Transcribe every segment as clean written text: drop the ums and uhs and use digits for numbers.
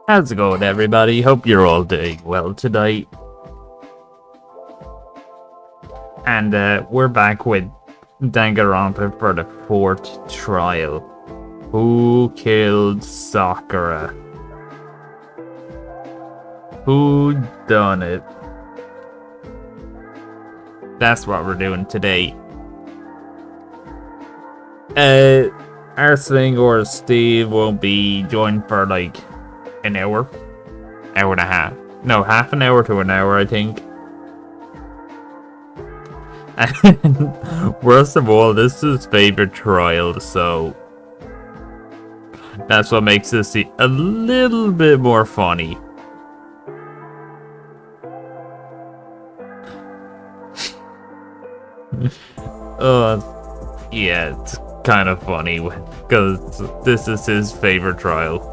How's it going, everybody? Hope you're all doing well tonight. And we're back with Danganronpa for the 4th trial. Who killed Sakura? Who done it? That's what we're doing today. Arsling or Steve will be joined for like an hour and a half. No, half an hour to an hour, I think. And worst of all, this is his favorite trial, so that's what makes this a little bit more funny. Yeah, it's kind of funny because this is his favorite trial.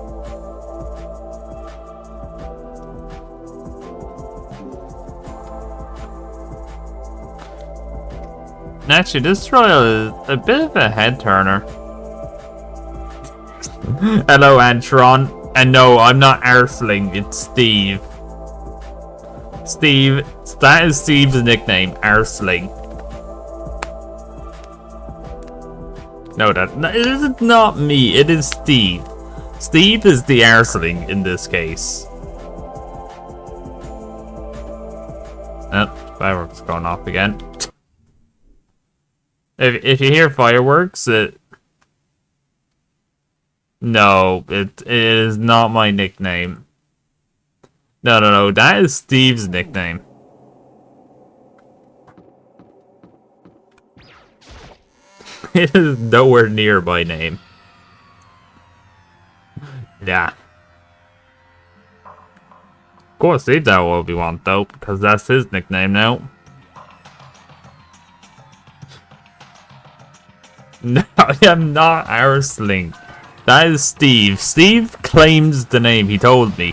Actually, this trial is a bit of a head turner. Hello, Antron. And no, I'm not Arsling, it's Steve. Steve, that is Steve's nickname, Arsling. No, it is not me, it is Steve. Steve is the Arsling in this case. Oh, fireworks going off again. If you hear fireworks, no, it is not my nickname. No, that is Steve's nickname. It is nowhere near my name. Yeah. Of course, Steve's that what we want though, because that's his nickname now. No, I am not Arsling. That is Steve. Steve claims the name, he told me.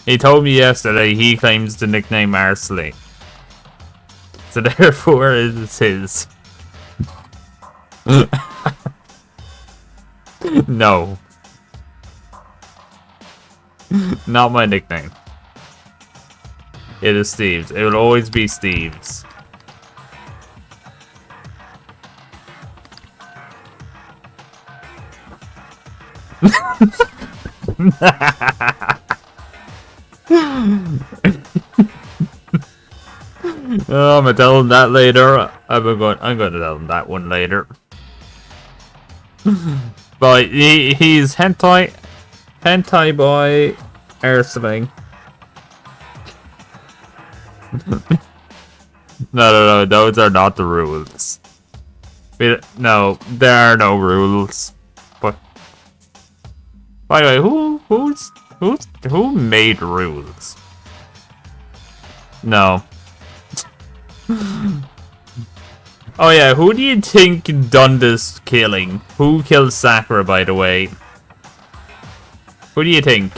He told me yesterday he claims the nickname Arsling. So therefore it is his. No. Not my nickname. It is Steve's. It will always be Steve's. Oh, I'm gonna tell him that later. I'm gonna tell him that one later. But he's hentai boy Arsling. No, those are not the rules. No, there are no rules. But by the way, who made rules? No. Oh yeah, who do you think done this killing? Who killed Sakura, by the way? Who do you think?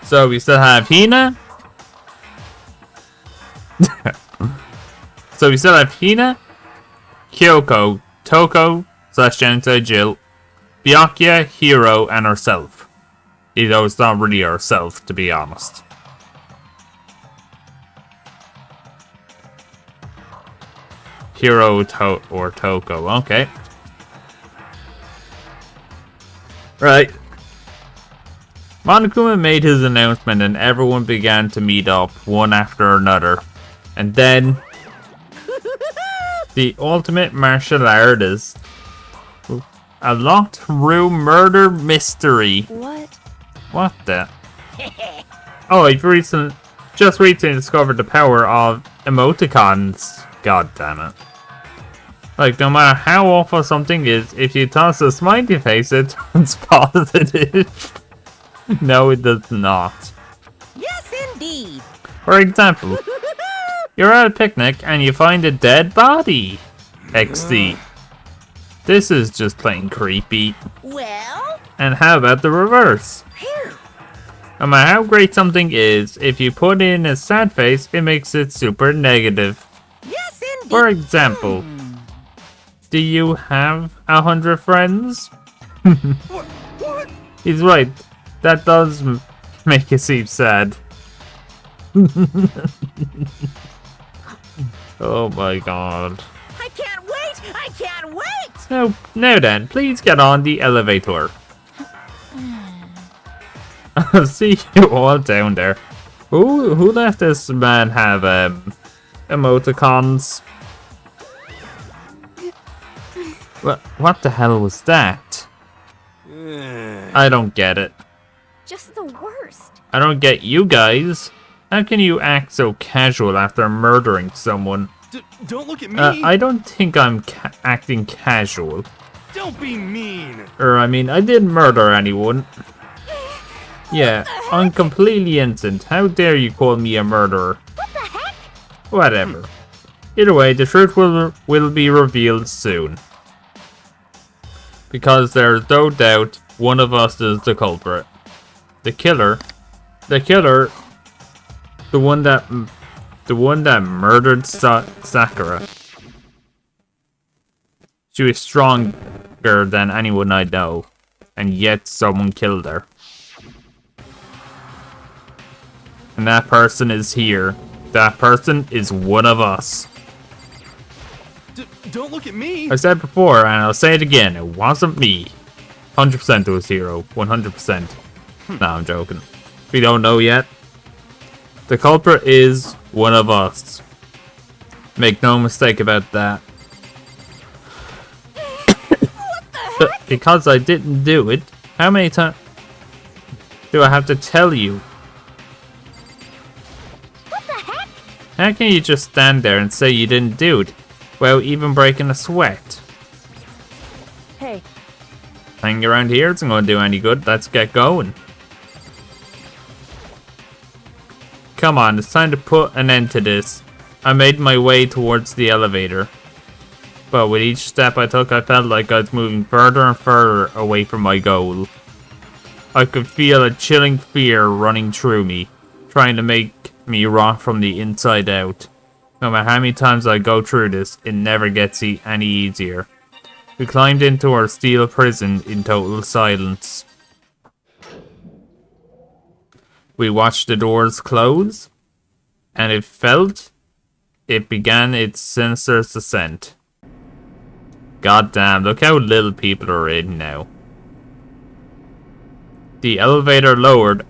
So we still have Hina. So we still have Hina, Kyoko, Toko / Gentai Jill, Byakuya, Hiro, and herself. Even though it's not really herself, to be honest. or Toko. Okay. Right. Monokuma made his announcement and everyone began to meet up, one after another. And then... the ultimate martial artist. A locked room murder mystery. What? What the? Oh, I've just recently discovered the power of emoticons. God damn it. Like, no matter how awful something is, if you toss a smiley face, it turns positive. No, it does not. Yes, indeed. For example, you're at a picnic and you find a dead body. XD. This is just plain creepy. Well? And how about the reverse? Phew. No matter how great something is, if you put in a sad face, it makes it super negative. Yes, indeed. For example, do you have 100 friends? What? He's right. That does make it seem sad. Oh my god. I can't wait! I can't wait! So, now then, please get on the elevator. I'll see you all down there. Who let this man have emoticons? What the hell was that? I don't get it. Just the worst. I don't get you guys. How can you act so casual after murdering someone? Don't look at me. I don't think I'm acting casual. Don't be mean. I mean, I didn't murder anyone. Yeah, I'm completely innocent. How dare you call me a murderer? What the heck? Whatever. Either way, the truth will be revealed soon. Because there's no doubt one of us is the culprit. The killer, the one that murdered Sakura. She was stronger than anyone I know, and yet someone killed her. And that person is here. That person is one of us. Don't look at me. I said before, and I'll say it again, it wasn't me. 100% it was Hero. 100%. No, I'm joking. We don't know yet. The culprit is one of us. Make no mistake about that. But because I didn't do it, how many times do I have to tell you? What the heck? How can you just stand there and say you didn't do it, without even breaking a sweat? Hey. Hanging around here isn't going to do any good. Let's get going. Come on, it's time to put an end to this. I made my way towards the elevator. But with each step I took, I felt like I was moving further and further away from my goal. I could feel a chilling fear running through me, trying to make me rot from the inside out. No matter how many times I go through this, it never gets any easier. We climbed into our steel prison in total silence. We watched the doors close, and it began its sinister descent. God damn, look how little people are in now. The elevator lowered,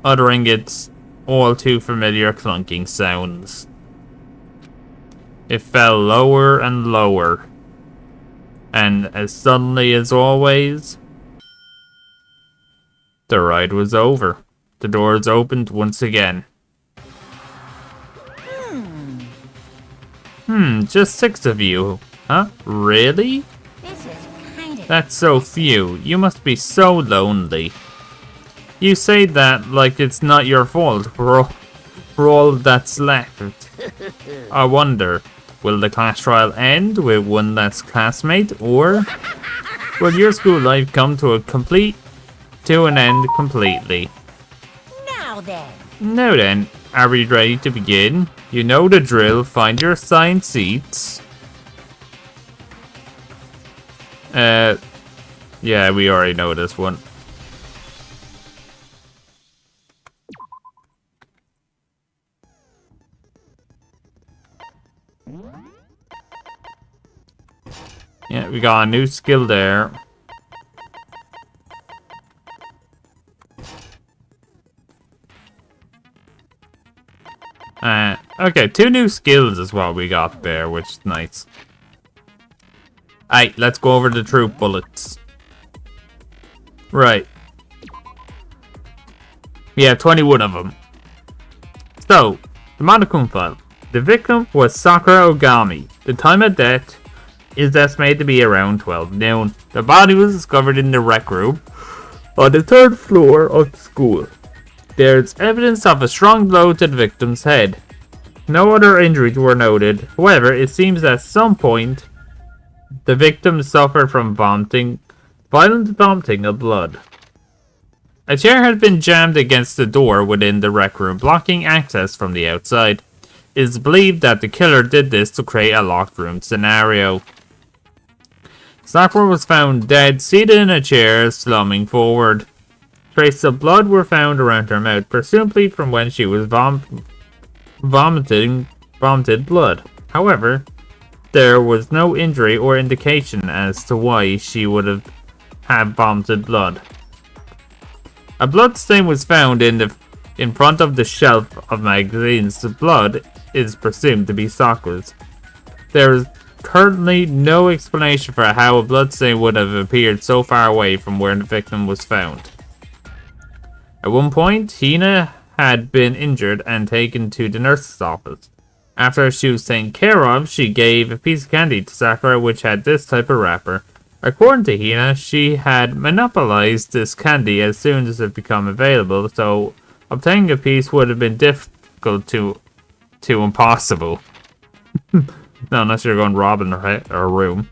uttering its all too familiar clunking sounds. It fell lower and lower. And as suddenly as always, the ride was over. The doors opened once again. Just 6 of you. Huh? Really? This is kind of... That's so few. You must be so lonely. You say that like it's not your fault for all that's left. I wonder, will the class trial end with one less classmate, or will your school life come to an end completely? Now then. Now then, are we ready to begin? You know the drill. Find your assigned seats. Yeah, we already know this one. we got a new skill there. Okay, 2 new skills is what we got there, which is nice. Alright, let's go over the troop bullets. Right. We have 21 of them. So, the Monokuma file. The victim was Sakura Ogami. The time of death is estimated to be around 12 noon. The body was discovered in the rec room on the 3rd floor of the school. There's evidence of a strong blow to the victim's head. No other injuries were noted. However, it seems at some point the victim suffered from violent vomiting of blood. A chair had been jammed against the door within the rec room, blocking access from the outside. It is believed that the killer did this to create a locked room scenario. Sakura was found dead, seated in a chair, slumping forward. Traces of blood were found around her mouth, presumably from when she was vomited blood. However, there was no injury or indication as to why she would have vomited blood. A blood stain was found in front of the shelf of magazines. The blood is presumed to be Sakura's. There is currently no explanation for how a blood stain would have appeared so far away from where the victim was found. At one point, Hina had been injured and taken to the nurse's office. After she was taken care of, she gave a piece of candy to Sakura which had this type of wrapper. According to Hina, she had monopolized this candy as soon as it became available, so obtaining a piece would have been difficult to impossible. No, unless you're going robbing her room.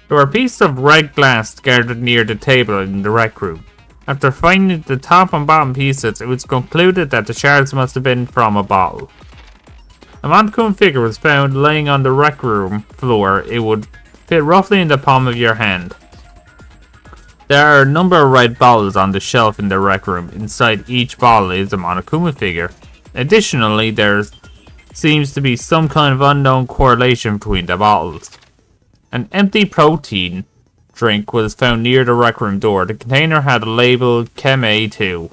There were pieces of red glass gathered near the table in the rec room. After finding the top and bottom pieces, it was concluded that the shards must have been from a bottle. A Monokuma figure was found laying on the rec room floor. It would fit roughly in the palm of your hand. There are a number of red bottles on the shelf in the rec room. Inside each bottle is a Monokuma figure. Additionally, there seems to be some kind of unknown correlation between the bottles. An empty protein drink was found near the rec room door. The container had a label Chem A2.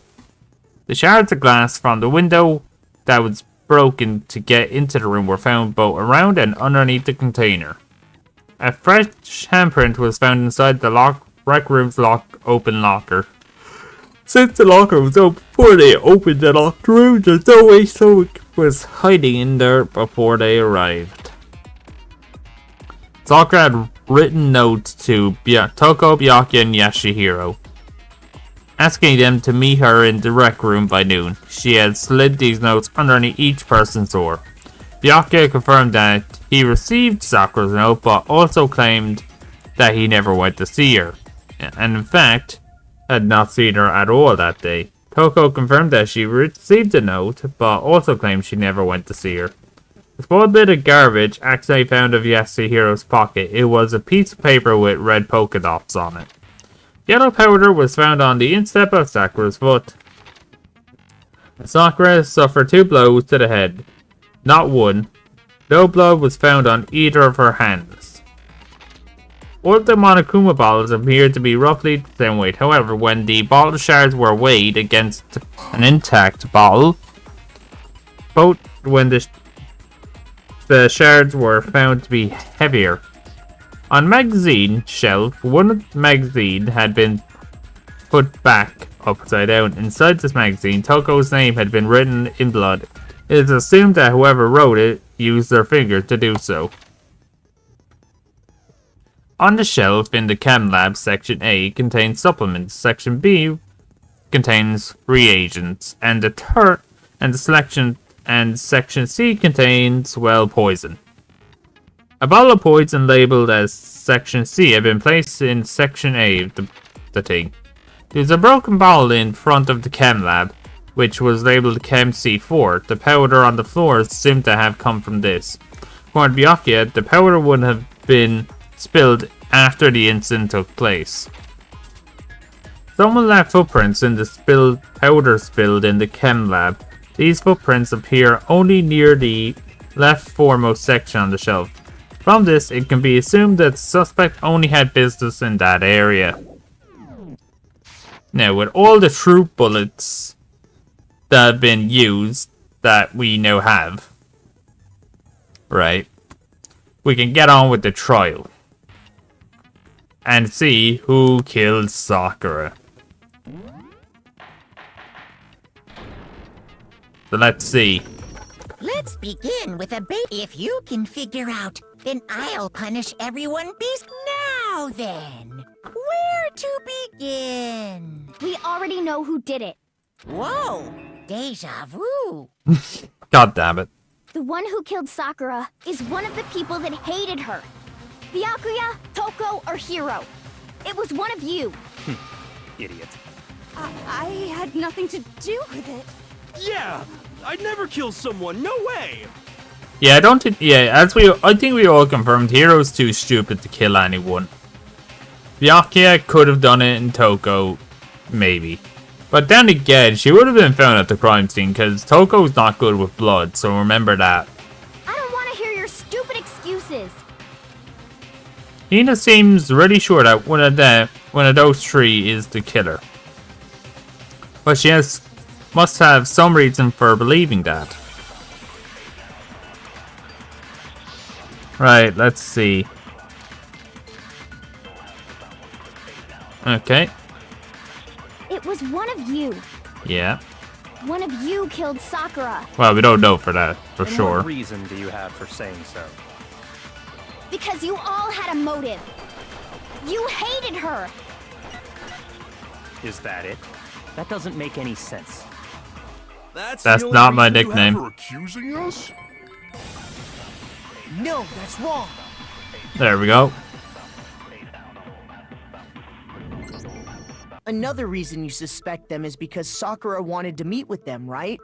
The shards of glass from the window that was broken to get into the room were found both around and underneath the container. A fresh handprint was found inside the rec room's open locker. Since the locker was open before they opened the locked room, there's no way someone was hiding in there before they arrived. Sakura had written notes to Toko, Byakuya, and Yashihiro, asking them to meet her in the rec room by noon. She had slid these notes underneath each person's door. Byakuya confirmed that he received Sakura's note, but also claimed that he never went to see her, and in fact, had not seen her at all that day. Toko confirmed that she received the note, but also claimed she never went to see her. A small bit of garbage accidentally found of Yasuhiro's pocket. It was a piece of paper with red polka dots on it. Yellow powder was found on the instep of Sakura's foot. Sakura suffered 2 blows to the head, not one. No blood was found on either of her hands. All of the Monokuma bottles appeared to be roughly the same weight. However, when the bottle shards were weighed against an intact bottle, when the shards were found to be heavier. On magazine shelf, one magazine had been put back upside down. Inside this magazine, Toko's name had been written in blood. It is assumed that whoever wrote it used their finger to do so. On the shelf in the Chem Lab, Section A contains supplements, Section B contains reagents, and Section C contains, well, poison. A bottle of poison labeled as Section C had been placed in Section A of the thing. There's a broken bottle in front of the Chem Lab, which was labeled Chem C4. The powder on the floor seemed to have come from this. According to Byakuya, the powder would have been spilled after the incident took place. Someone left footprints in the powder spilled in the Chem Lab. These footprints appear only near the left foremost section on the shelf. From this, it can be assumed that the suspect only had business in that area. Now, with all the troop bullets that have been used, that we now have, right, we can get on with the trial and see who killed Sakura. So let's see. Let's begin with a bait. If you can figure out, then I'll punish everyone beast. Now then, where to begin? We already know who did it. Whoa, deja vu. God damn it. The one who killed Sakura is one of the people that hated her. Byakuya, Toko, or Hiro. It was one of you. Idiot. I had nothing to do with it. Yeah! I'd never kill someone, no way! Yeah, I think we all confirmed Hiro's too stupid to kill anyone. Byakuya could have done it in Toko, maybe. But then again, she would have been found at the crime scene because Toko's not good with blood, so remember that. I don't want to hear your stupid excuses. Hina seems really sure that one of those three is the killer. But she must have some reason for believing that. Right, let's see. Okay. It was one of you. Yeah. One of you killed Sakura. Well, we don't know for that, for And sure. What reason do you have for saying so? Because you all had a motive. You hated her. Is that it? That doesn't make any sense. That's That's the only not my reason you have nickname. for accusing us? No, that's wrong. There we go. Another reason you suspect them is because Sakura wanted to meet with them, right?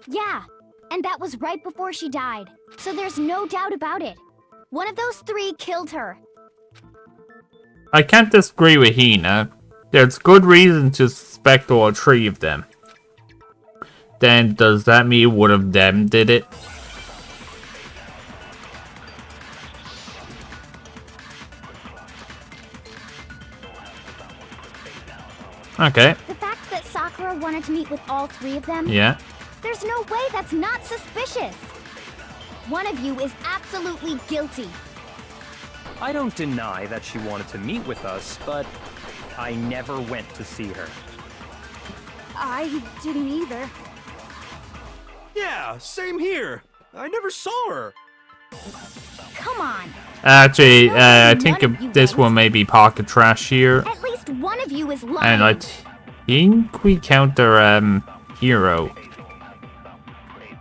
Yeah, and that was right before she died. So there's no doubt about it. One of those three killed her. I can't disagree with Hina. There's good reason to suspect all three of them. Then does that mean one of them did it? Okay, The fact that Sakura wanted to meet with all three of them, yeah. there's no way that's not suspicious. One of you is absolutely guilty. I don't deny that she wanted to meet with us, but I never went to see her. I didn't either. Yeah, same here. I never saw her. Come on. Actually, I think None of you this went. one may be pocket trash here. At least one of you is lying. And I think we counter Hero.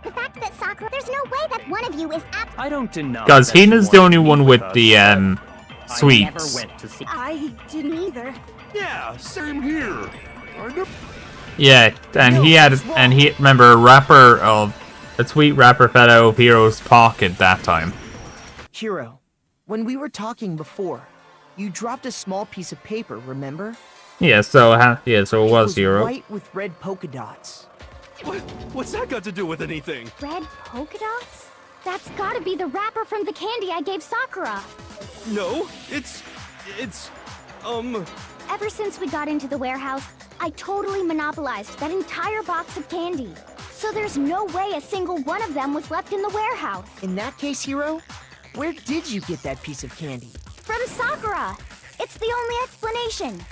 The fact that Sakura, there's no way that one of you is I don't deny. Because that she Hina's the wanted only to meet one with us, the but I never sweets. went to see. I didn't either. Yeah, same here. I never... Yeah, and No, he had, that's wrong. and he remember a sweet wrapper fell out of Hero's pocket that time. Hiro, when we were talking before, you dropped a small piece of paper, remember? Yeah, so it was Hero. white with red polka dots. What's that got to do with anything? Red polka dots? That's gotta be the wrapper from the candy I gave Sakura. No, it's... Ever since we got into the warehouse, I totally monopolized that entire box of candy. So there's no way a single one of them was left in the warehouse. In that case, Hiro, where did you get that piece of candy? From Sakura! It's the only explanation.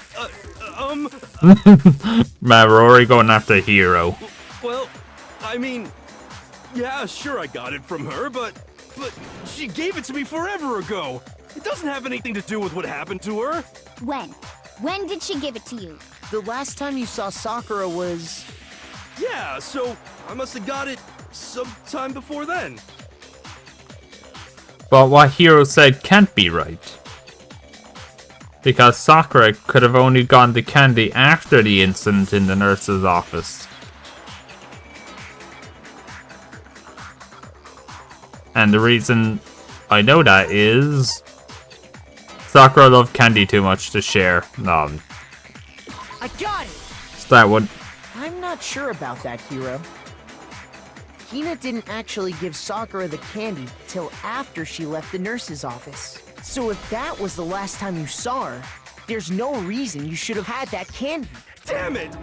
Man, we're already going after Hero. Well, I mean... Yeah, sure I got it from her, but she gave it to me forever ago. It doesn't have anything to do with what happened to her. When? When did she give it to you? The last time you saw Sakura was... Yeah, so I must have got it sometime before then. But what Hero said can't be right. Because Sakura could have only gotten the candy after the incident in the nurse's office. And the reason I know that is... Sakura loved candy too much to share. No, I got it! it's that one. I'm not sure about that, Hiro. Hina didn't actually give Sakura the candy till after she left the nurse's office. So if that was the last time you saw her, there's no reason you should have had that candy. Damn it!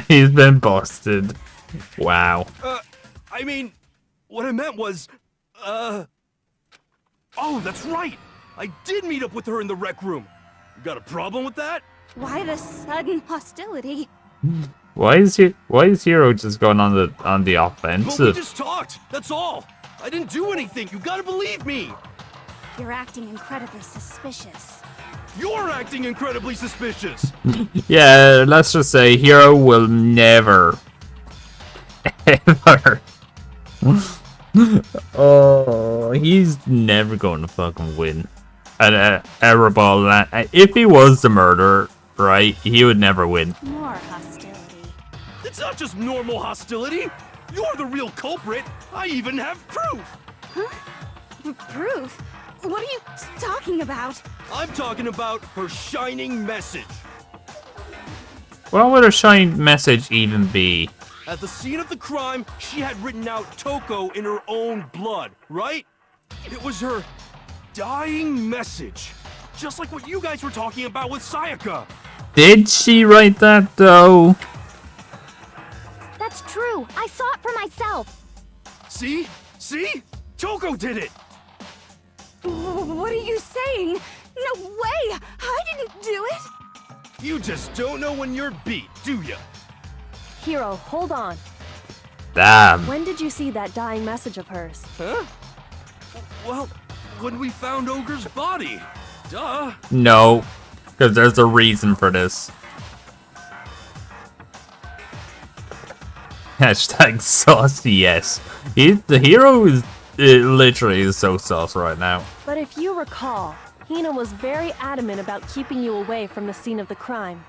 He's been busted. Wow. I mean, what I meant was, oh, that's right! I did meet up with her in the rec room. You got a problem with that? Why the sudden hostility? Why is Hero just going on the But we offensive? just talked, that's all! I didn't do anything, you gotta believe me! You're acting incredibly suspicious. You're acting incredibly suspicious! Yeah, let's just say Hero will never, ever. Oh, he's never going to fucking win at Ereball. If he was the murderer, right, he would never win. More hostility. It's not just normal hostility! You're the real culprit! I even have proof! Proof? What are you talking about? I'm talking about her shining message. What would a shiny message even be? At the scene of the crime, she had written out Toko in her own blood, right? It was her dying message. Just like what you guys were talking about with Sayaka. Did she write that though? That's true. I saw it for myself. See? See? Toko did it! What are you saying? No way! I didn't do it! You just don't know when you're beat, do ya? Hero, hold on. Damn. When did you see that dying message of hers? Huh? Well, when we found Ogre's body. Duh. No, because there's a reason for this. Hashtag sauce, yes. The Hero is literally is so sauce right now. But if you recall, Hina was very adamant about keeping you away from the scene of the crime.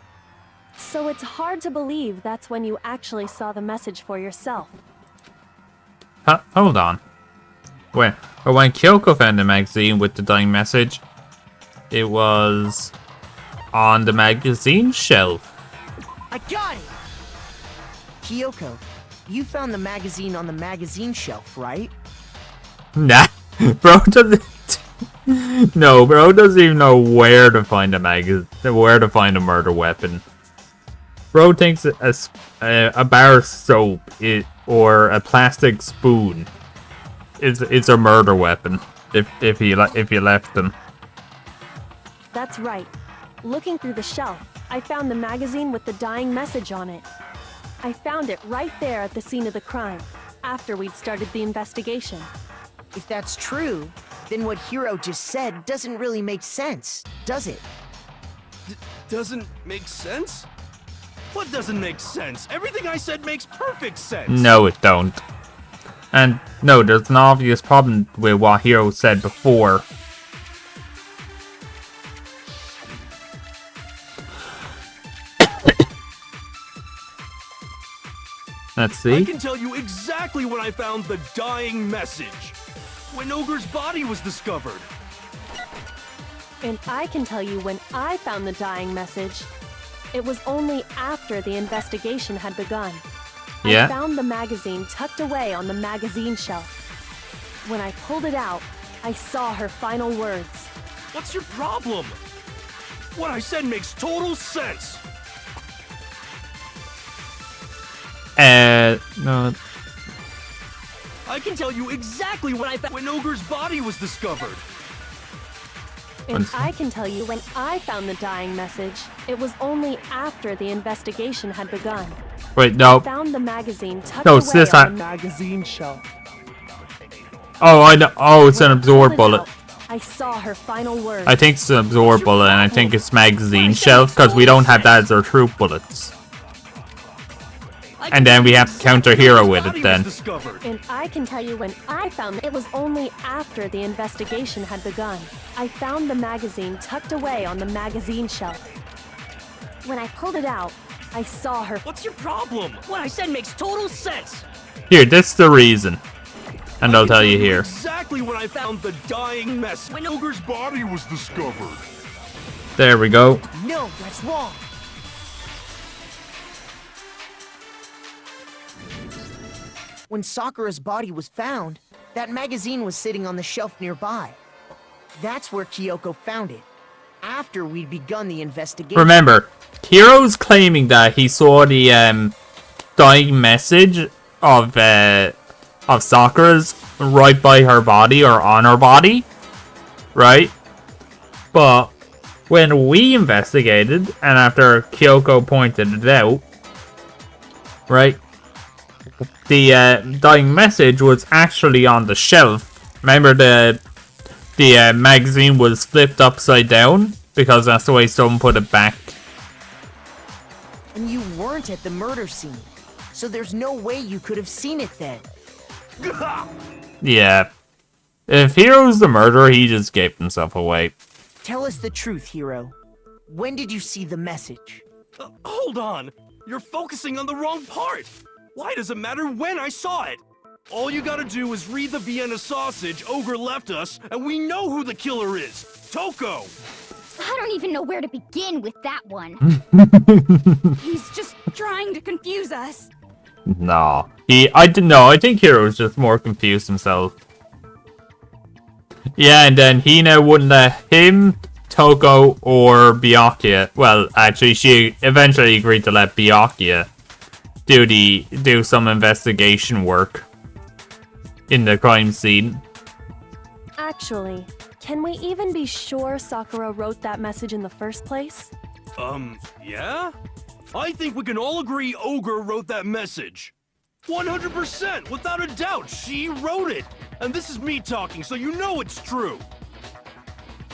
So it's hard to believe that's when you actually saw the message for yourself. Hold on. When Kyoko found the magazine with the dying message, it was on the magazine shelf. I got it! Kyoko, you found the magazine on the magazine shelf, right? Nah, bro doesn't. No, bro doesn't even know where to find a murder weapon. Bro thinks a bar of soap or a plastic spoon is a murder weapon if you left them. That's right. Looking through the shelf, I found the magazine with the dying message on it. I found it right there at the scene of the crime, after we'd started the investigation. If that's true, then what Hiro just said doesn't really make sense, does it? Doesn't make sense? What doesn't make sense? Everything I said makes perfect sense. No, it don't. And no, there's an obvious problem with what Hiro said before. Let's see. I can tell you exactly when I found the dying message. When Ogre's body was discovered. And I can tell you when I found the dying message. It was only after the investigation had begun. Yeah. I found the magazine tucked away on the magazine shelf. When I pulled it out, I saw her final words. What's your problem? What I said makes total sense. No. I can tell you exactly when Ogre's body was discovered. And I can tell you when I found the dying message, it was only after the investigation had begun. Wait, no. I found the magazine tucked No, away it's this on the Magazine shelf. Oh, I know. Oh, it's When an I pulled absorb it bullet. out, I saw her final words. I think it's an absorb bullet, and I think it's magazine shelf because we don't have that as our troop bullets. And then we have to counter Hero with it then. And I can tell you when I found it was only after the investigation had begun. I found the magazine tucked away on the magazine shelf. When I pulled it out, I saw her. What's your problem? What I said makes total sense. Here, this is the reason. And I'll tell you here. Exactly when I found the dying mess. When Ogre's body was discovered. There we go. No, that's wrong. When Sakura's body was found, that magazine was sitting on the shelf nearby. That's where Kyoko found it, after we'd begun the investigation. Remember, Hiro's claiming that he saw the dying message of Sakura's right by her body or on her body, right? But when we investigated, and after Kyoko pointed it out, right, the dying message was actually on the shelf. Remember the magazine was flipped upside down because that's the way someone put it back. And you weren't at the murder scene, so there's no way you could have seen it then. Yeah. If Hiro's the murderer, he just gave himself away. Tell us the truth, Hiro. When did you see the message? Hold on. You're focusing on the wrong part. Why does it matter when I saw it? All you gotta do is read the Vienna sausage Ogre left us, and we know who the killer is. Toko! I don't even know where to begin with that one. He's just trying to confuse us. Nah. I didn't know. I think Hiro's just more confused himself. Yeah, and then Hina wouldn't let him, Toko, or Byakuya. Well, actually, she eventually agreed to let Byakuya do some investigation work in the crime scene. Actually, can we even be sure Sakura wrote that message in the first place? Yeah? I think we can all agree Ogre wrote that message. 100%, without a doubt, she wrote it. And this is me talking, so you know it's true.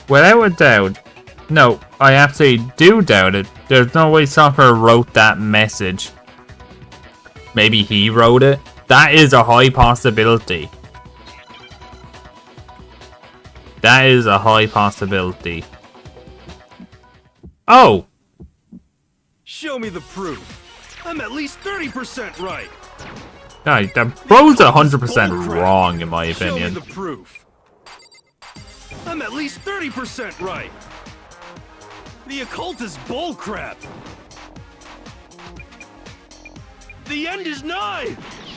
Without a doubt. No, I absolutely do doubt it. There's no way Sakura wrote that message. Maybe he wrote it? That is a high possibility. That is a high possibility. Oh! Show me the proof. I'm at least 30% right. No, that bro's 100% wrong in my opinion. Show me the proof. I'm at least 30% right. The occult is bullcrap. The end is nigh.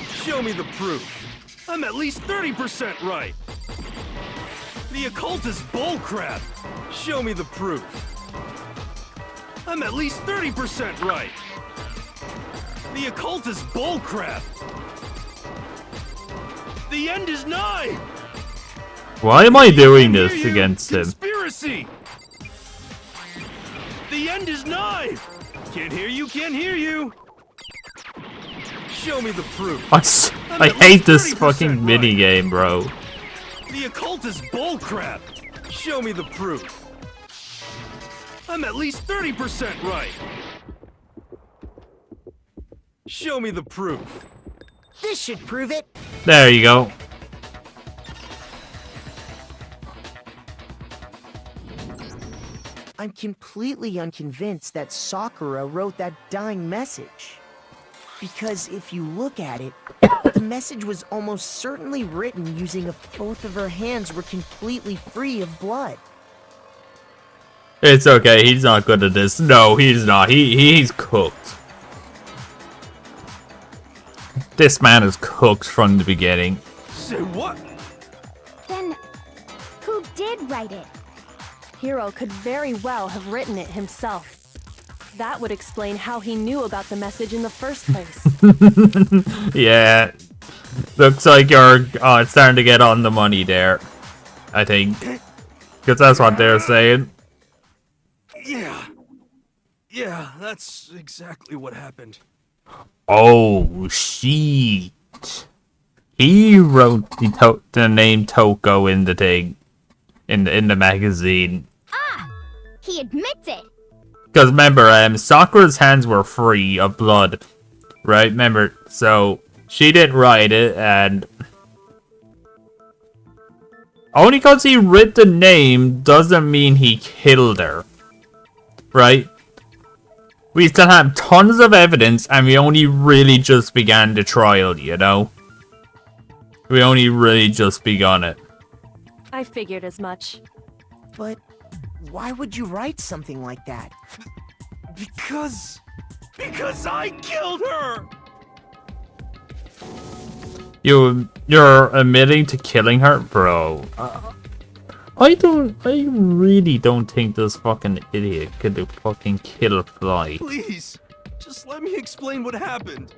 Show me the proof. I'm at least 30% right. The occult is bullcrap. Show me the proof. I'm at least 30% right. The occult is bullcrap. The end is nigh. Why am I doing this against him? Conspiracy. The end is nigh. Can't hear you, can't hear you. Show me the proof. I hate this fucking minigame, bro. The occult is bullcrap. Show me the proof. I'm at least 30% right. Show me the proof. This should prove it. There you go. I'm completely unconvinced that Sakura wrote that dying message. Because if you look at it, the message was almost certainly written using if both of her hands were completely free of blood. It's okay, he's not good at this. No, he's not. He's cooked. This man is cooked from the beginning. Say what? Then, who did write it? Hiro could very well have written it himself. That would explain how he knew about the message in the first place. Yeah. Looks like you're starting to get on the money there. I think. Because that's what they're saying. Yeah, that's exactly what happened. Oh, shit. He wrote the name Toko in the thing. In the magazine. Ah! He admits it! Because remember, Sakura's hands were free of blood. Right? Remember, so she didn't write it, and only because he wrote the name doesn't mean he killed her. Right? We still have tons of evidence, and we only really just began the trial, you know? We only really just begun it. I figured as much. But why would you write something like that? Because I killed her! You're admitting to killing her, bro. I really don't think this fucking idiot could fucking kill a fly. Please, just let me explain what happened.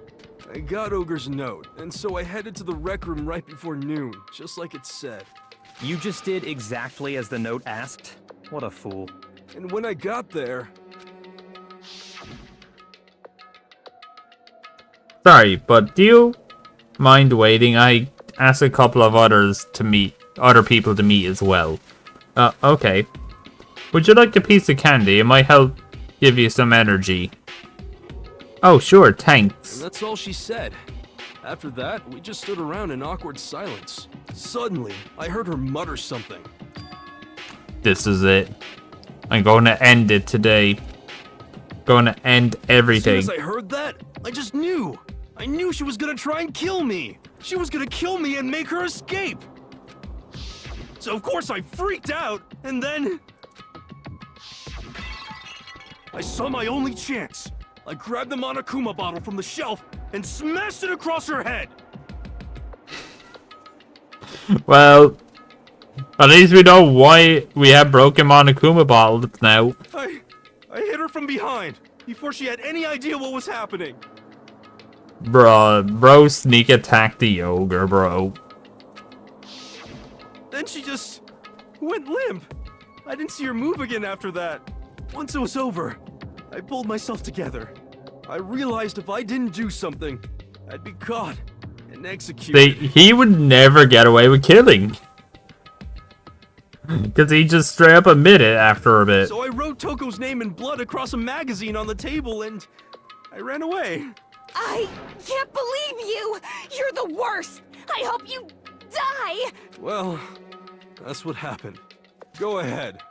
I got Ogre's note, and so I headed to the rec room right before noon, just like it said. You just did exactly as the note asked? What a fool. And when I got there... Sorry, but do you mind waiting? I asked a couple of other people to meet as well. Okay. Would you like a piece of candy? It might help give you some energy. Oh, sure, thanks. And that's all she said. After that, we just stood around in awkward silence. Suddenly, I heard her mutter something. This is it. I'm going to end it today. Going to end everything. As soon as I heard that, I just knew. I knew she was gonna try and kill me. She was gonna kill me and make her escape. So of course I freaked out, and then... I saw my only chance. I grabbed the Monokuma bottle from the shelf and smashed it across her head. Well, at least we know why we have broken Monokuma bottles now. I hit her from behind, before she had any idea what was happening. Bro, sneak attack the ogre, bro. Then she just went limp. I didn't see her move again after that. Once it was over, I pulled myself together. I realized if I didn't do something, I'd be caught and executed. He would never get away with killing. Because he just straight up admitted it after a bit. So I wrote Toko's name in blood across a magazine on the table and I ran away. I can't believe you! You're the worst! I hope you die! Well, that's what happened. Go ahead.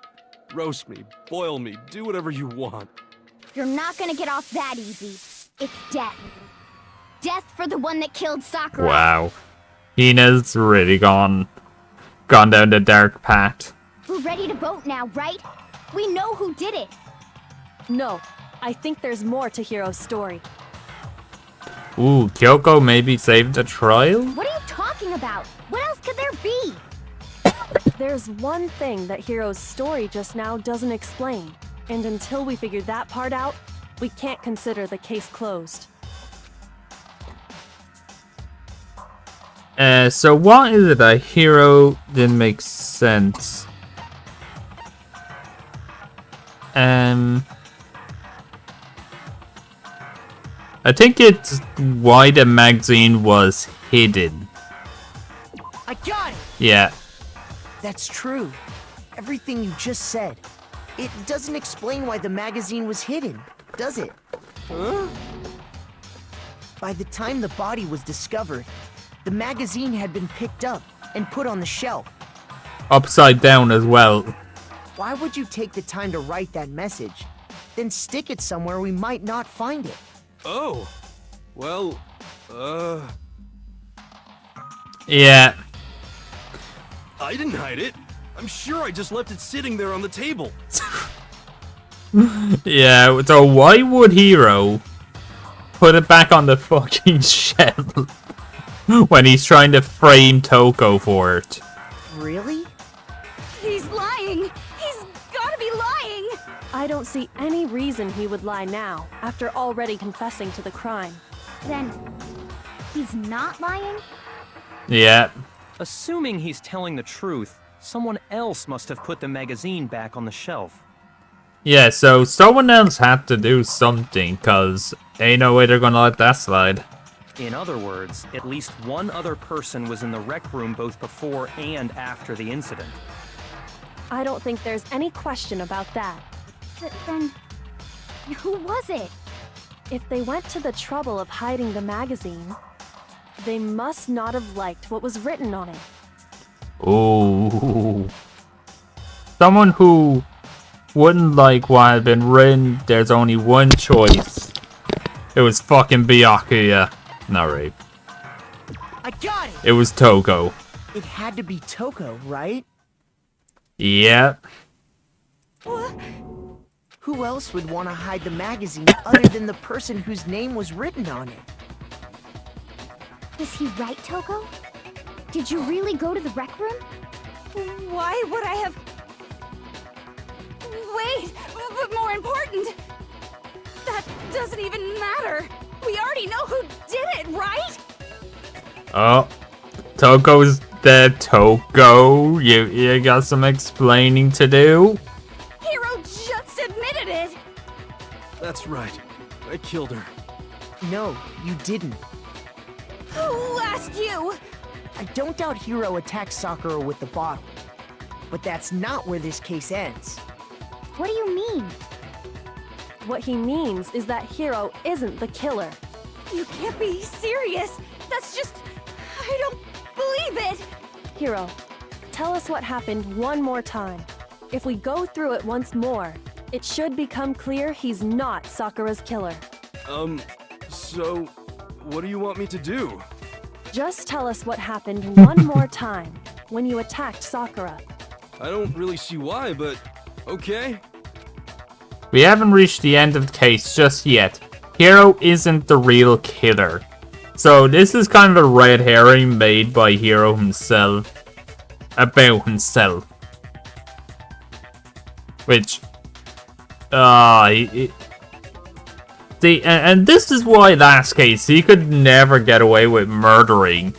Roast me, boil me, do whatever you want. You're not gonna get off that easy. It's death. Death for the one that killed Sakura. Wow. Hina's really gone down the dark path. We're ready to vote now, right? We know who did it. No, I think there's more to Hiro's story. Ooh, Kyoko maybe saved the trial? What are you talking about? What else could there be? There's one thing that Hiro's story just now doesn't explain. And until we figure that part out, we can't consider the case closed. So what is it that Hiro didn't make sense? I think it's why the magazine was hidden. I got it! Yeah. That's true. Everything you just said. It doesn't explain why the magazine was hidden, does it? Huh? By the time the body was discovered, the magazine had been picked up and put on the shelf. Upside down as well. Why would you take the time to write that message, then stick it somewhere we might not find it? Oh. Well, Yeah. I didn't hide it. I'm sure I just left it sitting there on the table. Yeah, so why would Hiro put it back on the fucking shelf when he's trying to frame Toko for it? Really? He's lying! He's gotta be lying! I don't see any reason he would lie now, after already confessing to the crime. Then, he's not lying? Yeah. Assuming he's telling the truth, someone else must have put the magazine back on the shelf. Yeah, so someone else had to do something, cause ain't no way they're gonna let that slide. In other words, at least one other person was in the rec room both before and after the incident. I don't think there's any question about that. Then, who was it? If they went to the trouble of hiding the magazine, they must not have liked what was written on it. Ooh. Someone who wouldn't like what had been written, there's only one choice. It was fucking Byakuya. Not right. I got it! It was Toko. It had to be Toko, right? Yep. Who else would want to hide the magazine other than the person whose name was written on it? Is he right, Toko? Did you really go to the rec room? Why would I have... Wait, but more important, that doesn't even matter. We already know who did it, right? Oh, Toko's dead. Toko, you got some explaining to do. Hiro just admitted it. That's right. I killed her. No, you didn't. Who asked you? I don't doubt Hiro attacked Sakura with the bottle. But that's not where this case ends. What do you mean? What he means is that Hiro isn't the killer. You can't be serious. That's just... I don't believe it. Hiro, tell us what happened one more time. If we go through it once more, it should become clear he's not Sakura's killer. So, what do you want me to do? Just tell us what happened one more time when you attacked Sakura. I don't really see why, but okay. We haven't reached the end of the case just yet. Hiro isn't the real killer. So this is kind of a red herring made by Hiro himself. About himself. Which... See, and this is why last case, he could never get away with murdering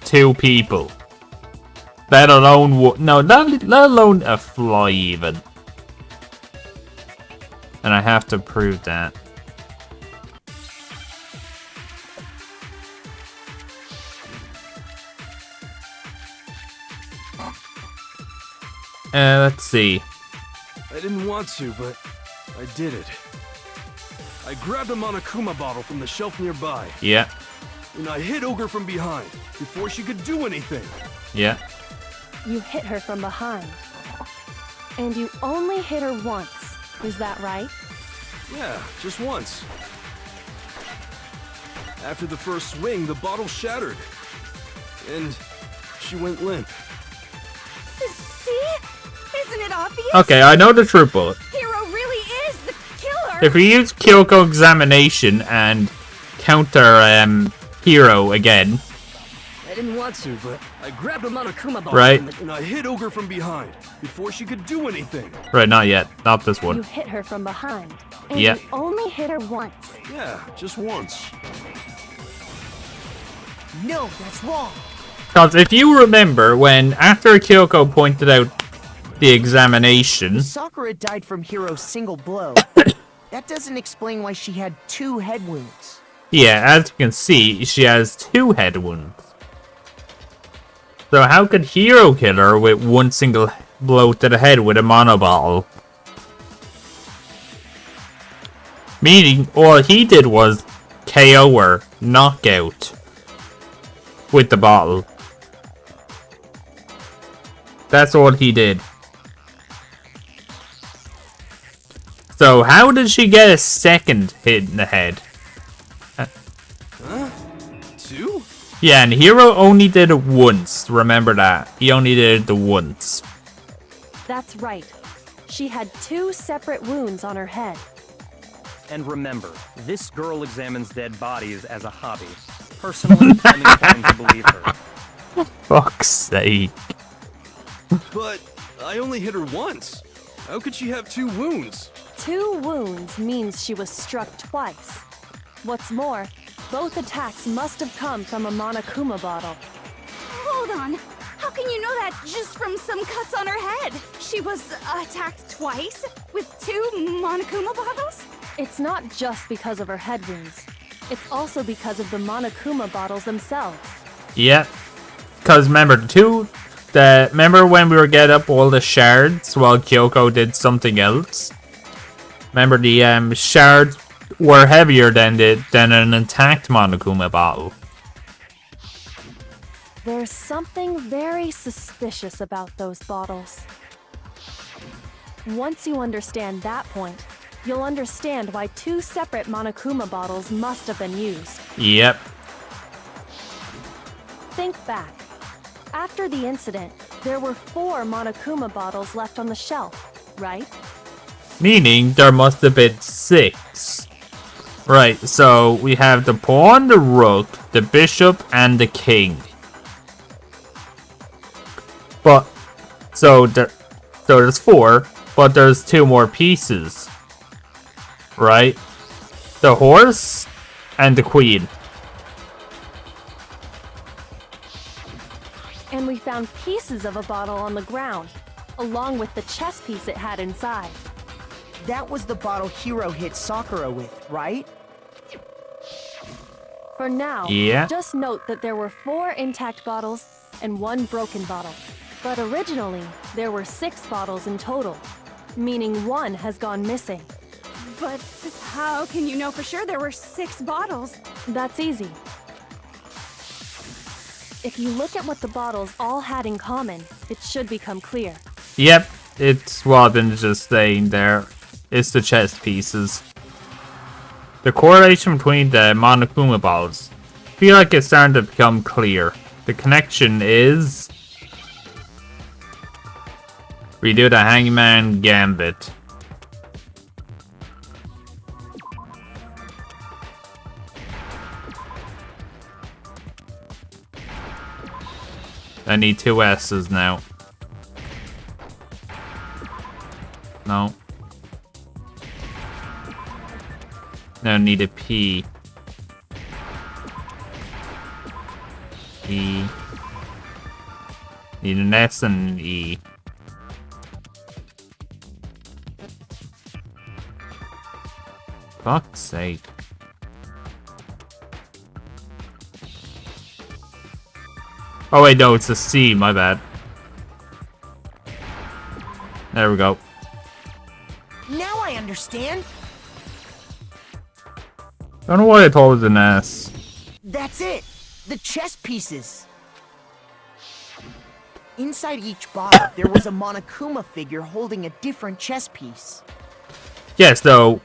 two people. Let alone let alone a fly even. And I have to prove that. Let's see. I didn't want to, but I did it. I grabbed a Monokuma bottle from the shelf nearby. Yeah. And I hit Ogre from behind before she could do anything. Yeah. You hit her from behind. And you only hit her once. Is that right? Yeah, just once. After the first swing, the bottle shattered. And she went limp. See? Isn't it obvious? Okay, I know the truth bullet. Hiro really is the killer. If we use Kyoko examination and counter Hiro again. I didn't want to, but I grabbed a Monokuma bottle Right. and I hit Ogre from behind before she could do anything. Right, not yet. Not this You one. hit her from behind. And Yeah. you only hit her once. Yeah, just once. No, that's wrong. Because if you remember, when after Kyoko pointed out the examination, Sakura died from Hiro's single blow. That doesn't explain why she had 2 head wounds. yeah, as you can see, she has 2 head wounds. So how could Hiro kill her with one single blow to the head with a mono bottle? Meaning, all he did was KO her, knockout, with the bottle. That's all he did. So how did she get a second hit in the head? Huh? 2? Yeah, and Hiro only did it once. Remember that. He only did it the once. That's right. She had 2 separate wounds on her head. And remember, this girl examines dead bodies as a hobby. Personally, I'm inclined to believe her. Fuck's sake. But I only hit her once. How could she have 2 wounds? 2 wounds means she was struck twice. What's more, both attacks must have come from a Monokuma bottle. Hold on. How can you know that just from some cuts on her head? She was attacked twice with 2 Monokuma bottles? It's not just because of her head wounds. It's also because of the Monokuma bottles themselves. Yeah. Because remember, remember when we were getting up all the shards while Kyoko did something else? Remember the shards were heavier than an intact Monokuma bottle. There's something very suspicious about those bottles. Once you understand that point, you'll understand why 2 separate Monokuma bottles must have been used. Yep. Think back. After the incident, there were 4 Monokuma bottles left on the shelf, right? Meaning there must have been 6. Right, so we have the pawn, the rook, the bishop, and the king. But so there's 4, but there's 2 more pieces. Right? The horse and the queen. And we found pieces of a bottle on the ground, along with the chess piece it had inside. That was the bottle Hiro hit Sakura with, right? For now, Yeah. just note that there were 4 intact bottles and 1 broken bottle. But originally, there were 6 bottles in total, meaning 1 has gone missing. But how can you know for sure there were 6 bottles? That's easy. If you look at what the bottles all had in common, it should become clear. Yep, it's what I've been just saying there. It's the chess pieces. The correlation between the Monokuma balls. I feel like it's starting to become clear. The connection is... we do the Hangman Gambit. I need 2 S's now. No. Now I need a P. E. Need an S and an E. Fuck's sake. Oh wait, no, it's a C, my bad. There we go. Now I understand. Don't know why I thought it was an S. That's it. The chess pieces. Inside each bottle, there was a Monokuma figure holding a different chess piece. Yes, though,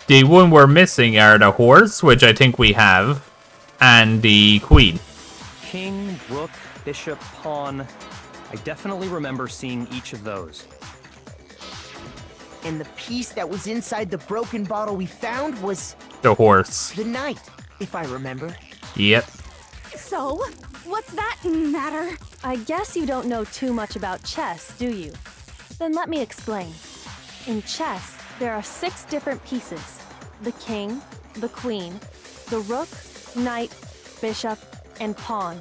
the one we're missing are the horse, which I think we have, and the queen. King, rook, bishop, pawn. I definitely remember seeing each of those. And the piece that was inside the broken bottle we found was The horse. the knight, if I remember. Yep. So, what's that matter? I guess you don't know too much about chess, do you? Then let me explain. In chess, there are 6 different pieces. The king, the queen, the rook, knight, bishop, and pawn.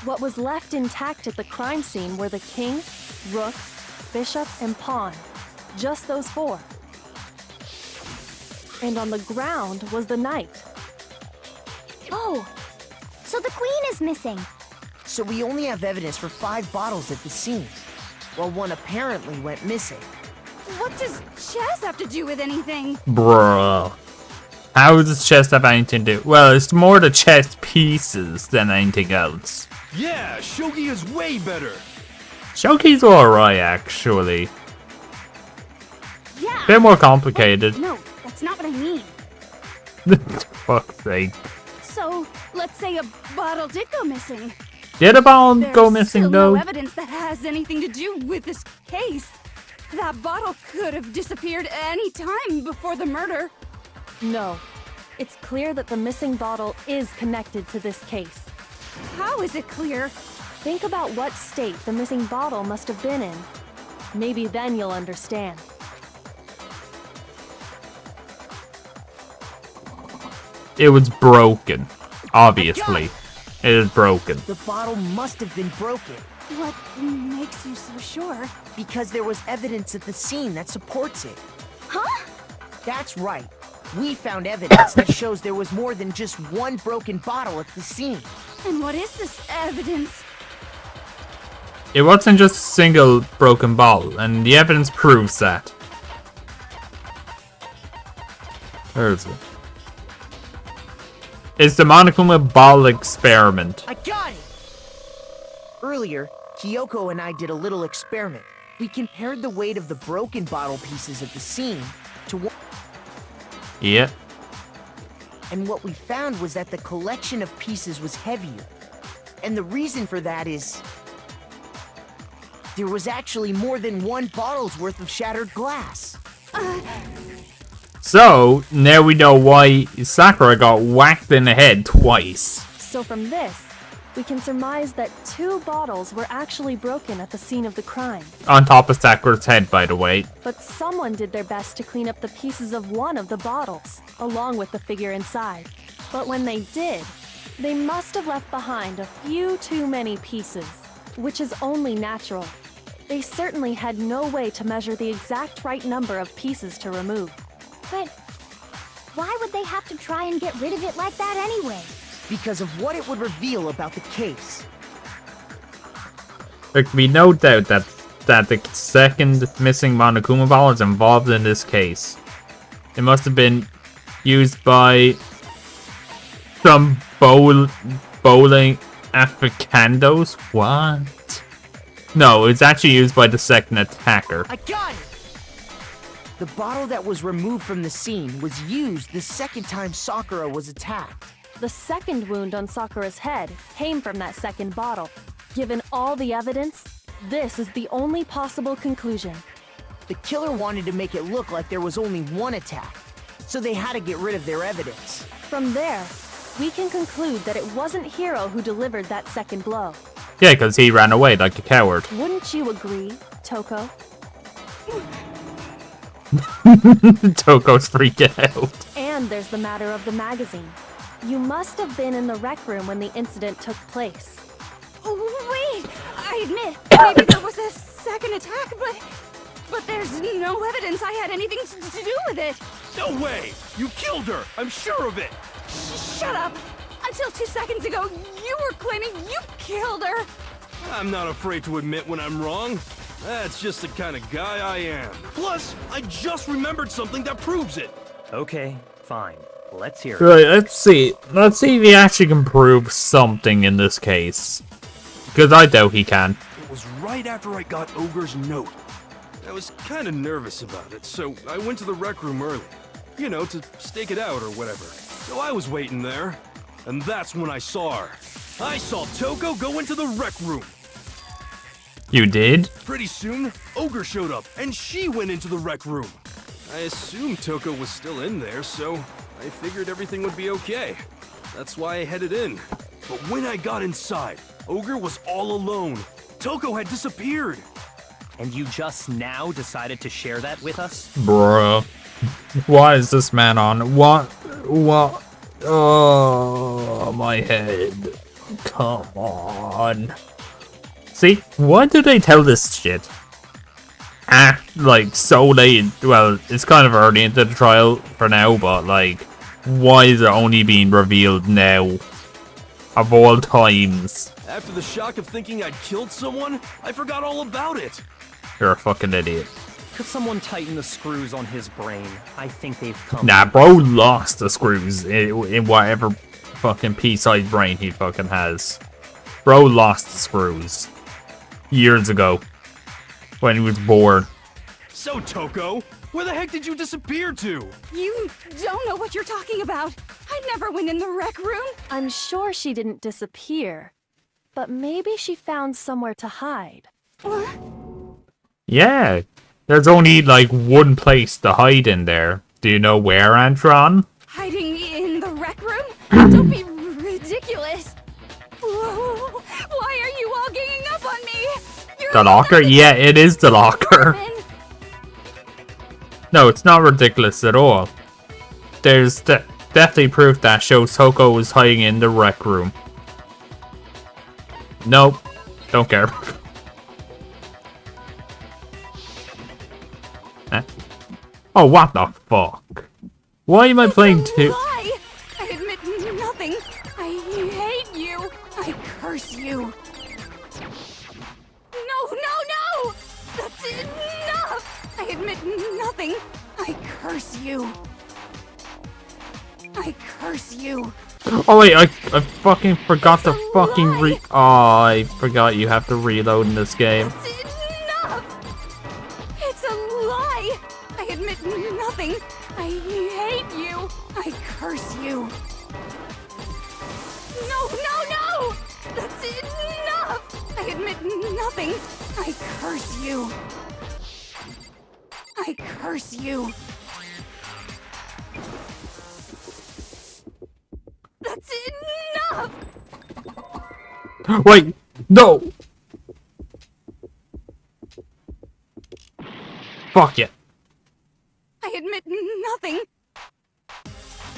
What was left intact at the crime scene were the king, rook, bishop, and pawn. Just those 4. And on the ground was the knight. Oh, so the queen is missing. So we only have evidence for 5 bottles at the scene, while 1 apparently went missing. What does chess have to do with anything? Bruh. How does chess have anything to do? Well, it's more the chess pieces than anything else. Yeah, shogi is way better. Shogi's alright, actually. Yeah. Bit more complicated. No, that's not what I mean. Fuck's sake. So, let's say a bottle did go missing. Did a ball There's go missing, still though? no evidence that has anything to do with this case. That bottle could have disappeared any time before the murder. No. It's clear that the missing bottle is connected to this case. How is it clear? Think about what state the missing bottle must have been in. Maybe then you'll understand. It was broken. Obviously. It is broken. The bottle must have been broken, What makes you so sure? because there was evidence at the scene that supports it. Huh? That's right. We found evidence that shows there was more than just 1 broken bottle at the scene. And what is this evidence? It wasn't just a single broken bottle, and the evidence proves that. Where is it? It's the Monokuma bottle experiment. I got it! Earlier, Kyoko and I did a little experiment. We compared the weight of the broken bottle pieces at the scene to one, Yeah. and what we found was that the collection of pieces was heavier. And the reason for that is there was actually more than 1 bottle's worth of shattered glass. So, now we know why Sakura got whacked in the head twice. So from this, we can surmise that 2 bottles were actually broken at the scene of the crime. On top of Sakura's head, by the way. But someone did their best to clean up the pieces of one of the bottles, along with the figure inside. But when they did, they must have left behind a few too many pieces, which is only natural. They certainly had no way to measure the exact right number of pieces to remove. But why would they have to try and get rid of it like that anyway? Because of what it would reveal about the case. There can be no doubt that the second missing Monokuma ball is involved in this case. It must have been used by some bowling aficionados. What? No, it's actually used by the second attacker. I got it! The bottle that was removed from the scene was used the second time Sakura was attacked. The second wound on Sakura's head came from that second bottle. Given all the evidence, this is the only possible conclusion. The killer wanted to make it look like there was only one attack, so they had to get rid of their evidence. From there, we can conclude that it wasn't Hiro who delivered that second blow. Yeah, because he ran away like a coward. Wouldn't you agree, Toko? Toko's freaking out. And there's the matter of the magazine. You must have been in the rec room when the incident took place. Oh, wait! I admit, maybe there was a second attack, but there's no evidence I had anything to do with it. No way! You killed her! I'm sure of it! Shut up! Until 2 seconds ago, you were claiming you killed her! I'm not afraid to admit when I'm wrong. That's just the kind of guy I am. Plus, I just remembered something that proves it. Okay, fine. Let's hear it. Right, let's see. Let's see if he actually can prove something in this case. Because I doubt he can. It was right after I got Ogre's note. I was kind of nervous about it, so I went to the rec room early. You know, to stake it out or whatever. So I was waiting there, and that's when I saw her. I saw Toko go into the rec room. You did? Pretty soon, Ogre showed up, and she went into the rec room. I assumed Toko was still in there, so I figured everything would be okay. That's why I headed in. But when I got inside, Ogre was all alone. Toko had disappeared. And you just now decided to share that with us? Bruh. Why is this man on? What? Oh, my head. Come on. See, why do they tell this shit? Like, so late. Well, it's kind of early into the trial for now, but, like, why is it only being revealed now? Of all times. After the shock of thinking I'd killed someone, I forgot all about it. You're a fucking idiot. Could someone tighten the screws on his brain? I think they've come. Nah, bro lost the screws in whatever fucking pea-sized brain he fucking has. Bro lost the screws. Years ago. When he was bored. So, Toko, where the heck did you disappear to? You don't know what you're talking about. I never went in the rec room. I'm sure she didn't disappear, but maybe she found somewhere to hide. What? Yeah. There's only, like, one place to hide in there. Do you know where, Antron? Hiding in the rec room? Don't be ridiculous. Whoa, why are you all ganging up on me? You're The locker? Yeah, it is the locker. No, it's not ridiculous at all. There's definitely proof that shows Toko was hiding in the rec room. Nope. Don't care. Huh? Oh, what the fuck? Why am I playing two? Lie! I admit nothing. I hate you. I curse you. No! That's enough! I admit nothing. I curse you. I curse you. Oh wait, I fucking forgot to fucking Oh, I forgot you have to reload in this game. That's enough! It's a lie! I admit nothing. I hate you. I curse you. No! That's enough! I admit nothing. I curse you. I curse you. That's enough! Wait, no! Fuck it. I admit nothing.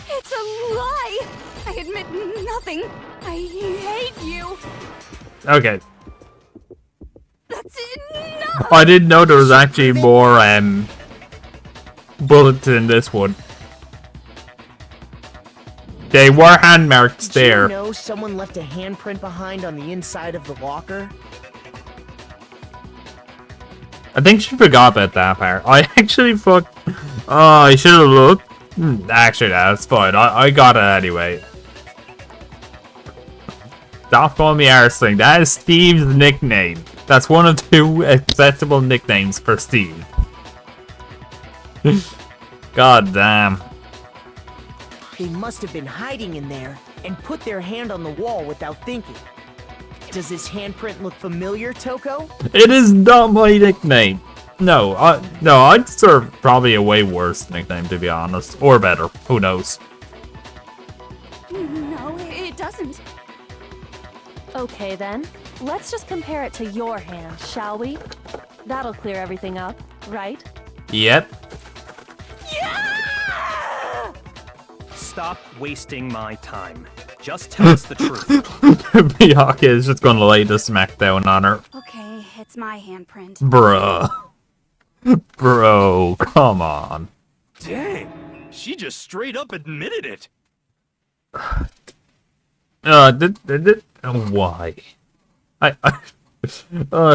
It's a lie! I admit nothing. I hate you. Okay. That's enough! I didn't know there was actually more bullets in this one. They were hand marks Did there. you know someone left a handprint behind on the inside of the locker? I think she forgot about that part. I actually Oh, I should have looked. Actually, that's fine. I got it anyway. Stop calling me Arsling. That is Steve's nickname. That's one of 2 acceptable nicknames for Steve. God damn. They must have been hiding in there and put their hand on the wall without thinking. Does this handprint look familiar, Toko? It is not my nickname. No, I'd serve probably a way worse nickname, to be honest. Or better. Who knows? No, it doesn't. Okay then, let's just compare it to your hand, shall we? That'll clear everything up, right? Yep. Yeah! Stop wasting my time. Just tell us the truth. Byakuya is just gonna lay the smackdown on her. Okay, it's my handprint. Bruh. Bro, come on. Dang, she just straight up admitted it. Why?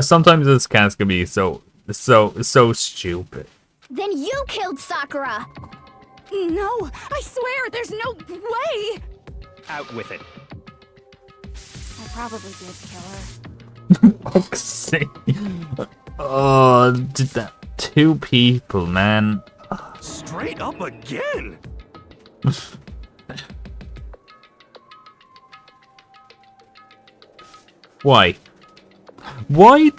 Sometimes this cast can be so stupid. Then you killed Sakura! No, I swear, there's no way! Out with it. I probably did kill her. Fuck's sake. Oh, did that 2 people, man. Straight up again. Why? Why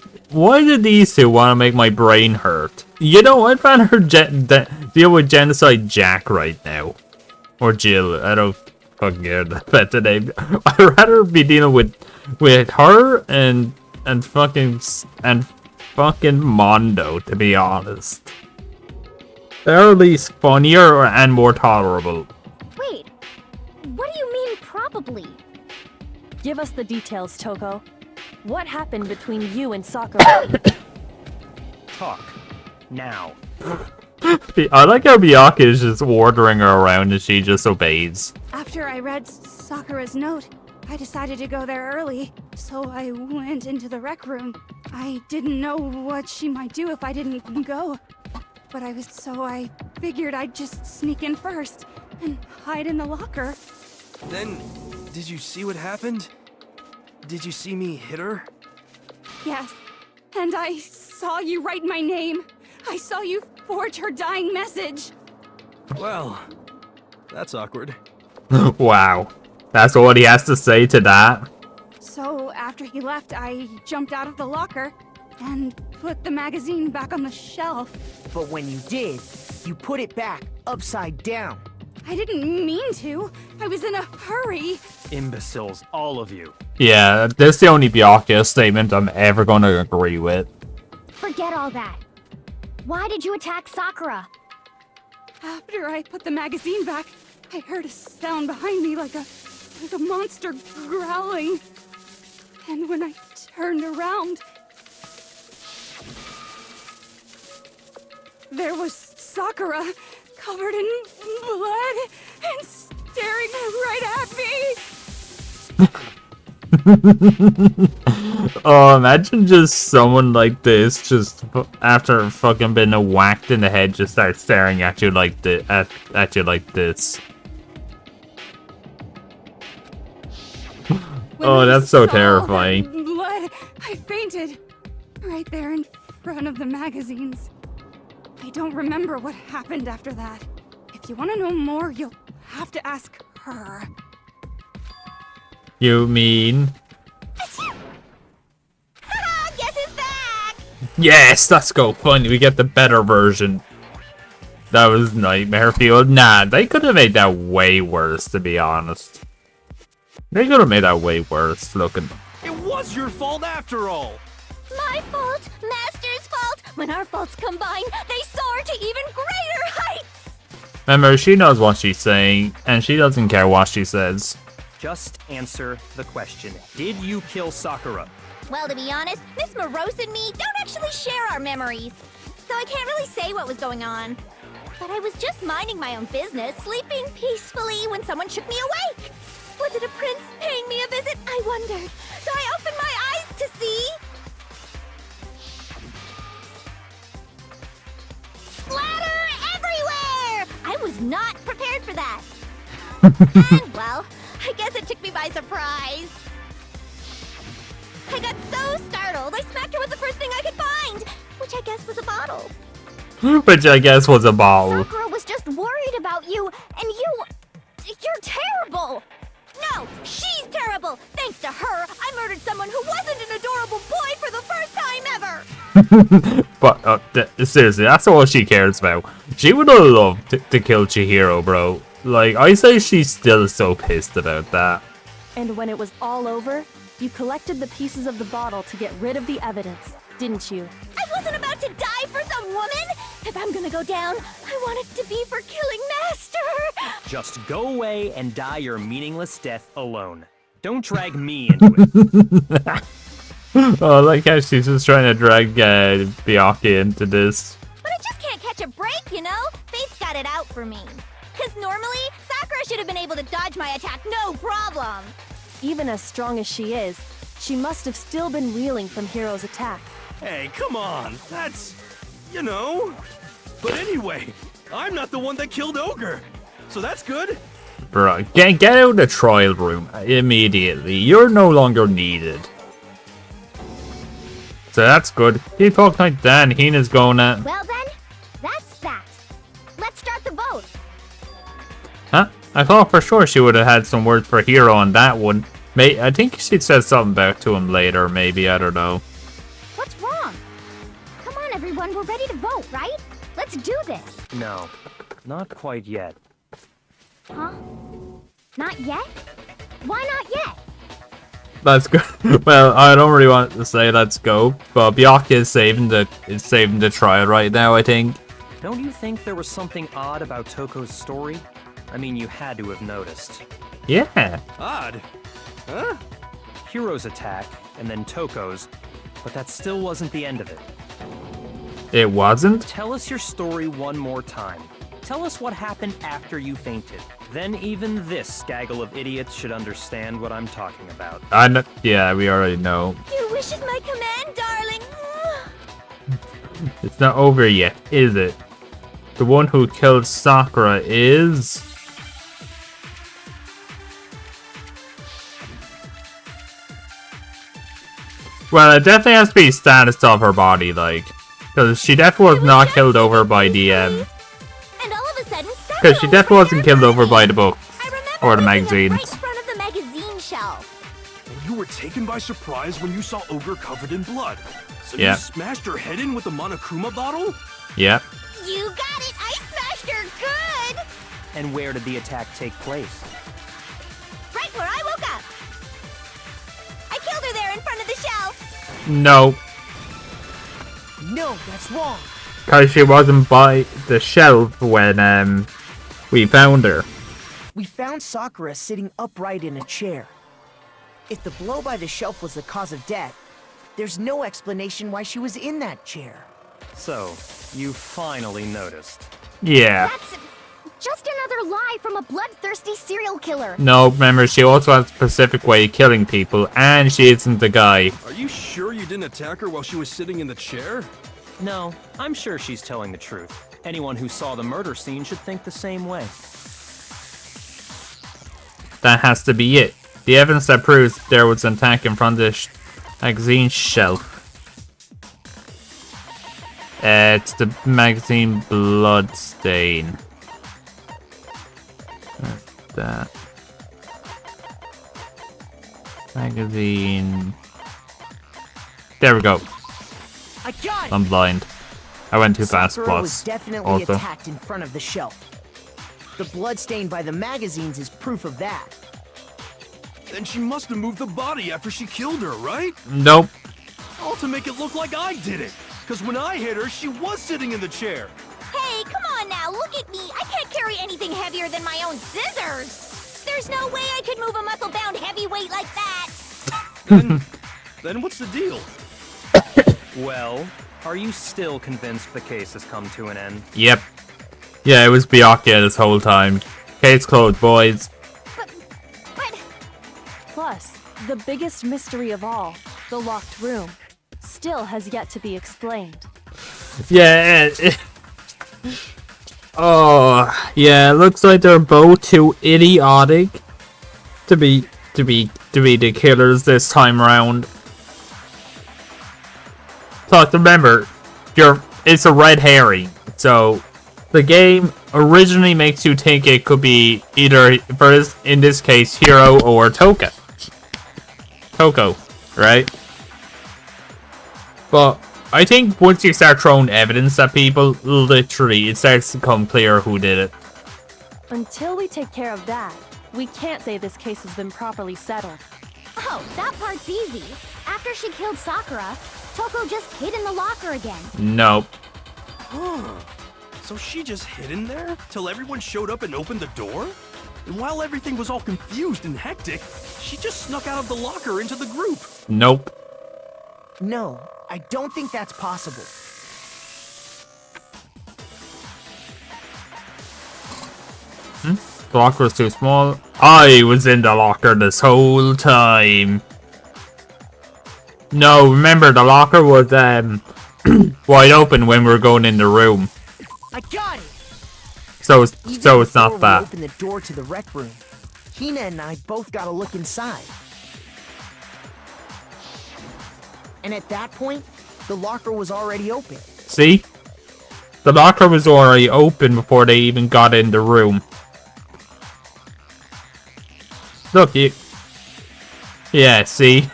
did these 2 want to make my brain hurt? You know, I'd rather deal with Genocide Jack right now. Or Jill, I don't fucking care about the name. I'd rather be dealing with her and fucking Mondo, to be honest. They're at least funnier and more tolerable. Wait, what do you mean probably? Give us the details, Toko. What happened between you and Sakura? Talk. Now. I like how Byakuya is just ordering her around and she just obeys. After I read Sakura's note, I decided to go there early, so I went into the rec room. I didn't know what she might do if I didn't go, but I figured I'd just sneak in first and hide in the locker. Then, did you see what happened? Did you see me hit her? Yes, and I saw you write my name. I saw you forge her dying message. Well, that's awkward. Wow. That's what he has to say to that? So after he left, I jumped out of the locker and put the magazine back on the shelf. But when you did, you put it back upside down. I didn't mean to. I was in a hurry. Imbeciles, all of you. Yeah, that's the only Byakuya statement I'm ever gonna agree with. Forget all that. Why did you attack Sakura? After I put the magazine back, I heard a sound behind me like a monster growling. And when I turned around, there was Sakura, covered in blood and staring right at me. Oh, imagine just someone like this, just after fucking being whacked in the head, just start staring at you like at you like this. Oh, that's so terrifying. Blood, I fainted right there in front of the magazines. I don't remember what happened after that. If you want to know more, you'll have to ask her. You mean? Guess who's back? Yes, let's go. Finally, we get the better version. That was nightmare fuel. Nah, they could have made that way worse, to be honest. They could have made that way worse looking. It was your fault after all. My fault, Master's fault. When our faults combine, they soar to even greater heights. Remember, she knows what she's saying, and she doesn't care what she says. Just answer the question. Did you kill Sakura? Well, to be honest, Miss Morose and me don't actually share our memories. So I can't really say what was going on. But I was just minding my own business, sleeping peacefully when someone shook me awake. Was it a prince paying me a visit? I wondered. So I opened my eyes to see... splatter everywhere! I was not prepared for that. And, well, I guess it took me by surprise. I got so startled, I smacked her with the first thing I could find, which I guess was a bottle. Which I guess was a bottle. Sakura was just worried about you, and you're terrible! No, she's terrible! Thanks to her, I murdered someone who wasn't an adorable boy for the first time ever! But, seriously, that's all she cares about. She would have loved to kill Chihiro, bro. Like, I say she's still so pissed about that. And when it was all over, you collected the pieces of the bottle to get rid of the evidence, didn't you? I wasn't about to die for some woman! If I'm gonna go down, I want it to be for killing Master! Just go away and die your meaningless death alone. Don't drag me into it. Oh, I like how she's just trying to drag Byakuya into this. But I just can't catch a break, you know? Fate's got it out for me. Cause normally, Sakura should have been able to dodge my attack no problem. Even as strong as she is, she must have still been reeling from Hiro's attack. Hey, come on. That's, you know. But anyway, I'm not the one that killed Ogre. So that's good. Bro, get out of the trial room immediately. You're no longer needed. So that's good. Keep talking like that, and Hina's going at... Well then, that's that. Let's start the vote. Huh? I thought for sure she would have had some words for Hiro on that one. I think she said something back to him later, maybe, I don't know. What's wrong? Come on everyone, we're ready to vote, right? Let's do this. No, not quite yet. Huh? Not yet? Why not yet? Let's go. Well, I don't really want to say let's go, but Byakuya is saving the trial right now, I think. Don't you think there was something odd about Toko's story? I mean, you had to have noticed. Yeah. Odd. Huh? Hiro's attack, and then Toko's, but that still wasn't the end of it. It wasn't? Tell us your story one more time. Tell us what happened after you fainted. Then even this gaggle of idiots should understand what I'm talking about. Yeah, we already know. Your wish is my command, darling. It's not over yet, is it? The one who killed Sakura is... Well, it definitely has to be status of her body, like. Because she definitely was not killed over by the, And all of a sudden, because she definitely wasn't killed over by the book. Or the magazines. right in front of the magazine shelf. And you were taken by surprise when you saw Ogre covered in blood. So Yeah. you smashed her head in with the Monokuma bottle? Yep. You got it! I smashed her good! And where did the attack take place? Right where I woke up! I killed her there in front of the shelf! No. No, that's wrong. Because she wasn't by the shelf when, we found her. We found Sakura sitting upright in a chair. If the blow by the shelf was the cause of death, there's no explanation why she was in that chair. So, you finally noticed. Yeah. That's just another lie from a bloodthirsty serial killer. No, remember, she also has a specific way of killing people, and she isn't the guy. Are you sure you didn't attack her while she was sitting in the chair? No, I'm sure she's telling the truth. Anyone who saw the murder scene should think the same way. That has to be it. The evidence that proves there was an attack in front of the magazine shelf. It's the magazine blood stain. That magazine. There we go. I got it! I'm blind. I went too fast, Sakura was plus. definitely Also. attacked in front of the shelf. The blood stain by the magazines is proof of that. Then she must have moved the body after she killed her, right? Nope. All to make it look like I did it. Because when I hit her, she was sitting in the chair. Hey, come on now, look at me. I can't carry anything heavier than my own scissors. There's no way I could move a muscle-bound heavyweight like that. Then what's the deal? Well, are you still convinced the case has come to an end? Yep. Yeah, it was Byakuya this whole time. Case closed, boys. But... Plus, the biggest mystery of all, the locked room, still has yet to be explained. Yeah. Oh, yeah. It looks like they're both too idiotic to be the killers this time around. Plus, remember, it's a red herring, so the game originally makes you think it could be either, in this case, Hiro or Toko, right? But I think once you start throwing evidence at people, literally, it starts to become clear who did it. Until we take care of that, we can't say this case has been properly settled. Oh, that part's easy. After she killed Sakura, Toko just hid in the locker again. Nope. Huh. So she just hid in there till everyone showed up and opened the door? And while everything was all confused and hectic, she just snuck out of the locker into the group. Nope. No, I don't think that's possible. The locker was too small. I was in the locker this whole time. No, remember the locker was wide open when we were going in the room. I got it! So it's Even not before that. we opened the door to the rec room, Hina and I both got a look inside. And at that point, the locker was already open. See? The locker was already open before they even got in the room. Look, yeah, see?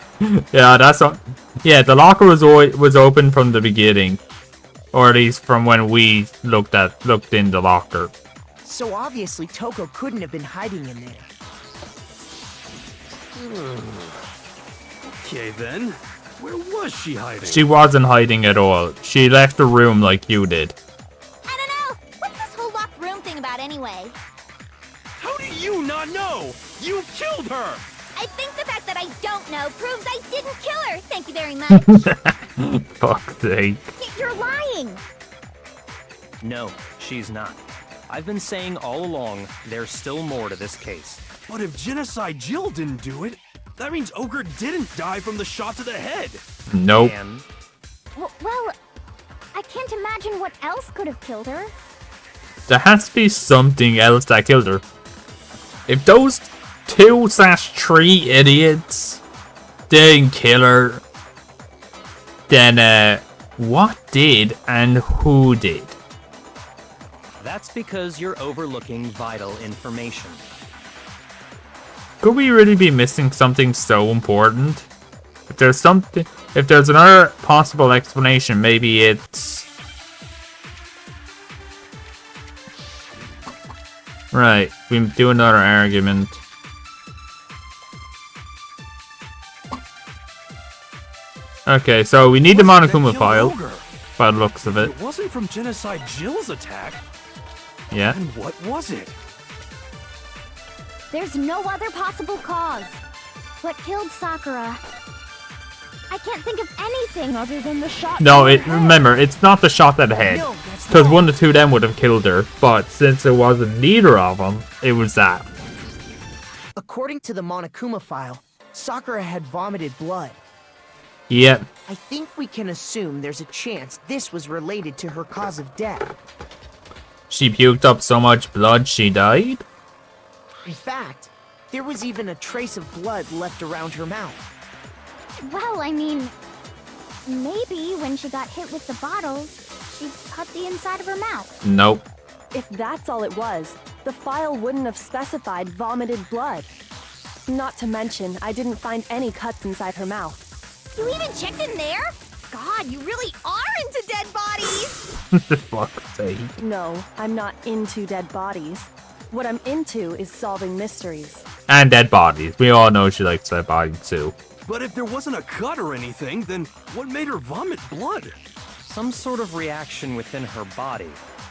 Yeah, that's what. Yeah, the locker was open from the beginning, or at least from when we looked in the locker. So obviously Toko couldn't have been hiding in there. Okay then, where was she hiding? She wasn't hiding at all. She left the room like you did. I don't know. What's this whole locked room thing about anyway? How do you not know? You killed her! I think the fact that I don't know proves I didn't kill her. Thank you very much. Fuck's sake. You're lying. No, she's not. I've been saying all along, there's still more to this case. But if Genocide Jill didn't do it, that means Ogre didn't die from the shot to the head. Nope. And Well, I can't imagine what else could have killed her. There has to be something else that killed her. If those 2/3 idiots didn't kill her, then what did and who did? that's because you're overlooking vital information. Could we really be missing something so important? If there's another possible explanation, maybe it's... Right, we do another argument. Okay, so we need the What did that Monokuma kill file, Ogre? by the looks of it. It wasn't from Genocide Jill's attack. Yeah. And what was it? There's no other possible cause. What killed Sakura? I can't think of anything other than the shot. No, to the head. remember, it's not the shot at the head. No, that's Because not. one of the two of them would have killed her, but since it wasn't neither of them, it was that. According to the Monokuma file, Sakura had vomited blood. Yep. I think we can assume there's a chance this was related to her cause of death. She puked up so much blood she died? In fact, there was even a trace of blood left around her mouth. Well, I mean, maybe when she got hit with the bottles, she cut the inside of her mouth. Nope. If that's all it was, the file wouldn't have specified vomited blood. Not to mention, I didn't find any cuts inside her mouth. You even checked in there? God, you really are into dead bodies! Fuck's sake. No, I'm not into dead bodies. What I'm into is solving mysteries. And dead bodies. We all know she likes dead bodies too. But if there wasn't a cut or anything, then what made her vomit blood? Some sort of reaction within her body.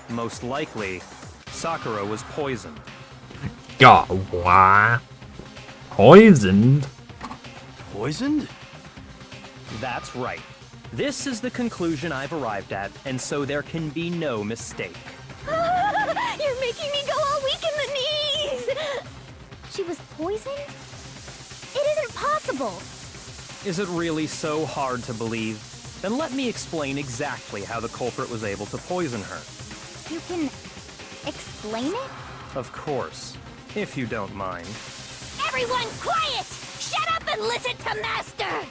Most likely, Sakura was poisoned. God, what? Poisoned? Poisoned? That's right. This is the conclusion I've arrived at, and so there can be no mistake. You're making me go all weak in the knees! She was poisoned? It isn't possible! Is it really so hard to believe? Then let me explain exactly how the culprit was able to poison her. You can explain it? Of course, if you don't mind. Everyone quiet! Shut up and listen to Master!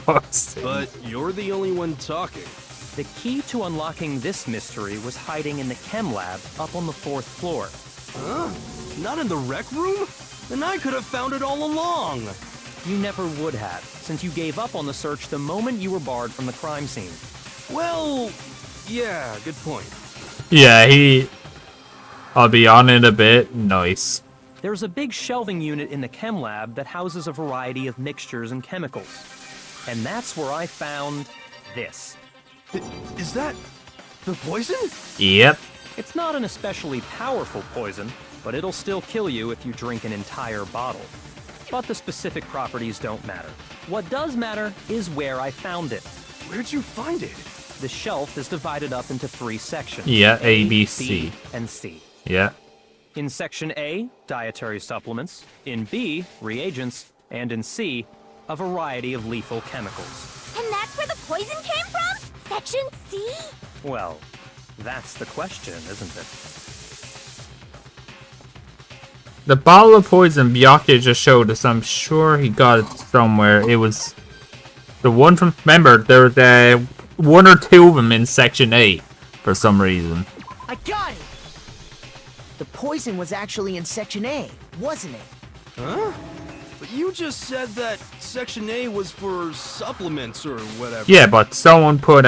Fuck's sake. But you're the only one talking. The key to unlocking this mystery was hiding in the chem lab up on the 4th floor. Huh? Not in the rec room? Then I could have found it all along. You never would have, since you gave up on the search the moment you were barred from the crime scene. Well, yeah, good point. Yeah, I'll be on it a bit. Nice. There's a big shelving unit in the chem lab that houses a variety of mixtures and chemicals. And that's where I found this. Is that the poison? Yep. It's not an especially powerful poison, but it'll still kill you if you drink an entire bottle. But the specific properties don't matter. What does matter is where I found it. Where'd you find it? The shelf is divided up into 3 sections. Yeah, A, B, C. And C. Yeah. In Section A, dietary supplements. In B, reagents. And in C, a variety of lethal chemicals. And that's where the poison came from? Section C? Well, that's the question, isn't it? The bottle of poison Byakuya just showed us, I'm sure he got it somewhere. It was the one from... Remember, there were one or two of them in Section A for some reason. I got it! The poison was actually in Section A, wasn't it? Huh? But you just said that Section A was for supplements or whatever. Yeah, but someone put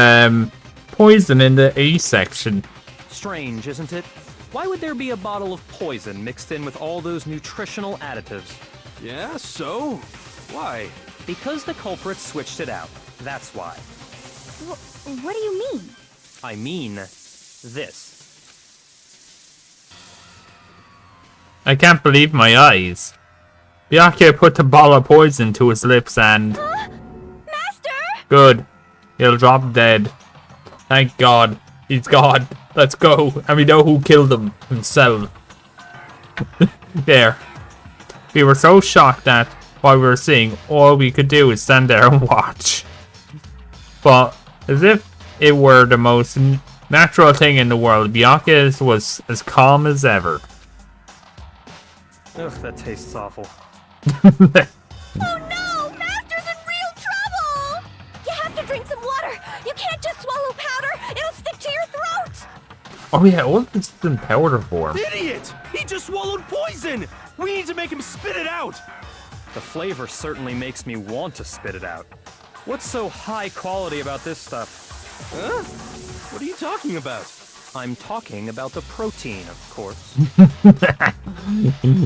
poison in the A section. Strange, isn't it? Why would there be a bottle of poison mixed in with all those nutritional additives? Yeah, so? Why? Because the culprit switched it out. That's why. What do you mean? I mean, this. I can't believe my eyes. Byakuya put the bottle of poison to his lips and... Master! Good. He'll drop dead. Thank God. He's gone. Let's go. And we know who killed him himself. There. We were so shocked that while we were seeing, all we could do is stand there and watch. But as if it were the most natural thing in the world, Byakuya was as calm as ever. Ugh, that tastes awful. Oh no! Master's in real trouble! You have to drink some water! You can't just swallow powder! It'll stick to your throat! Oh yeah, all this is in powder form. Idiot! He just swallowed poison! We need to make him spit it out! The flavor certainly makes me want to spit it out. What's so high quality about this stuff? Huh? What are you talking about? I'm talking about the protein, of course.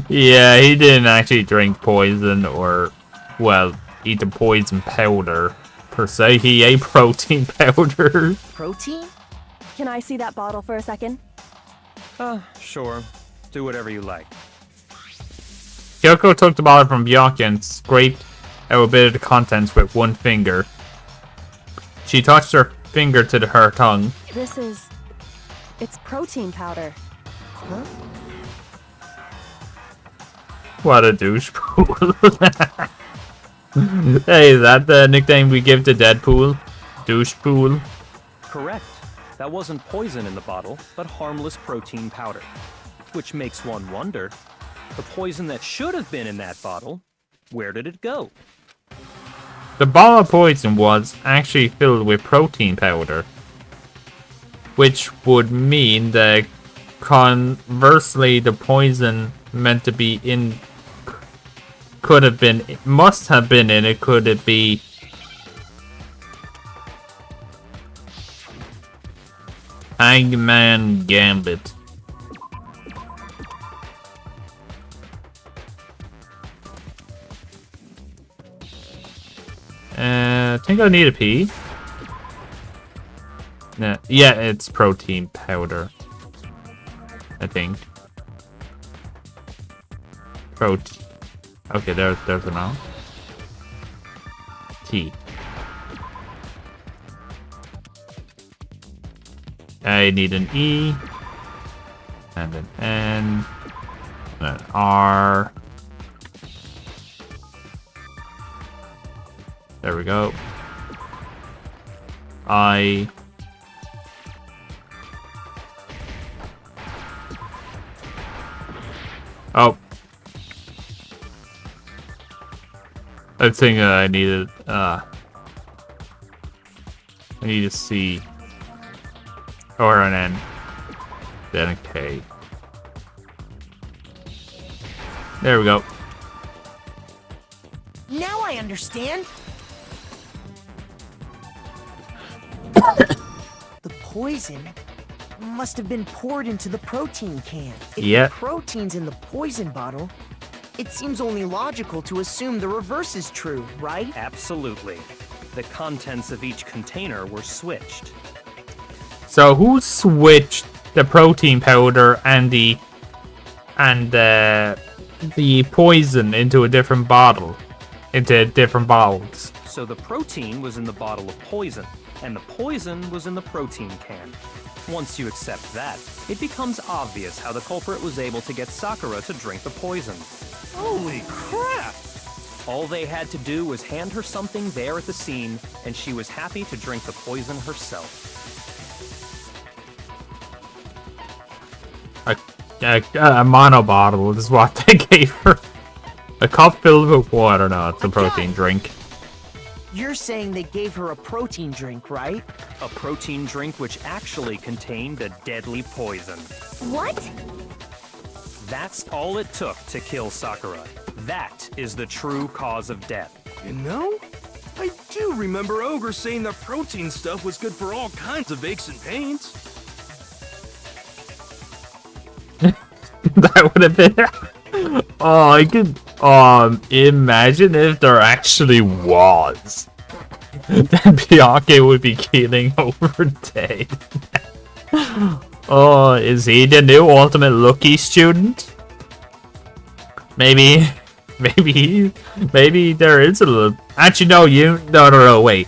Yeah, he didn't actually drink poison or, well, eat the poison powder, per se. He ate protein powder. Protein? Can I see that bottle for a second? Sure. Do whatever you like. Kyoko took the bottle from Byakuya and scraped out a bit of the contents with one finger. She touched her finger to her tongue. This is... It's protein powder. Huh? What a douchepool. Hey, is that the nickname we give to Deadpool? Douchepool? Correct. That wasn't poison in the bottle, but harmless protein powder. Which makes one wonder, the poison that should have been in that bottle, where did it go? The bottle of poison was actually filled with protein powder. Which would mean that conversely the poison meant to be in could have been, it must have been in it, could it be Hangman Gambit. I think I need a pee. Nah, yeah, it's protein powder. I think. Protein. Okay, there's an R. T. I need an E. And an N. And an R. There we go. I. Oh. I think I needed, I need a C. Or an N. Then a K. There we go. Now I understand. The poison must have been poured into the protein can. If Yeah. the protein's in the poison bottle, it seems only logical to assume the reverse is true, right? Absolutely. The contents of each container were switched. So who switched the protein powder and the poison into a different bottle? Into different bottles. So the protein was in the bottle of poison, and the poison was in the protein can. Once you accept that, it becomes obvious how the culprit was able to get Sakura to drink the poison. Holy crap! All they had to do was hand her something there at the scene, and she was happy to drink the poison herself. A mono bottle is what they gave her. A cup filled with water. No, it's a protein drink. You're saying they gave her a protein drink, right? A protein drink which actually contained a deadly poison. What? That's all it took to kill Sakura. That is the true cause of death. You know, I do remember Ogre saying that protein stuff was good for all kinds of aches and pains. That would have been. Oh, I could. Imagine if there actually was. Then Bianca would be keeling over dead. Oh, is he the new ultimate lucky student? Maybe there is a little. Actually, no, wait.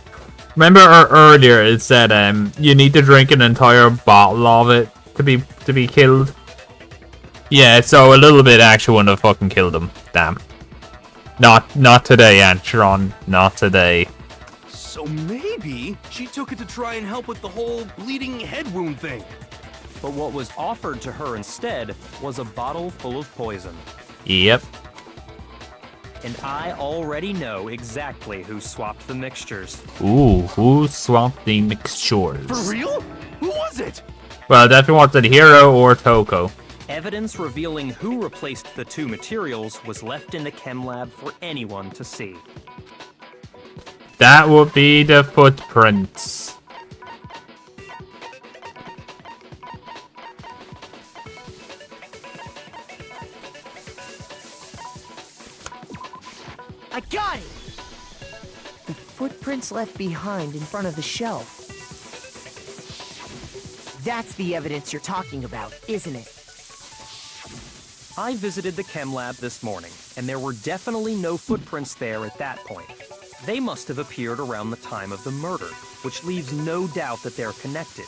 Remember earlier it said you need to drink an entire bottle of it to be killed. Yeah, so a little bit actually wouldn't have fucking killed him. Damn. Not today, Antron. Not today. So maybe she took it to try and help with the whole bleeding head wound thing. But what was offered to her instead was a bottle full of poison. Yep. And I already know exactly who swapped the mixtures. Ooh, who swapped the mixtures? For real? Who was it? Well, definitely wanted Hero or Toko. Evidence revealing who replaced the two materials was left in the chem lab for anyone to see. That would be the footprints. I got it! The footprints left behind in front of the shelf. That's the evidence you're talking about, isn't it? I visited the chem lab this morning, and there were definitely no footprints there at that point. They must have appeared around the time of the murder, which leaves no doubt that they're connected.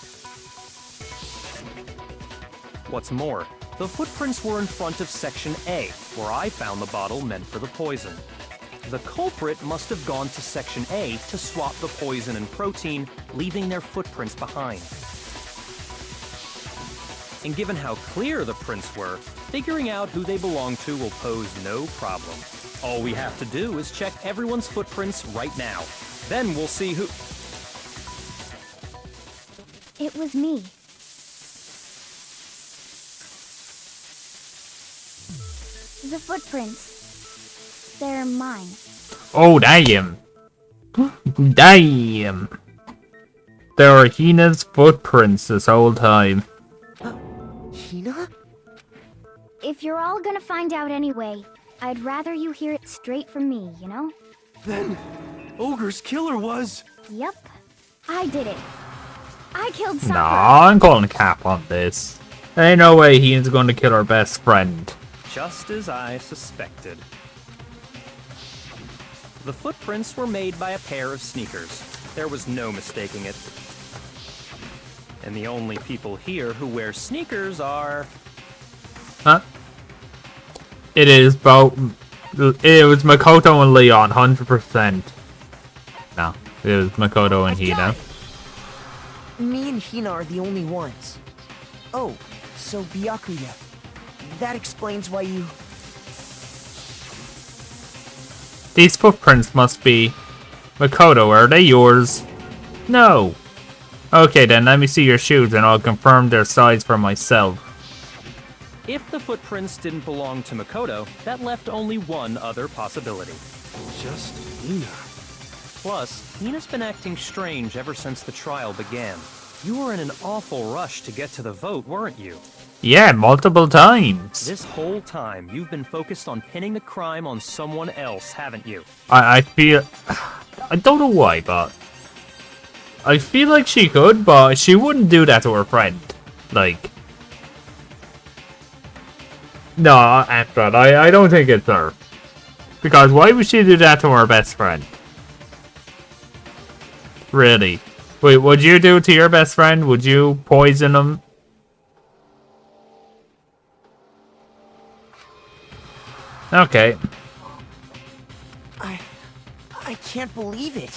What's more, the footprints were in front of Section A, where I found the bottle meant for the poison. The culprit must have gone to Section A to swap the poison and protein, leaving their footprints behind. And given how clear the prints were, figuring out who they belong to will pose no problem. All we have to do is check everyone's footprints right now. Then we'll see who... It was me. The footprints. They're mine. Oh, damn. Damn. There are Hina's footprints this whole time. Hina? If you're all gonna find out anyway, I'd rather you hear it straight from me, you know? Then, Ogre's killer was... Yep, I did it. I killed Sakura. Nah, I'm calling a cap on this. There ain't no way Hina's going to kill our best friend. Just as I suspected. The footprints were made by a pair of sneakers. There was no mistaking it. And the only people here who wear sneakers are... Huh? It is both. It was Makoto and Leon, 100%. No, it was Makoto and Hina. Me and Hina are the only ones. Oh, so Byakuya. That explains why you... These footprints must be... Makoto, are they yours? No. Okay then, let me see your shoes and I'll confirm their size for myself. If the footprints didn't belong to Makoto, that left only one other possibility. Just Hina. Plus, Hina's been acting strange ever since the trial began. You were in an awful rush to get to the vote, weren't you? Yeah, multiple times. This whole time, you've been focused on pinning the crime on someone else, haven't you? I feel... I don't know why, but... I feel like she could, but she wouldn't do that to her friend. Like... No, Amstrad, I don't think it's her. Because why would she do that to her best friend? Really? Wait, would you do it to your best friend? Would you poison him? Okay. I can't believe it.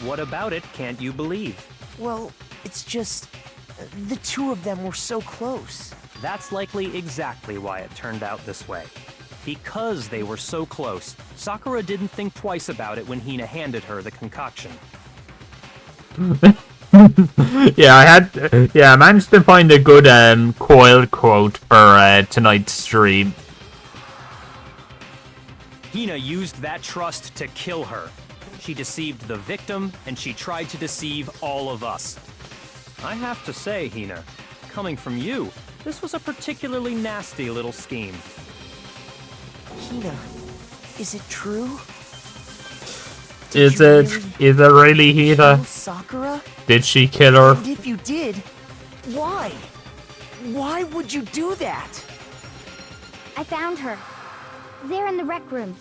What about it can't you believe? Well, it's just... the two of them were so close. That's likely exactly why it turned out this way. Because they were so close, Sakura didn't think twice about it when Hina handed her the concoction. Yeah, I managed to find a good Coil quote for tonight's stream. Hina used that trust to kill her. She deceived the victim, and she tried to deceive all of us. I have to say, Hina, coming from you, this was a particularly nasty little scheme. Hina, is it true? Is it really Hina? Kill Sakura? Did she kill her? And if you did, why? Why would you do that? I found her. There in the rec room.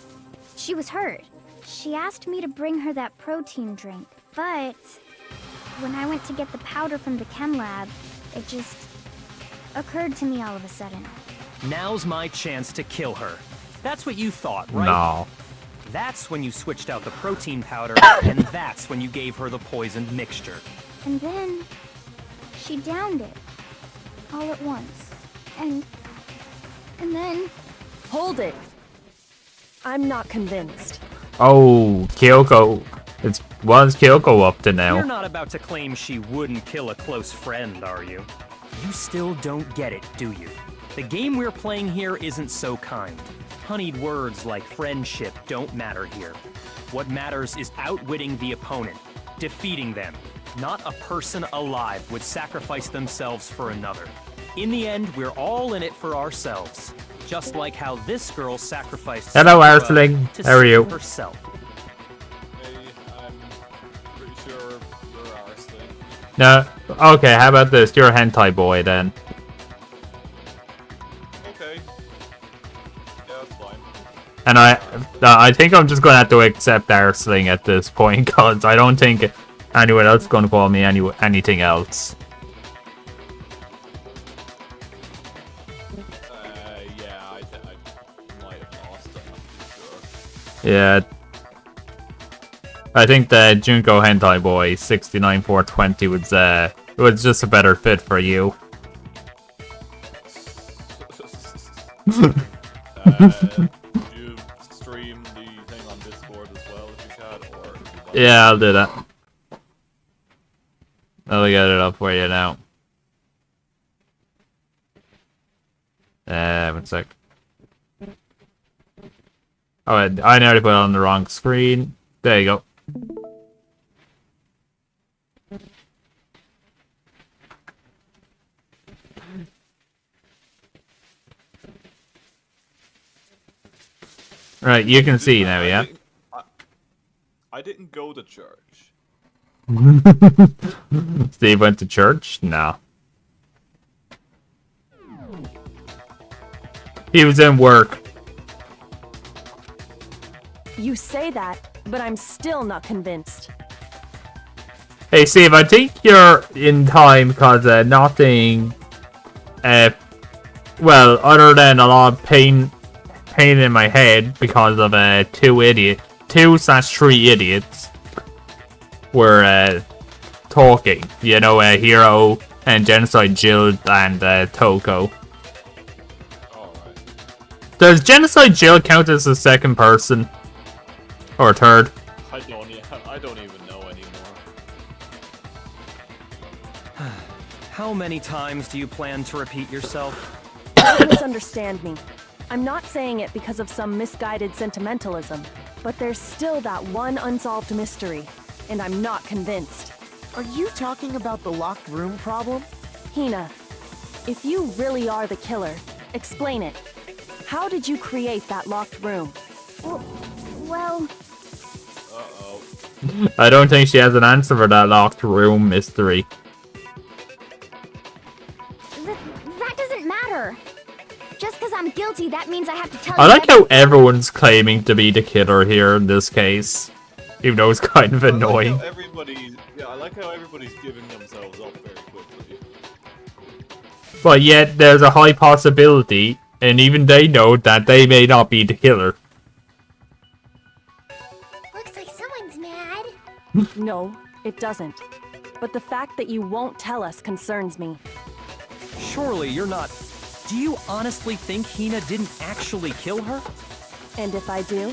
She was hurt. She asked me to bring her that protein drink, but when I went to get the powder from the chem lab, it just occurred to me all of a sudden. Now's my chance to kill her. That's what you thought, right? No. That's when you switched out the protein powder, and that's when you gave her the poisoned mixture. And then she downed it all at once. And then... Hold it. I'm not convinced. Oh, Kyoko. What's Kyoko up to You're now? not about to claim she wouldn't kill a close friend, are you? You still don't get it, do you? The game we're playing here isn't so kind. Honeyed words like friendship don't matter here. What matters is outwitting the opponent, defeating them. Not a person alive would sacrifice themselves for another. In the end, we're all in it for ourselves. Just like how this girl sacrificed Hello, Sakura Arsling. to How are you? save herself. Hey, I'm pretty sure you're Arsling. No. Okay, how about this? You're a hentai boy then. Okay. Yeah, that's fine. And I think I'm just gonna have to accept Arsling at this point, cause I don't think anyone else is gonna call me anything else. Yeah, I might have lost. I'm not too sure. Yeah. I think the Junko Hentai Boy 69420 was just a better fit for you. Did you stream the thing on Discord as well if you can, or? Yeah, I'll do that. I'll get it up for you now. 1 sec. Oh, I nearly put it on the wrong screen. There you go. Right, you can see now, yeah? I didn't go to church. Steve went to church? No. He was in work. You say that, but I'm still not convinced. Hey, Steve, I think you're in time because nothing... well, other than a lot of pain in my head because of 2/3 idiots were talking. You know, Hero and Genocide Jill and Toko. Alright. Does Genocide Jill count as the second person? Or third? I don't even know anymore. How many times do you plan to repeat yourself? Don't misunderstand me. I'm not saying it because of some misguided sentimentalism, but there's still that one unsolved mystery, and I'm not convinced. Are you talking about the locked room problem? Hina, if you really are the killer, explain it. How did you create that locked room? Well, Uh-oh. I don't think she has an answer for that locked room mystery. that doesn't matter. Just because I'm guilty, that means I have to tell I you like how everything. everyone's claiming to be the killer here in this case. Even though it's kind of annoying. I like how everybody's giving themselves up very quickly. But yet, there's a high possibility, and even they know that they may not be the killer. Looks like someone's mad. No, it doesn't. But the fact that you won't tell us concerns me. Surely you're not... Do you honestly think Hina didn't actually kill her? And if I do?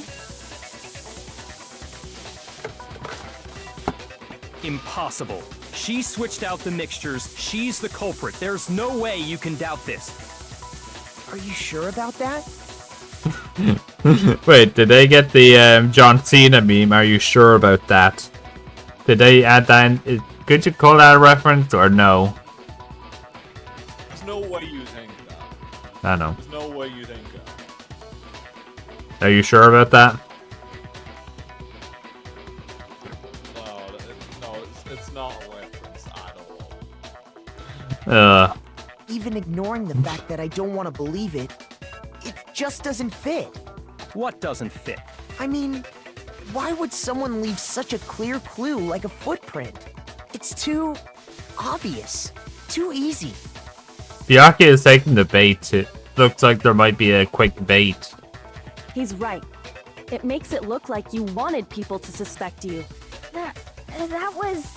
Impossible. She switched out the mixtures. She's the culprit. There's no way you can doubt this. Are you sure about that? Wait, did they get the John Cena meme? Are you sure about that? Did they add that in? Could you call that a reference or no? There's no way you think that. I know. There's no way you think that. Are you sure about that? No, it's not a reference at all. Even ignoring the fact that I don't want to believe it, it just doesn't fit. What doesn't fit? I mean, why would someone leave such a clear clue like a footprint? It's too obvious, too easy. Byakuya is taking the bait. It looks like there might be a quick bait. He's right. It makes it look like you wanted people to suspect you. That was...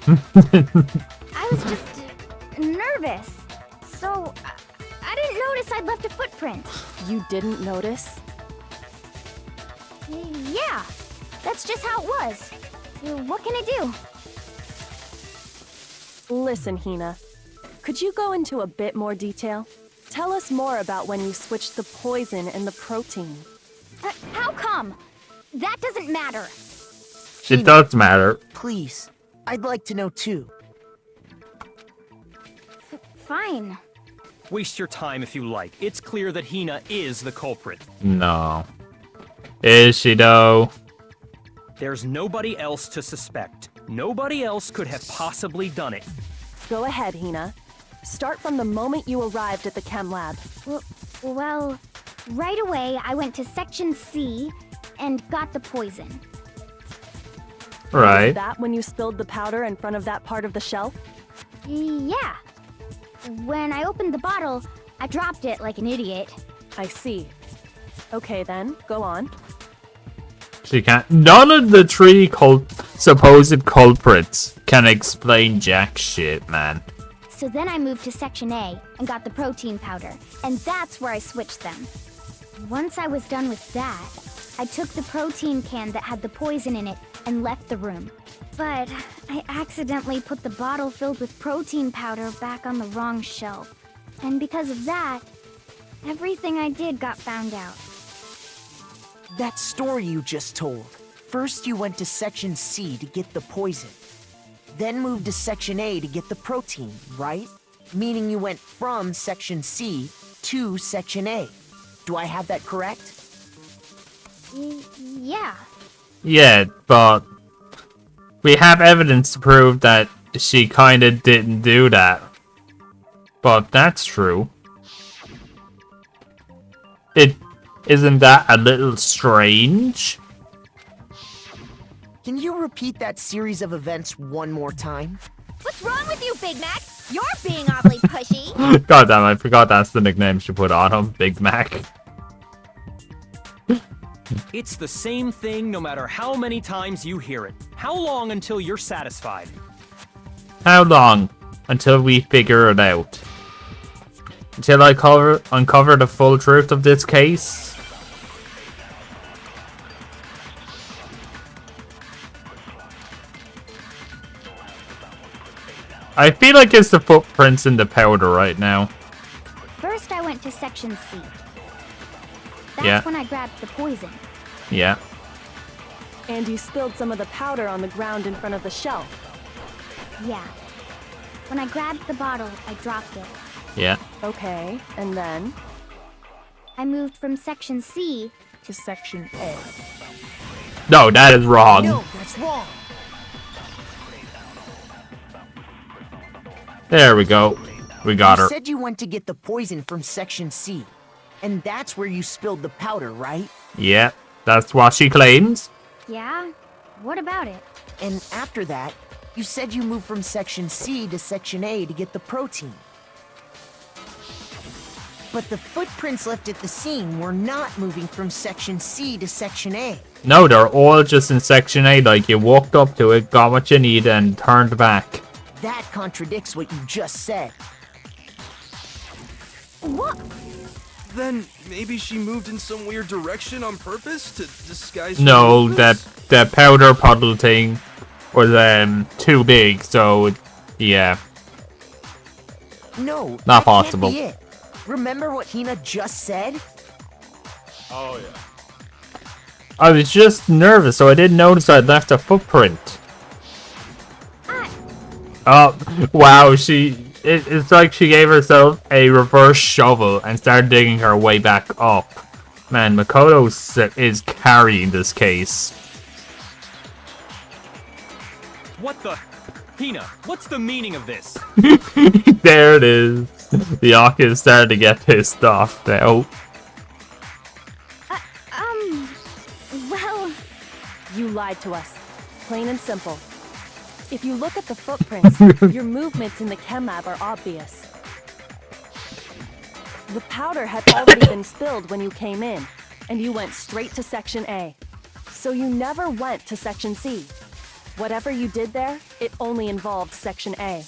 I was just nervous. So, I didn't notice I'd left a footprint. You didn't notice? Yeah, that's just how it was. What can I do? Listen, Hina. Could you go into a bit more detail? Tell us more about when you switched the poison and the protein. How come? That doesn't matter. It does matter. Please, I'd like to know too. Fine. Waste your time if you like. It's clear that Hina is the culprit. No. Is she though? There's nobody else to suspect. Nobody else could have possibly done it. Go ahead, Hina. Start from the moment you arrived at the chem lab. Well, right away I went to Section C and got the poison. Was Right. that when you spilled the powder in front of that part of the shelf? Yeah. When I opened the bottle, I dropped it like an idiot. I see. Okay then, go on. She can't. None of the three supposed culprits can explain jack shit, man. So then I moved to Section A and got the protein powder, and that's where I switched them. Once I was done with that, I took the protein can that had the poison in it and left the room. But I accidentally put the bottle filled with protein powder back on the wrong shelf. And because of that, everything I did got found out. That story you just told. First you went to Section C to get the poison. Then moved to Section A to get the protein, right? meaning you went from Section C to Section A. Do I have that correct? Yeah. Yeah, but we have evidence to prove that she kinda didn't do that. But that's true. Isn't that a little strange? Can you repeat that series of events one more time? What's wrong with you, Big Mac? You're being awfully pushy. God damn, I forgot that's the nickname she put on him, Big Mac. It's the same thing no matter how many times you hear it. How long until you're satisfied? How long until we figure it out? Until I uncover the full truth of this case? I feel like it's the footprints in the powder right now. First, I went to Section C. That's Yeah. when I grabbed the poison. Yeah. And you spilled some of the powder on the ground in front of the shelf. Yeah. When I grabbed the bottle, I dropped it. Yeah. Okay, and then? I moved from Section C To Section A. No, that is wrong. No, that's wrong. There we go. We got You her. said you went to get the poison from Section C. And that's where you spilled the powder, right? Yeah, that's what she claims. Yeah? What about it? And after that, you said you moved from Section C to Section A to get the protein. But the footprints left at the scene were not moving from Section C to Section A. No, they're all just in Section A, like you walked up to it, got what you need, and turned back. That contradicts what you just said. What? Then maybe she moved in some weird direction on purpose to disguise her No, movements? that powder puddle thing was too big, so yeah. No, Not that possible. Can't be it. Remember what Hina just said? Oh yeah. I was just nervous, so I didn't notice I'd left a footprint. Oh, wow, it's like she gave herself a reverse shovel and started digging her way back up. Man, Makoto is carrying this case. What the? Hina, what's the meaning of this? There it is. The Aka is starting to get pissed off now. Well... You lied to us. Plain and simple. If you look at the footprints, your movements in the chem lab are obvious. The powder had already been spilled when you came in, and you went straight to Section A. So you never went to Section C. Whatever you did there, it only involved Section A.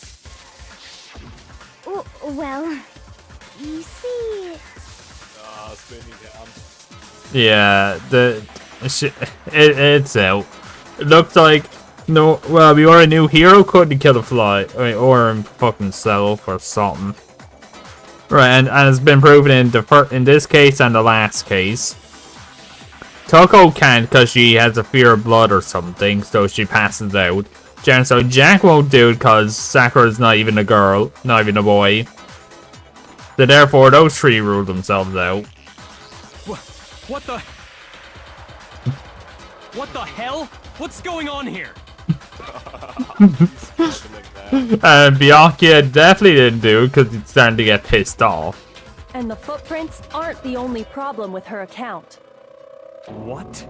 Well... You see... Spinny cam. Yeah, it's out. It looked like no. Well, we already knew Hero couldn't kill a fly, or fucking self or something. Right, and it's been proven in this case and the last case. Toko can't because she has a fear of blood or something, so she passes out. So Jack won't do it because Sakura's not even a girl, not even a boy. So therefore, those three rule themselves out. What the? What the hell? What's going on here? And Byakuya definitely didn't do it because he's starting to get pissed off. And the footprints aren't the only problem with her account. What?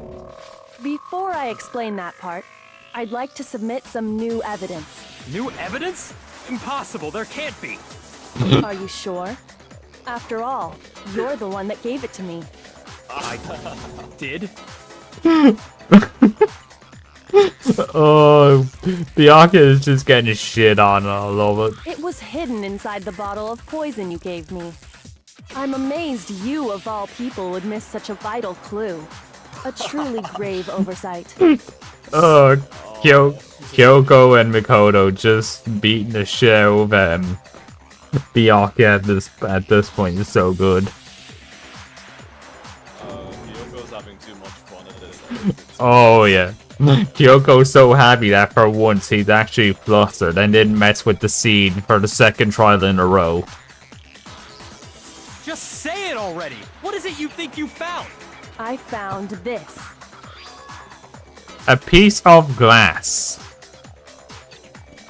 Before I explain that part, I'd like to submit some new evidence. New evidence? Impossible, there can't be. Are you sure? After all, you're the one that gave it to me. I did? Oh, Byakuya is just getting shit on. I love it. It was hidden inside the bottle of poison you gave me. I'm amazed you, of all people, would miss such a vital clue. A truly grave oversight. Oh, Kyoko and Mikoto just beating the shit out of Byakuya at this point is so good. Yoko's having too much fun at this. Oh yeah, Kyoko's so happy that for once he's actually flustered and didn't mess with the scene for the second trial in a row. Just say it already! What is it you think you found? I found this. A piece of glass.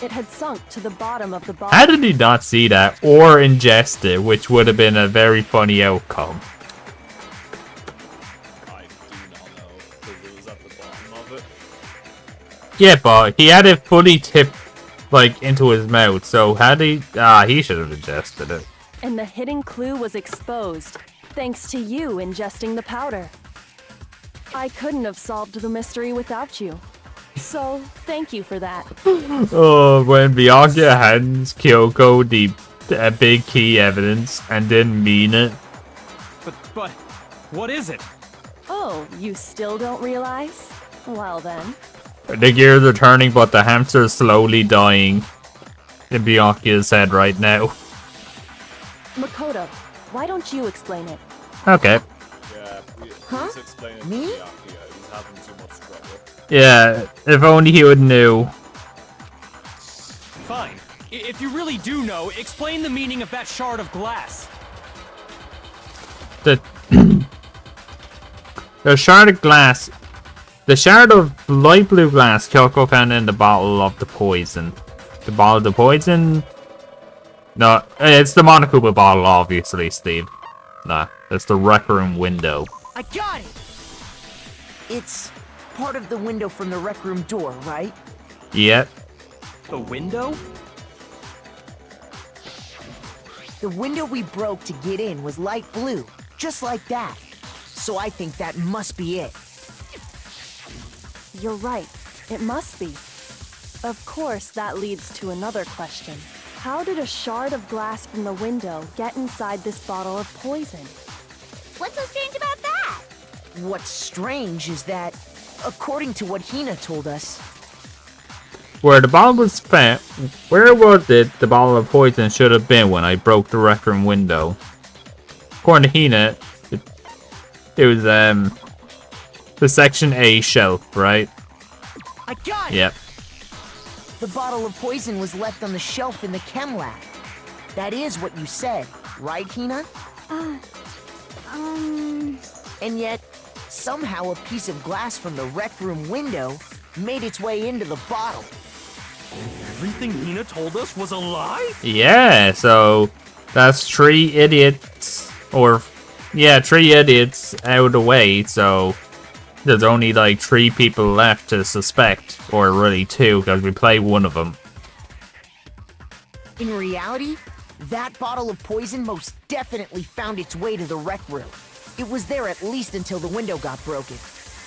It had sunk to the bottom of the bottle. How did he not see that or ingest it, which would have been a very funny outcome? I do not know, because it was at the bottom of it. Yeah, but he had it fully tipped, like, into his mouth, so how did he... he should have ingested it. And the hidden clue was exposed, thanks to you ingesting the powder. I couldn't have solved the mystery without you. So, thank you for that. Oh, when Byakuya hands Kyoko the big key evidence and didn't mean it. But, what is it? Oh, you still don't realize? Well then. The gears are turning, but the hamster is slowly dying in Byakuya's head right now. Makoto, why don't you explain it? Okay. Yeah, Huh? please explain it to Me? Byakuya. He's having too much trouble. Yeah, if only he would knew. Fine. If you really do know, explain the meaning of that shard of glass. The shard of glass. The shard of light blue glass Kyoko found in the bottle of the poison. The bottle of the poison? No, it's the Monokuma bottle, obviously, Steve. Nah, it's the rec room window. I got it! It's part of the window from the rec room door, right? Yep. The window? The window we broke to get in was light blue, just like that. So I think that must be it. You're right. It must be. Of course, that leads to another question. How did a shard of glass from the window get inside this bottle of poison? What's so strange about that? What's strange is that, according to what Hina told us, Where the bottle was found, where was it the bottle of poison should have been when I broke the rec room window? According to Hina, it was the section A shelf, right? I got it! Yep. The bottle of poison was left on the shelf in the chem lab. That is what you said, right, Hina? And yet, somehow a piece of glass from the rec room window made its way into the bottle. Everything Hina told us was a lie? Yeah, so that's 3 idiots, or yeah, 3 idiots out of the way, so there's only like 3 people left to suspect, or really 2, because we played one of them. In reality, that bottle of poison most definitely found its way to the rec room. It was there at least until the window got broken.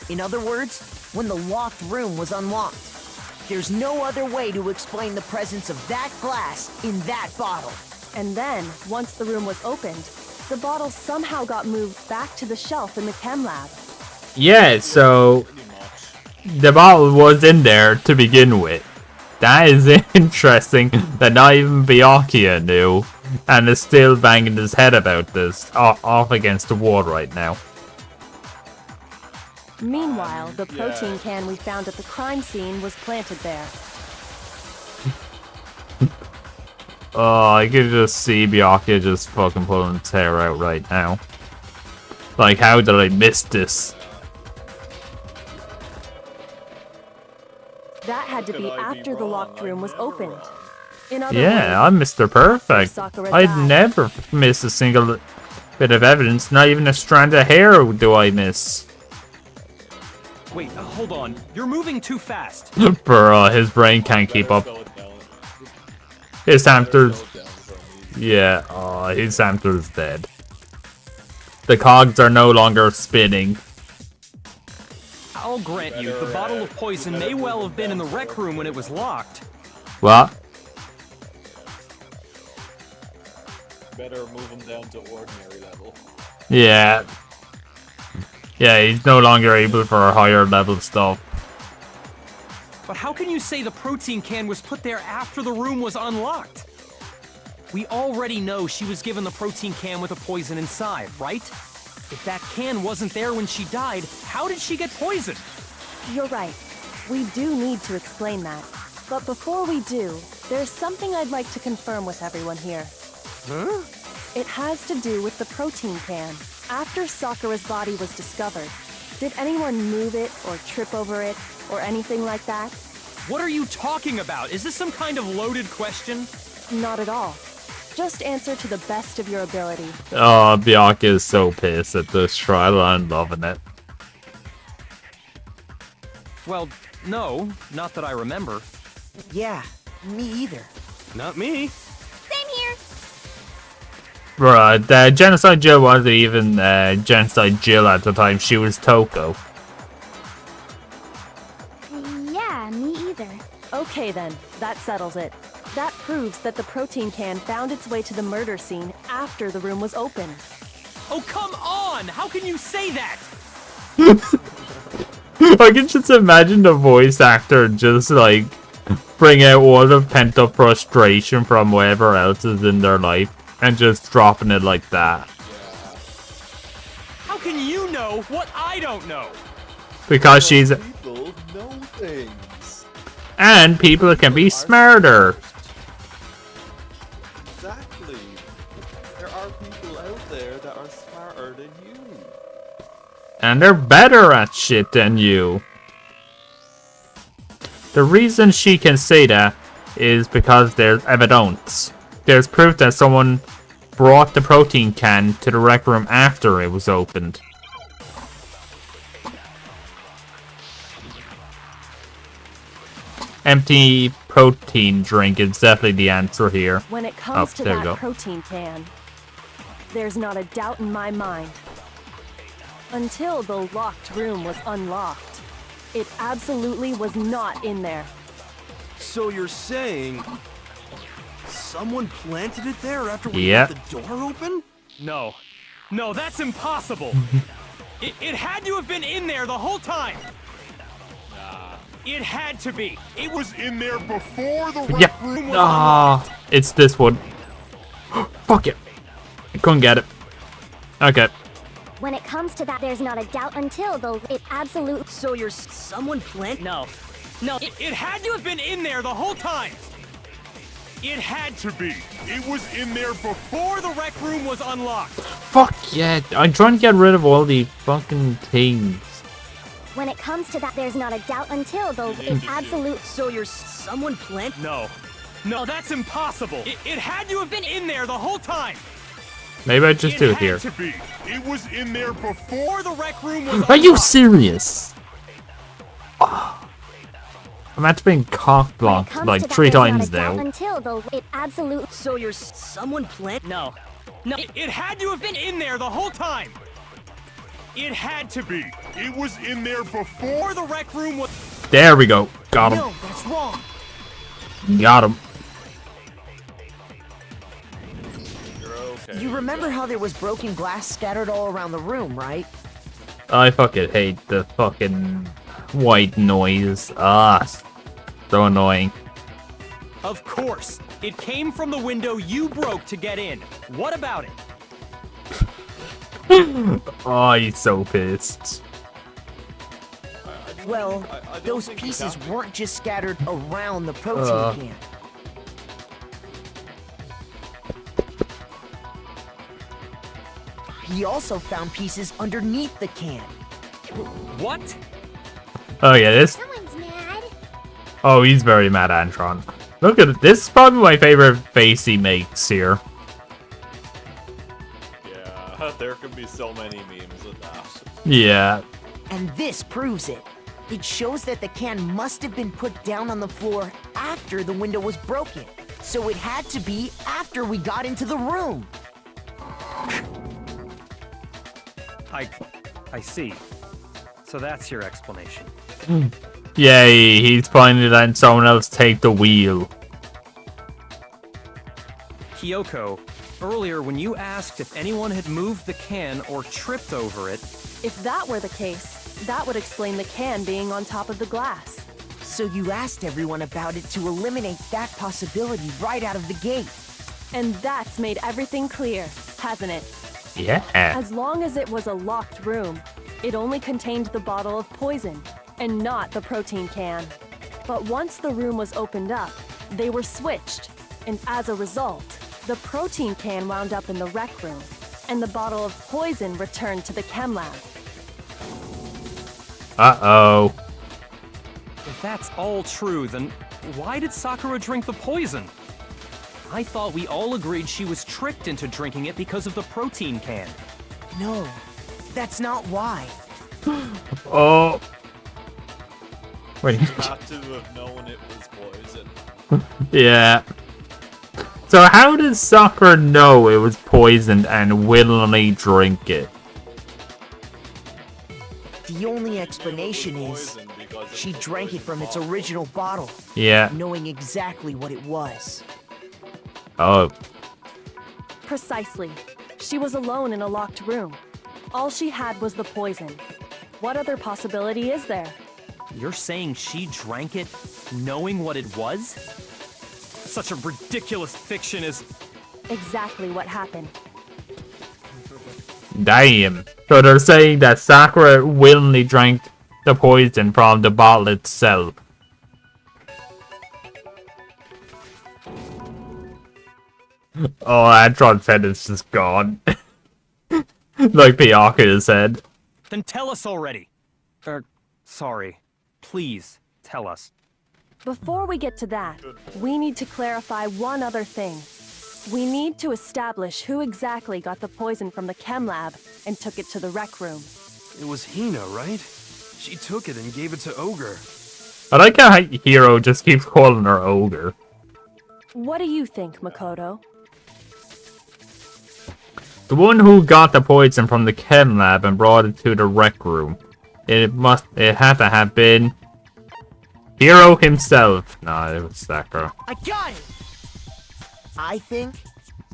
In other words, when the locked room was unlocked. There's no other way to explain the presence of that glass in that bottle. And then, once the room was opened, the bottle somehow got moved back to the shelf in the chem lab. Yeah, so the bottle was in there to begin with. That is interesting that not even Byakuya knew, and is still banging his head about this, off against the wall right now. Meanwhile, the protein can we found at the crime scene was planted there. Oh, I could just see Byakuya just fucking pulling his hair out right now. Like, how did I miss this? That had to be after the locked room was opened. In other Yeah, words, I'm Mr. Perfect. Sakura I'd died. never miss a single bit of evidence. Not even a strand of hair do I miss. Wait, hold on. You're moving too fast. Bruh, his brain can't keep up. His hamster's... Yeah, his hamster's dead. The cogs are no longer spinning. I'll grant you, the bottle of poison may well have been in the rec room when it was locked. What? Better move him down to ordinary level. Yeah. Yeah, he's no longer able for higher level stuff. But how can you say the protein can was put there after the room was unlocked? We already know she was given the protein can with the poison inside, right? If that can wasn't there when she died, how did she get poisoned? You're right. We do need to explain that. But before we do, there's something I'd like to confirm with everyone here. Huh? It has to do with the protein can. After Sakura's body was discovered, did anyone move it or trip over it or anything like that? What are you talking about? Is this some kind of loaded question? Not at all. Just answer to the best of your ability. Oh, Bianca is so pissed at this trial. I'm loving it. Well, no, not that I remember. Yeah, me either. Not me. Same here. Bruh, Genocide Jill wasn't even Genocide Jill at the time. She was Toko. Yeah, me either. Okay then, that settles it. That proves that the protein can found its way to the murder scene after the room was opened. Oh, come on! How can you say that? I can just imagine the voice actor just like bring out all the pent up frustration from whatever else is in their life and just dropping it like that. How can you know what I don't know? Because she's. People know things. And people can be smarter. Exactly. There are people out there that are smarter than you. And they're better at shit than you. The reason she can say that is because there's evidence. There's proof that someone brought the protein can to the rec room after it was opened. Empty protein drink is definitely the answer here. When it comes to there we that go. protein can, there's not a doubt in my mind. Until the locked room was unlocked, it absolutely was not in there. So you're saying someone planted it there after we Yep. left the door open? No. No, that's impossible. It had to have been in there the whole time. It had to be. It was in there before the Yeah. rec room was Ah, it's this one. Fuck it. I couldn't get it. Okay. When it comes to that, there's not a doubt until it absolute. So you're someone plant? No. No, it had to have been in there the whole time. It had to be. It was in there before the rec room was unlocked. Fuck yeah. I'm trying to get rid of all the fucking things. When it comes to that, there's not a doubt until it absolute. So you're someone plant? No. No, that's impossible. It had to have been in there the whole time. Maybe I just do it had here. to be. It was in there before the rec room was Are you unlocked. serious? I'm at to being cock When it blocked comes like to that, 3 there's not times a doubt now. until it absolute. So you're someone plant? No. No, it had to have been in there the whole time. It had to be. It was in there before the rec room was... There we go. Got him. No, that's wrong. Got him. You're okay. You remember how there was broken glass scattered all around the room, right? I fucking hate the fucking white noise. Ah, so annoying. Of course. It came from the window you broke to get in. What about it? Oh, he's so pissed. Well, I don't those think you pieces can be. weren't just scattered around the protein can. He also found pieces underneath the can. What? Oh yeah, this. Someone's mad. Oh, he's very mad, Antron. Look at it. This is probably my favorite face he makes here. Yeah, there can be so many memes of that. Yeah. And this proves it. It shows that the can must have been put down on the floor after the window was broken. So it had to be after we got into the room. I see. So that's your explanation. Yay, he's finally letting someone else take the wheel. Kyoko, earlier when you asked if anyone had moved the can or tripped over it, If that were the case, that would explain the can being on top of the glass. So you asked everyone about it to eliminate that possibility right out of the gate. And that's made everything clear, hasn't it? Yeah. As long as it was a locked room, it only contained the bottle of poison. and not the protein can. But once the room was opened up, they were switched, and as a result, the protein can wound up in the rec room, and the bottle of poison returned to the chem lab. Uh-oh. If that's all true, then why did Sakura drink the poison? I thought we all agreed she was tricked into drinking it because of the protein can. No, that's not why. Oh. Wait. You have to have known it was poison. Yeah. So how did Sakura know it was poisoned and willingly drink it? The only explanation is she drank it from its original bottle, Yeah. knowing exactly what it was. Oh. Precisely. She was alone in a locked room. All she had was the poison. What other possibility is there? You're saying she drank it knowing what it was? Such a ridiculous fiction is... Exactly what happened. Damn. So they're saying that Sakura willingly drank the poison from the bottle itself. Oh, Antron's head is just gone. Like Byakuya said. Then tell us already. Sorry. Please, tell us. Before we get to that, we need to clarify one other thing. We need to establish who exactly got the poison from the chem lab and took it to the rec room. It was Hina, right? She took it and gave it to Ogre. I like how Hiro just keeps calling her Ogre. What do you think, Makoto? The one who got the poison from the chem lab and brought it to the rec room. It had to have been Hiro himself. Nah, it was Sakura. I got it! I think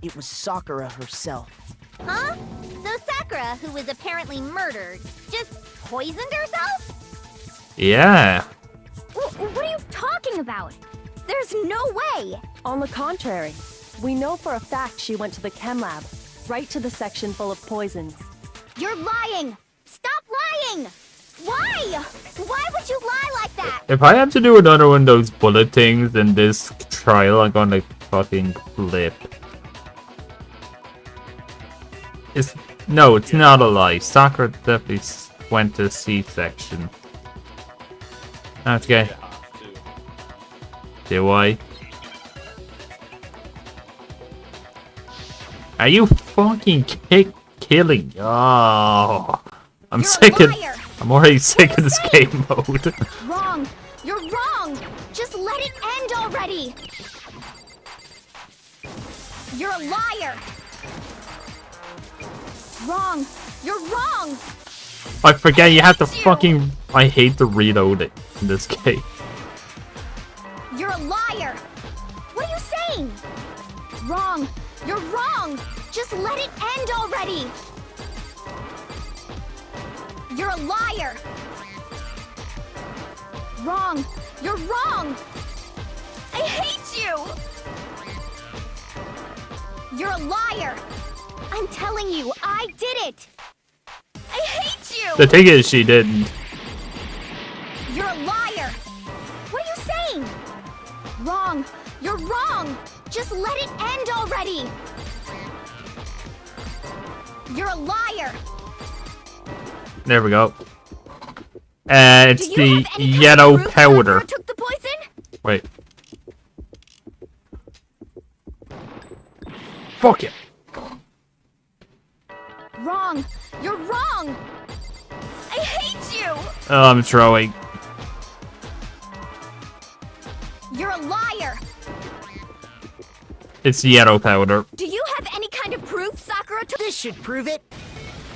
it was Sakura herself. Huh? So Sakura, who was apparently murdered, just poisoned herself? Yeah. What are you talking about? There's no way! On the contrary, we know for a fact she went to the chem lab, right to the section full of poisons. You're lying! Stop lying! Why? Why would you lie like that? If I have to do another one of those bullet things in this trial, I'm gonna fucking flip. No, it's not a lie. Sakura definitely went to C-section. Okay. Do I? Are you fucking killing? Oh, I'm sick of. I'm already sick of this game mode. Wrong! You're wrong! Just let it end already! You're a liar! Wrong! You're wrong! I forget you have to fucking. I hate to reload it in this game. You're a liar! What are you saying? Wrong! You're wrong! Just let it end already! You're a liar! Wrong! You're wrong! I hate you! You're a liar! I'm telling you, I did it! I hate you! The thing is, she didn't. You're a liar! What are you saying? Wrong! You're wrong! Just let it end already! You're a liar! There we go. It's Do you the have any kind of yellow proof powder. Sakura took the poison? Wait. Fuck it. Wrong! You're wrong! I hate you! Oh, I'm throwing. You're a liar! It's yellow powder. Do you have any kind of proof Sakura took? This should prove it.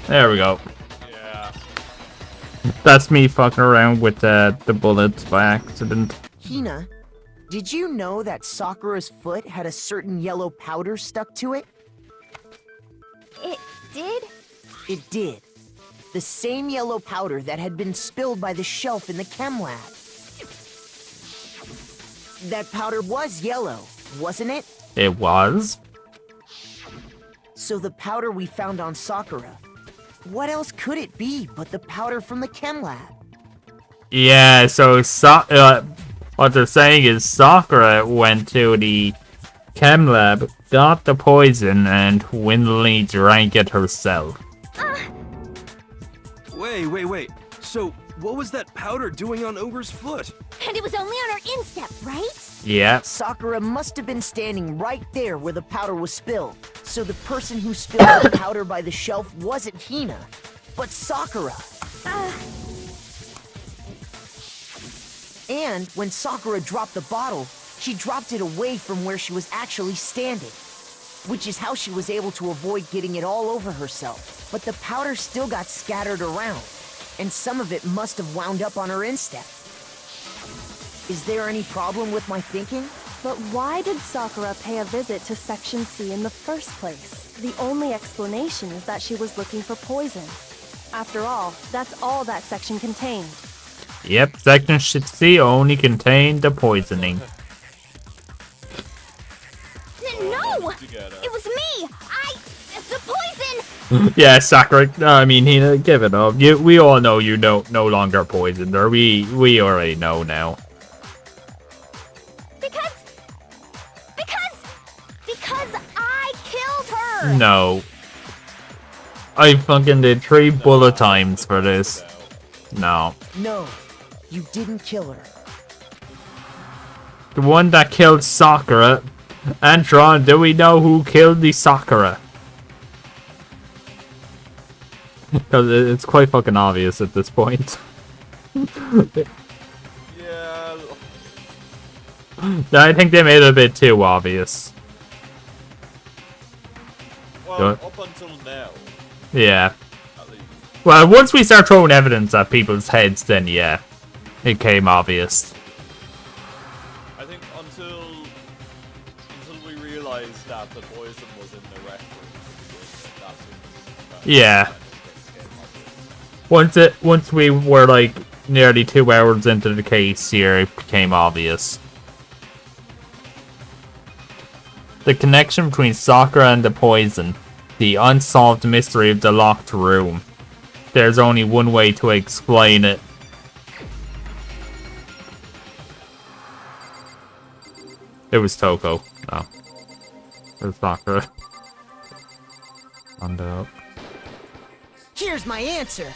There we go. Yeah. That's me fucking around with the bullets by accident. Hina, did you know that Sakura's foot had a certain yellow powder stuck to it? It did? It did. The same yellow powder that had been spilled by the shelf in the chem lab. That powder was yellow, wasn't it? It was. So the powder we found on Sakura, what else could it be but the powder from the chem lab? Yeah, so what they're saying is Sakura went to the chem lab, got the poison, and willingly drank it herself. Wait. So, what was that powder doing on Ogre's foot? And it was only on her instep, right? Yeah. Sakura must have been standing right there where the powder was spilled. So the person who spilled the powder by the shelf wasn't Hina, but Sakura. And when Sakura dropped the bottle, she dropped it away from where she was actually standing, which is how she was able to avoid getting it all over herself. But the powder still got scattered around, and some of it must have wound up on her instep. Is there any problem with my thinking? But why did Sakura pay a visit to Section C in the first place? The only explanation is that she was looking for poison. After all, that's all that section contained. Yep, Section C only contained the poisoning. No! It was me! The poison! Yeah, Sakura, I mean, Hina, give it up. We all know you no longer poisoned her. We already know now. Because I killed her! No. I fucking did 3 bullet times for this. No. No, you didn't kill her. The one that killed Sakura. Antron, do we know who killed the Sakura? Because it's quite fucking obvious at this point. Yeah. I think they made it a bit too obvious. Well, up until now. Yeah. Well, once we start throwing evidence at people's heads, then yeah, it became obvious. I think until we realized that the poison was in the rec room, Yeah. Once we were like nearly 2 hours into the case here, it became obvious. The connection between Sakura and the poison. The unsolved mystery of the locked room. There's only one way to explain it. It was Toko. No. It was Sakura. On up. Here's my answer.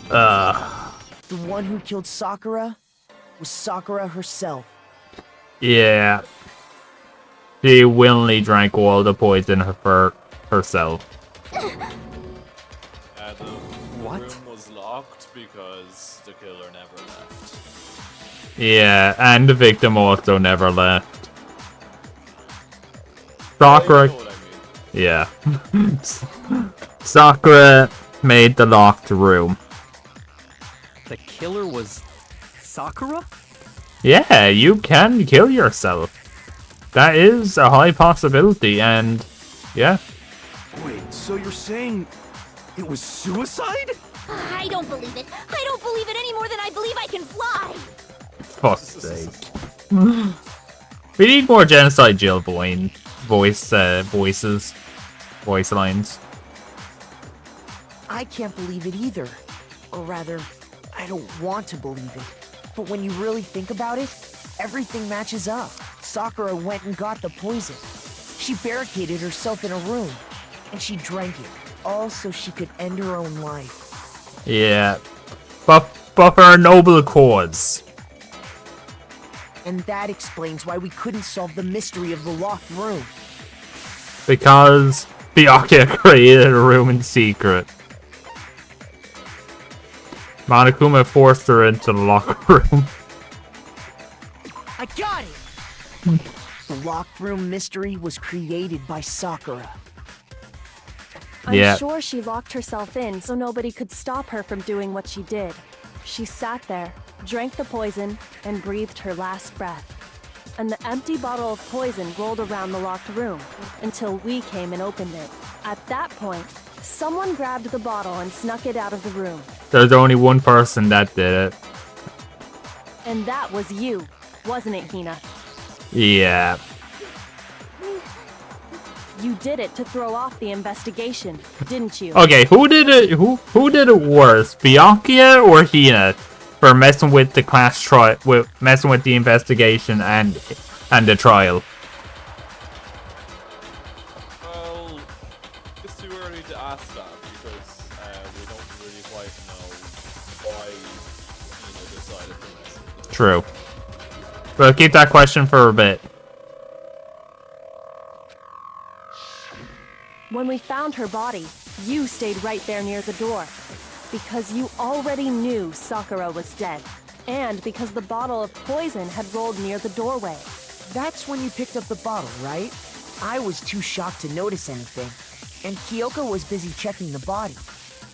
The one who killed Sakura was Sakura herself. Yeah. She willingly drank all the poison for herself. What? The room was locked because the killer never left. Yeah, and the victim also never left. Sakura. You know what I mean. Yeah. Sakura made the locked room. The killer was Sakura? Yeah, you can kill yourself. That is a high possibility, and yeah. Wait, so you're saying it was suicide? I don't believe it. I don't believe it any more than I believe I can fly. Fuck's sake. We need more Genocide Jill voice lines. I can't believe it either. Or rather, I don't want to believe it. But when you really think about it, everything matches up. Sakura went and got the poison. She barricaded herself in a room, and she drank it, all so she could end her own life. Yeah. But for a noble cause. And that explains why we couldn't solve the mystery of the locked room. Because Byakuya created a room in secret. Monokuma forced her into the locker room. I got it! The locked room mystery was created by Sakura. I'm sure she locked herself in so nobody could stop her from doing what she did. She sat there, drank the poison, and breathed her last breath. And the empty bottle of poison rolled around the locked room until we came and opened it. At that point, someone grabbed the bottle and snuck it out of the room. There's only one person that did it. And that was you, wasn't it, Hina? Yeah. You did it to throw off the investigation, didn't you? Okay, who did it? Who did it worse, Byakuya or Hina? for messing with the class trial, messing with the investigation and the trial. Well, it's too early to ask that because we don't really quite know why Hina decided to mess with it. True. We'll keep that question for a bit. When we found her body, you stayed right there near the door. Because you already knew Sakura was dead. And because the bottle of poison had rolled near the doorway. That's when you picked up the bottle, right? I was too shocked to notice anything. And Kyoko was busy checking the body.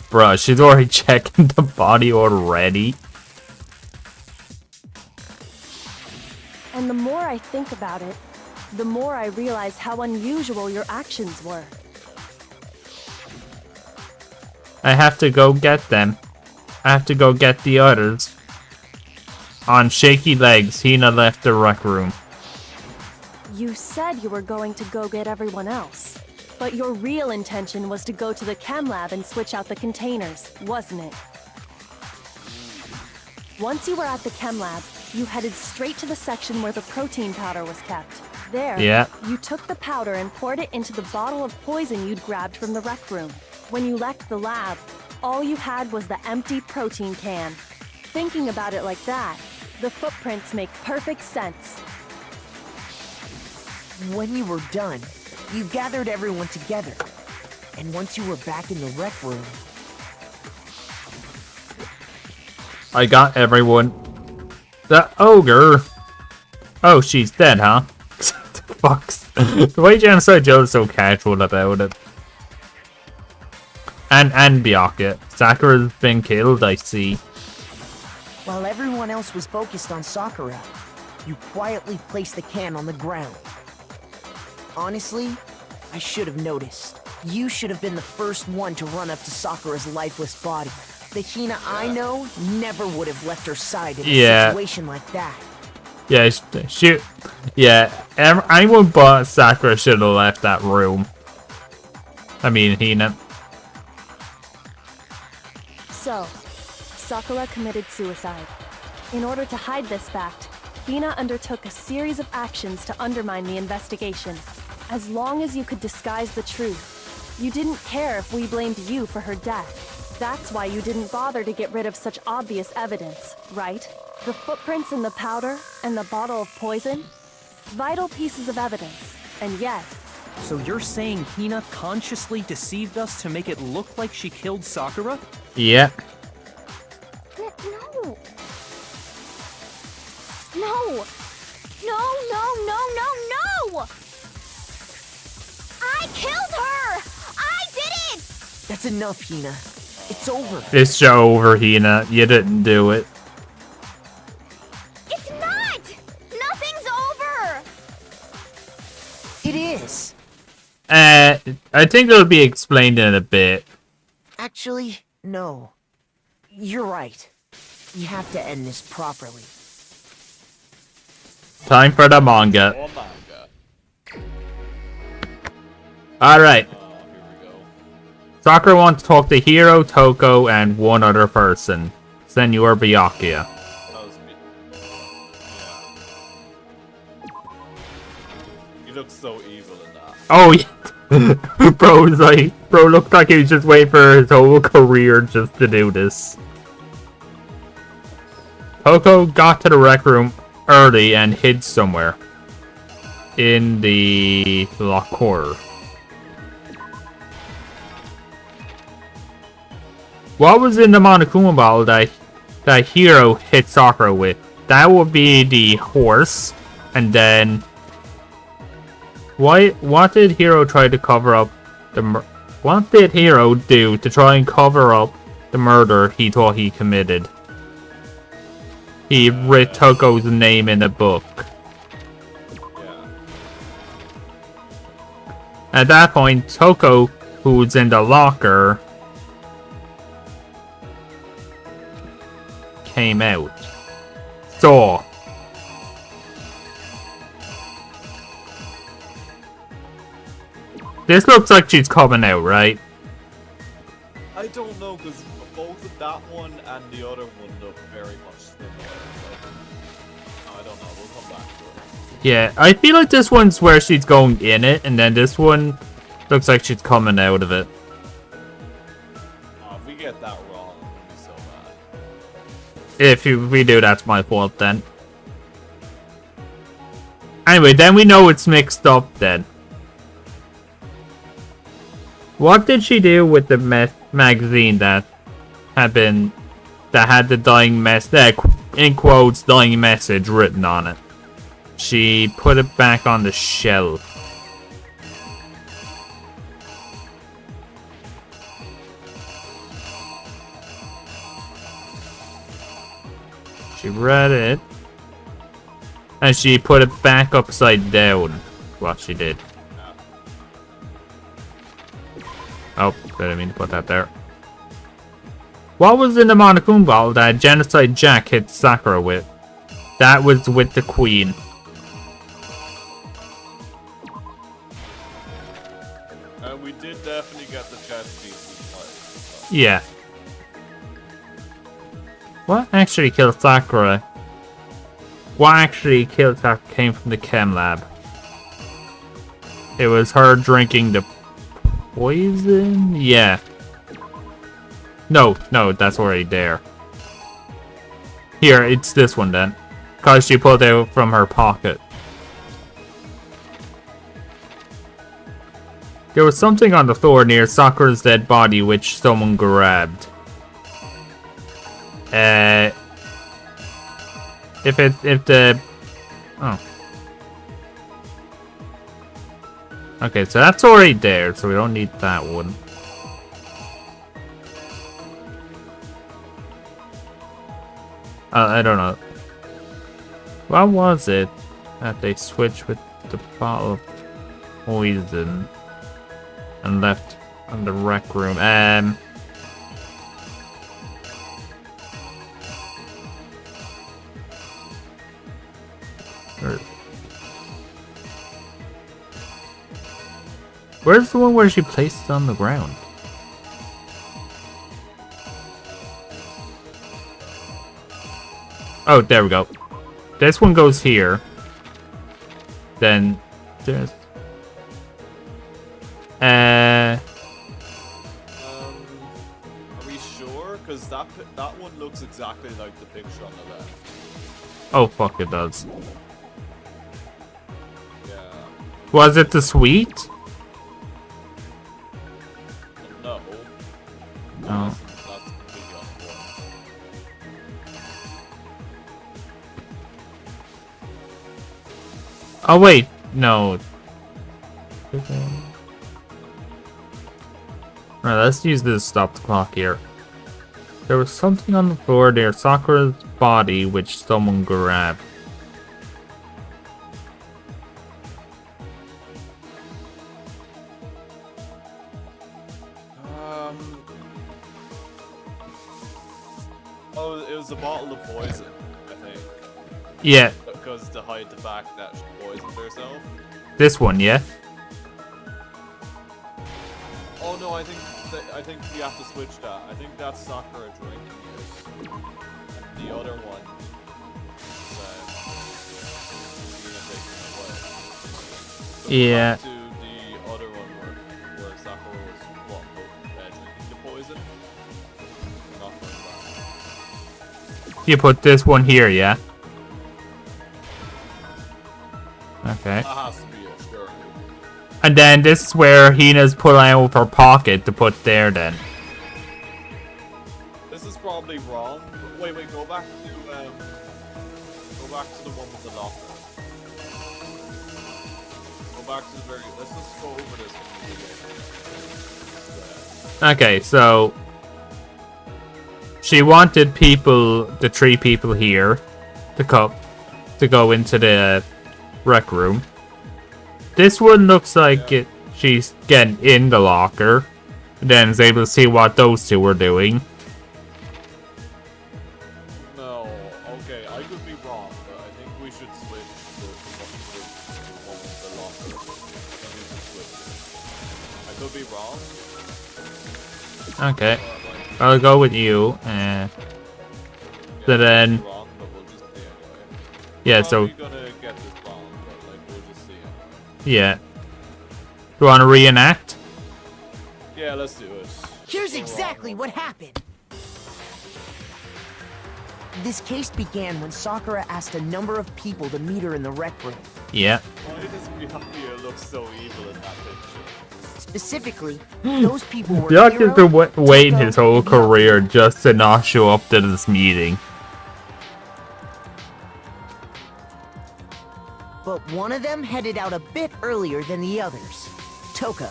Bruh, she's already checking the body already. And the more I think about it, the more I realize how unusual your actions were. I have to go get them. I have to go get the others. On shaky legs, Hina left the rec room. You said you were going to go get everyone else. But your real intention was to go to the chem lab and switch out the containers, wasn't it? Once you were at the chem lab, you headed straight to the section where the protein powder was kept. There, you took the powder and poured it into the bottle of poison you'd grabbed from the rec room. When you left the lab, all you had was the empty protein can. Thinking about it like that, the footprints make perfect sense. When you were done, you gathered everyone together. And once you were back in the rec room... I got everyone. The ogre. Oh, she's dead, huh? Fucks. The way Genocide Joe's so casual about it. And Byakuya. Sakura's been killed, I see. While everyone else was focused on Sakura, you quietly placed the can on the ground. Honestly, I should have noticed. You should have been the first one to run up to Sakura's lifeless body. The Hina I know never would have left her side in a situation like that. Yeah, anyone but Sakura should have left that room. I mean, Hina. So, Sakura committed suicide. In order to hide this fact, Hina undertook a series of actions to undermine the investigation. As long as you could disguise the truth, you didn't care if we blamed you for her death. That's why you didn't bother to get rid of such obvious evidence, right? The footprints in the powder and the bottle of poison? Vital pieces of evidence, and yet... So you're saying Hina consciously deceived us to make it look like she killed Sakura? Yeah. No. No! No, no, no, no, no! I killed her! I did it! That's enough, Hina. It's over. It's over, Hina. You didn't do it. It's not! Nothing's over! It is. I think it'll be explained in a bit. Actually, no. You're right. You have to end this properly. Time for the manga. More manga. Alright. Here we go. Sakura wants to talk to Hiro, Toko, and one other person. Senor Byakuya. That was me. Yeah. He looks so evil in that. Oh, yeah. Bro looked like he was just waiting for his whole career just to do this. Toko got to the rec room early and hid somewhere in the locker. What was in the Monokuma bottle that Hiro hit Sakura with? That would be the horse, and then what did Hiro try to cover up what did Hiro do to try and cover up the murder he thought he committed? He wrote Toko's name in a book. Yeah. At that point, Toko, who was in the locker, came out. So, this looks like she's coming out, right? I don't know, because both that one and the other one look very much similar. I don't know. We'll come back to it. Yeah, I feel like this one's where she's going in it, and then this one looks like she's coming out of it. If we get that wrong, it'll be so bad. If we do, that's my fault then. Anyway, then we know it's mixed up then. What did she do with the magazine that had the dying in quotes, dying message written on it? She put it back on the shelf. She read it. And she put it back upside down. What she did. Oh, didn't mean to put that there. What was in the Monokuma bottle that Genocide Jack hit Sakura with? That was with the Queen. We did definitely get the chest pieces. Yeah. What actually killed Sakura? What actually killed Sakura came from the chem lab. It was her drinking the poison? Yeah. No, that's already there. Here, it's this one then. Because she pulled it out from her pocket. There was something on the floor near Sakura's dead body which someone grabbed. Oh. Okay, so that's already there, so we don't need that one. I don't know. What was it that they switched with the bottle of poison and left in the rec room? Where's the one where she placed it on the ground? Oh, there we go. This one goes here. Then there's Are we sure? Because that one looks exactly like the picture on the left. oh fuck, it does. Yeah. Was it the sweet? No. No. That's completely on the board. Oh wait, no. Alright, let's use this to stop the clock here. There was something on the floor near Sakura's body which someone grabbed. Oh, it was a bottle of poison, I think. Yeah, Because to hide the fact that she poisoned herself. this one, yeah? Oh no, I think we have to switch that. I think that's Sakura drinking it. And the other one is taking it away. So Yeah. back to the other one where Sakura was drinking the poison. Not going back. You put this one here, yeah? Okay. That has to be it, sure. And then this is where Hina's pulling out of her pocket to put there then. This is probably wrong. Wait, go back to the one with the locker. Go back to the very. Let's just go over this one. Okay, so she wanted the 3 people here, to go into the rec room. This one looks like she's getting in the locker, and then is able to see what those 2 were doing. No, okay, I could be wrong, but I think we should switch the one with the locker. I think we should switch it. I could be wrong. Okay. But, like, I'll go with you. So then, Wrong, but we'll just see anyway. yeah. So Probably gonna get this wrong, but like we'll just see it. yeah. Do you want to reenact? Yeah, let's do it. Here's Go exactly wrong. what happened. This case began when Sakura asked a number of people to meet her in the rec room. Yeah. Why does Byakuya look so evil in that picture? Specifically, those people were Byakuya's Hiro, been waiting Toko, his whole and Hiro. career just to not show up to this meeting. But one of them headed out a bit earlier than the others. Toko.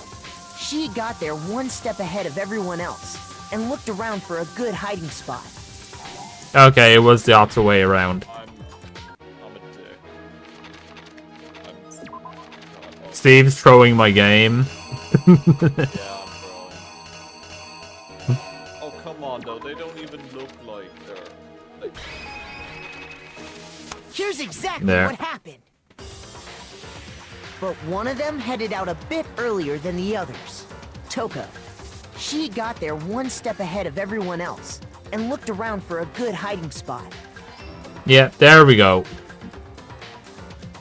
She got there one step ahead of everyone else and looked around for a good hiding spot. Okay, it was the opposite way around. I'm a dick. I'm Steve's throwing my game. yeah, I'm throwing. Oh come on though, they don't even look like they're like Here's exactly There. what happened. But one of them headed out a bit earlier than the others. Toko. She got there one step ahead of everyone else and looked around for a good hiding spot. Yeah, there we go.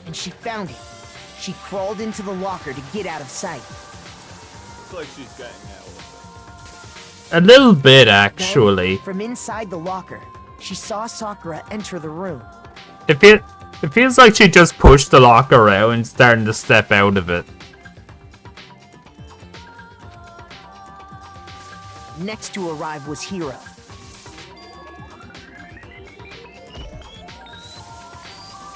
And she found it. She crawled into the locker to get out of sight. it's like she's getting out of A little bit, Then, actually. from inside the locker, she saw Sakura enter the room. It feels like she just pushed the locker out and starting to step out of it. Next to arrive was Hiro.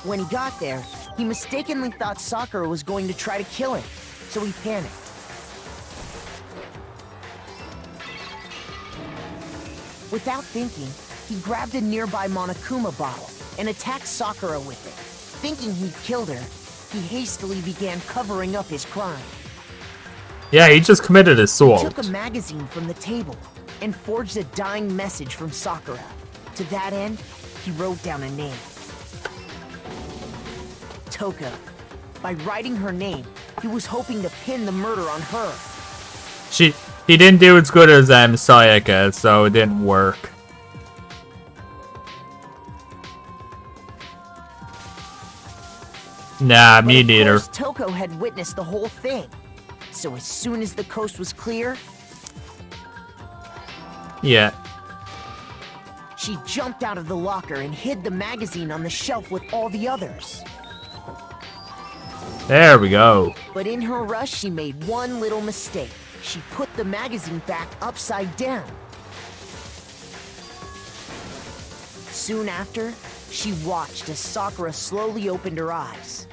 When he got there, he mistakenly thought Sakura was going to try to kill him, so he panicked. Without thinking, he grabbed a nearby Monokuma bottle and attacked Sakura with it. Thinking he'd killed her, he hastily began covering up his crime. Yeah, he just committed He assault. took a magazine from the table and forged a dying message from Sakura. To that end, he wrote down a name. Toko. By writing her name, he was hoping to pin the murder on her. He didn't do as good as Sayaka, so it didn't work. Nah, But me of neither. course, Toko had witnessed the whole thing. So as soon as the coast was clear, Yeah. she jumped out of the locker and hid the magazine on the shelf with all the others. There we go. But in her rush, she made one little mistake. She put the magazine back upside down. Soon after, she watched as Sakura slowly opened her eyes.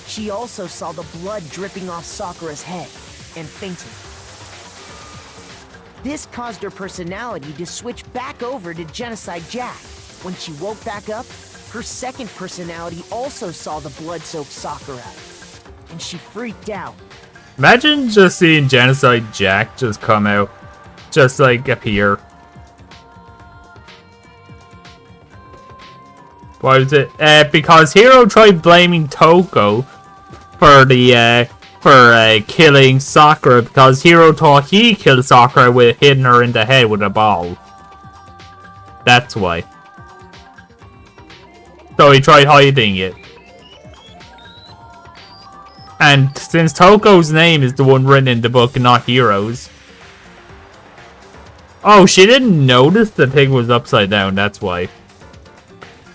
She also saw the blood dripping off Sakura's head and fainted. This caused her personality to switch back over to Genocide Jack. When she woke back up, her second personality also saw the blood-soaked Sakura, and she freaked out. Imagine just seeing Genocide Jack just come out. Just like appear. Why was it? Because Hiro tried blaming Toko for the killing Sakura because Hiro thought he killed Sakura with hitting her in the head with a ball. That's why. So he tried hiding it. And since Toko's name is the one written in the book and not Hiro's. Oh, she didn't notice the thing was upside down, that's why.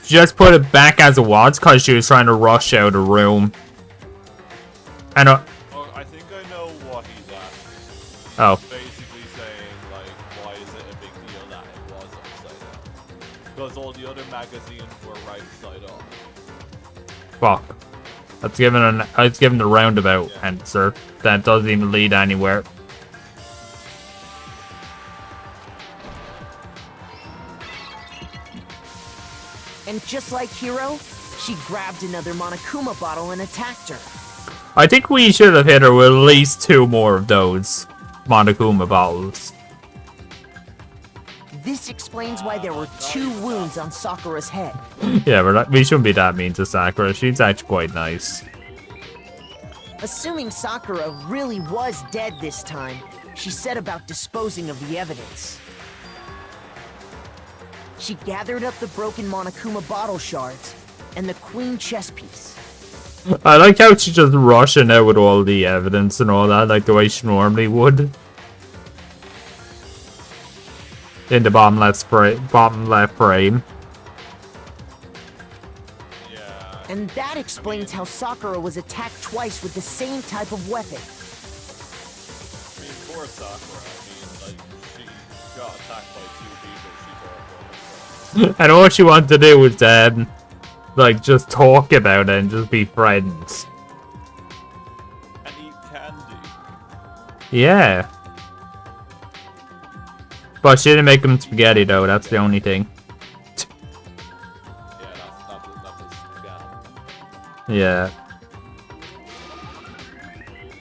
She just put it back as it was because she was trying to rush out of the room. And Oh, I think I know what he's asking. oh, Basically saying, like, why is it a big deal that it was upside down? Because all the other magazines were right side up. fuck. That's given the roundabout answer. That doesn't even lead anywhere. And just like Hiro, she grabbed another Monokuma bottle and attacked her. I think we should have hit her with at least 2 more of those Monokuma bottles. This explains why there were 2 wounds on Sakura's head. Yeah, we shouldn't be that mean to Sakura. She's actually quite nice. Assuming Sakura really was dead this time, she set about disposing of the evidence. She gathered up the broken Monokuma bottle shards and the queen chess piece. I like how she's just rushing out with all the evidence and all that, like the way she normally would. In the bottom left frame. Yeah. And that explains how Sakura was attacked twice with the same type of weapon. I mean, poor Sakura. I mean, like, she got attacked by 2 people she thought were. And all she wanted to do was, like, just talk about it and just be friends. And eat candy. Yeah. But she didn't make them spaghetti, though. That's the only thing. Yeah, that's a scam. Yeah.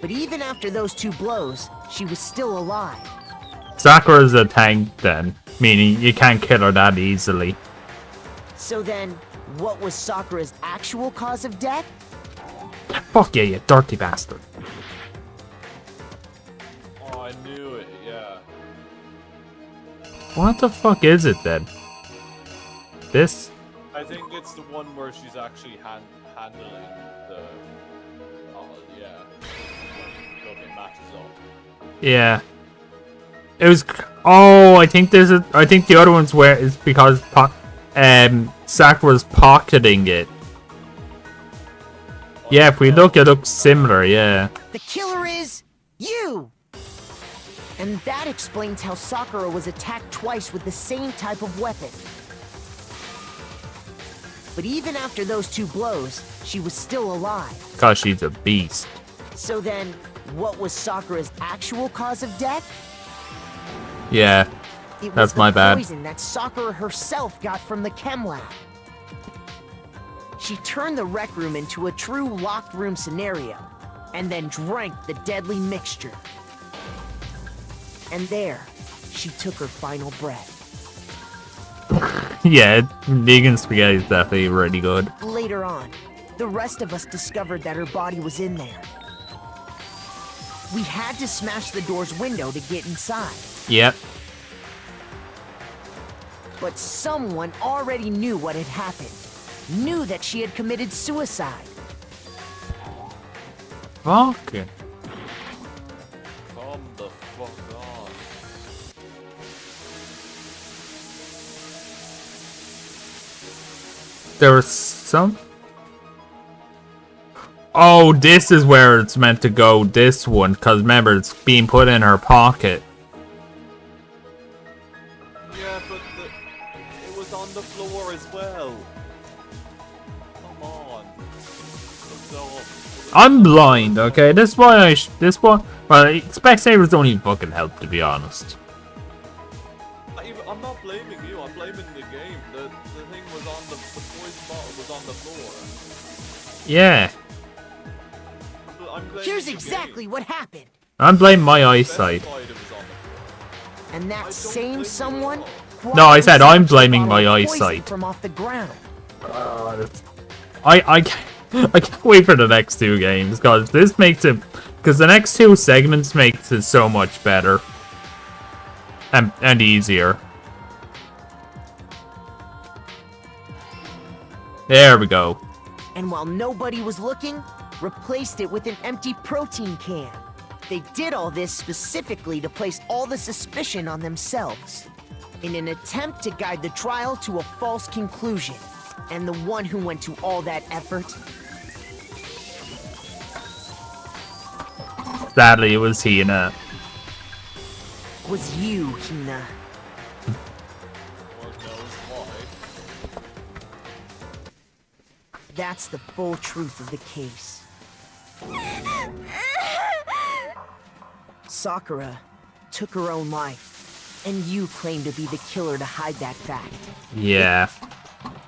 But even after those 2 blows, she was still alive. Sakura's a tank, then. Meaning you can't kill her that easily. So then, what was Sakura's actual cause of death? Fuck yeah, you dirty bastard. Oh, I knew it, yeah. What the fuck is it, then? This? I think it's the one where she's actually handling the... Oh, yeah. When it matches up. Yeah. It was... Oh, I think there's a... I think the other one's where it's because... Sakura's pocketing it. Yeah, if we look, it looks similar, yeah. The killer is you! And that explains how Sakura was attacked twice with the same type of weapon. But even after those 2 blows, she was still alive. Because she's a beast. So then, what was Sakura's actual cause of death? Yeah, It was that's the my bad. poison that Sakura herself got from the chem lab. She turned the rec room into a true locked room scenario, and then drank the deadly mixture. And there, she took her final breath. Yeah, vegan spaghetti is definitely really good. Later on, the rest of us discovered that her body was in there. We had to smash the door's window to get inside. Yep. But someone already knew what had happened. Knew that she had committed suicide. Fucking. Come the fuck on. There was some... Oh, this is where it's meant to go, this one. Because remember, it's being put in her pocket. Yeah, but it was on the floor as well. Come on. I'm blind, okay? This is why this one... Well, Specsavers don't even fucking help, to be honest. I'm not blaming you, I'm blaming the game. The thing was on the poison bottle was on the floor. Yeah. I'm blaming Here's the exactly game. what happened. I'm blaming my eyesight. Specified it was on the floor. And that same blame someone... you No, I said I'm quietly blaming snatched a my bottle of poison eyesight. from off the ground. I can't wait for the next 2 games, because this makes it... Because the next 2 segments makes it so much better. And easier. There we go. And while nobody was looking, replaced it with an empty protein can. They did all this specifically to place all the suspicion on themselves, in an attempt to guide the trial to a false conclusion. And the one who went to all that effort... Sadly, it was Hina. was you, Hina. Lord knows why. That's the full truth of the case. Sakura took her own life, and you claim to be the killer to hide that fact. Yeah.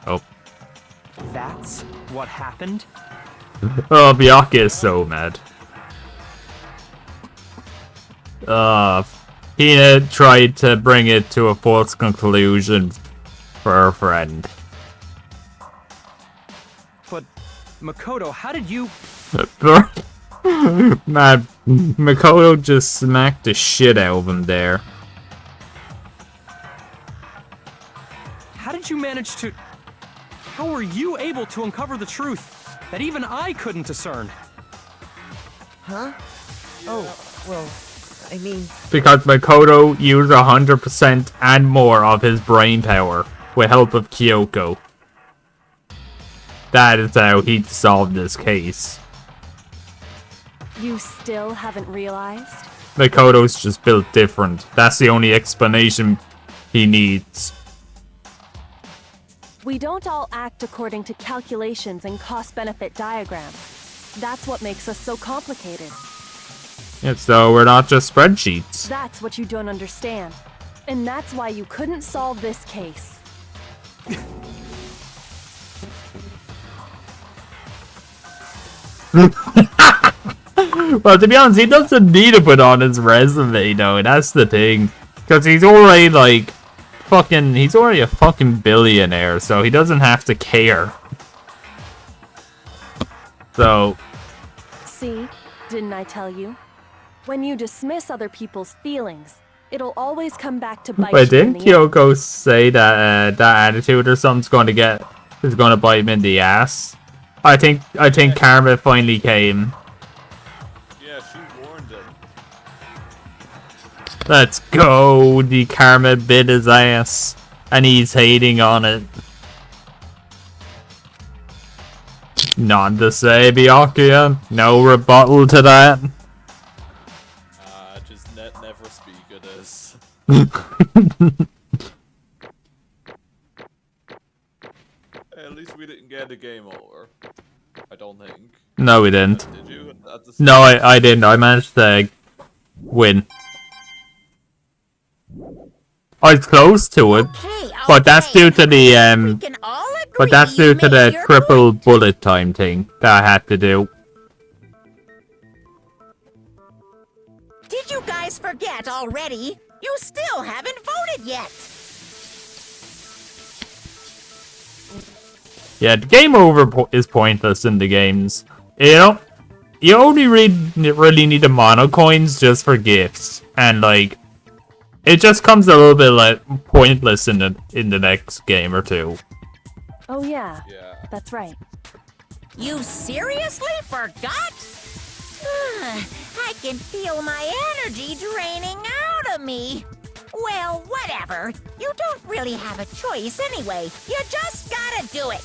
Oh. That's what happened? Oh, Byakuya is so mad. Hina tried to bring it to a false conclusion for her friend. But, Makoto, how did you... Man, Makoto just smacked the shit out of him there. How did you manage to... How were you able to uncover the truth that even I couldn't discern? Huh? Oh, well, I mean... Because Makoto used 100% and more of his brain power with help of Kyoko. That is how he solved this case. You still haven't realized? Makoto's just built different. That's the only explanation he needs. We don't all act according to calculations and cost-benefit diagrams. That's what makes us so complicated. Yeah, so we're not just spreadsheets. That's what you don't understand. And that's why you couldn't solve this case. Well, to be honest, he doesn't need to put on his resume, though. That's the thing. Because he's already, like, he's already a fucking billionaire, so he doesn't have to care. So... See? Didn't I tell you? When you dismiss other people's feelings, it'll always come back to bite Wait, you in didn't the end. Kyoko say that that attitude or something's going to bite him in the ass? I think karma finally came. Yeah, she warned him. Let's go. The karma bit his ass, and he's hating on it. None to say, Byakuya. No rebuttal to that. Just never speak of this. At least we didn't get a game over. I don't think. No, we didn't. Did you? At the No, I didn't. I managed to win. I was close to it, but that's due to the triple bullet time thing that I had to do. Did you guys forget already? You still haven't voted yet. Yeah, the game over is pointless in the games. You know, you only really need the mono coins just for gifts, and like, it just comes a little bit like pointless in the next game or two. Oh yeah, Yeah. that's right. You seriously forgot? I can feel my energy draining out of me. Well, whatever. You don't really have a choice anyway. You just gotta do it.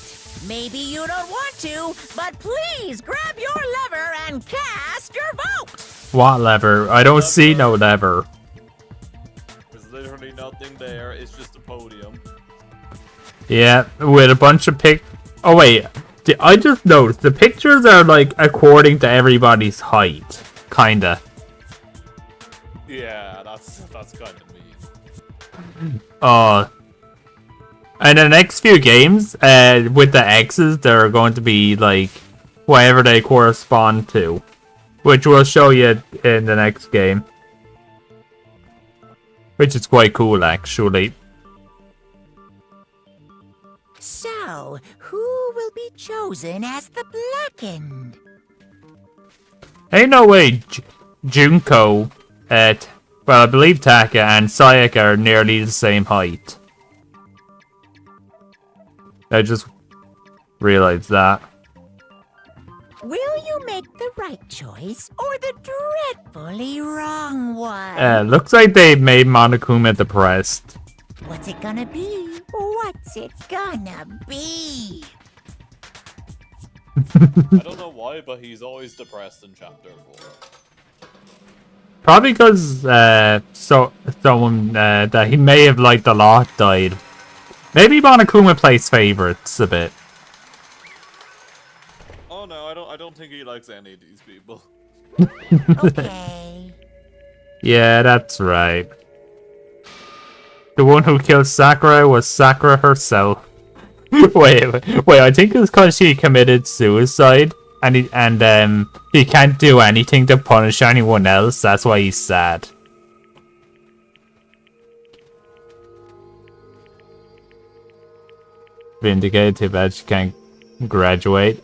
Maybe you don't want to, but please grab your lever and cast your vote. What lever? I don't see no lever. There's literally nothing there. It's just a podium. Yeah, with a bunch of Oh wait, I just noticed the pictures are like according to everybody's height, kinda. Yeah, that's kind of mean. And the next few games, with the X's, they're going to be like whatever they correspond to, which we'll show you in the next game, which is quite cool actually. So, who will be chosen as the Blackened? Ain't no way Junko, well, I believe Taka and Sayaka are nearly the same height. I just realized that. Will you make the right choice or the dreadfully wrong one? Looks like they made Monokuma depressed. What's it gonna be? What's it gonna be? I don't know why, but he's always depressed in chapter 4. Probably because someone that he may have liked a lot died. Maybe Monokuma plays favorites a bit. Oh no, I don't think he likes any of these people. Okay. Yeah, that's right. The one who killed Sakura was Sakura herself. wait, I think it's because she committed suicide and he can't do anything to punish anyone else. That's why he's sad. Vindicated, too bad she can't graduate.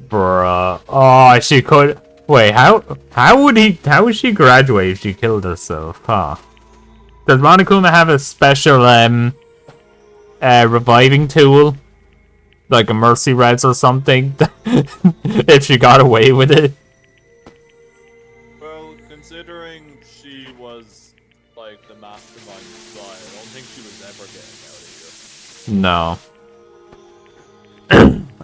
Bruh. Oh, she could. Wait, how would she graduate if she killed herself? Huh? Does Monokuma have a special reviving tool? Like a mercy res or something? If she got away with it? Well, considering she was like the mastermind spy, I don't think she was ever getting out of here. No.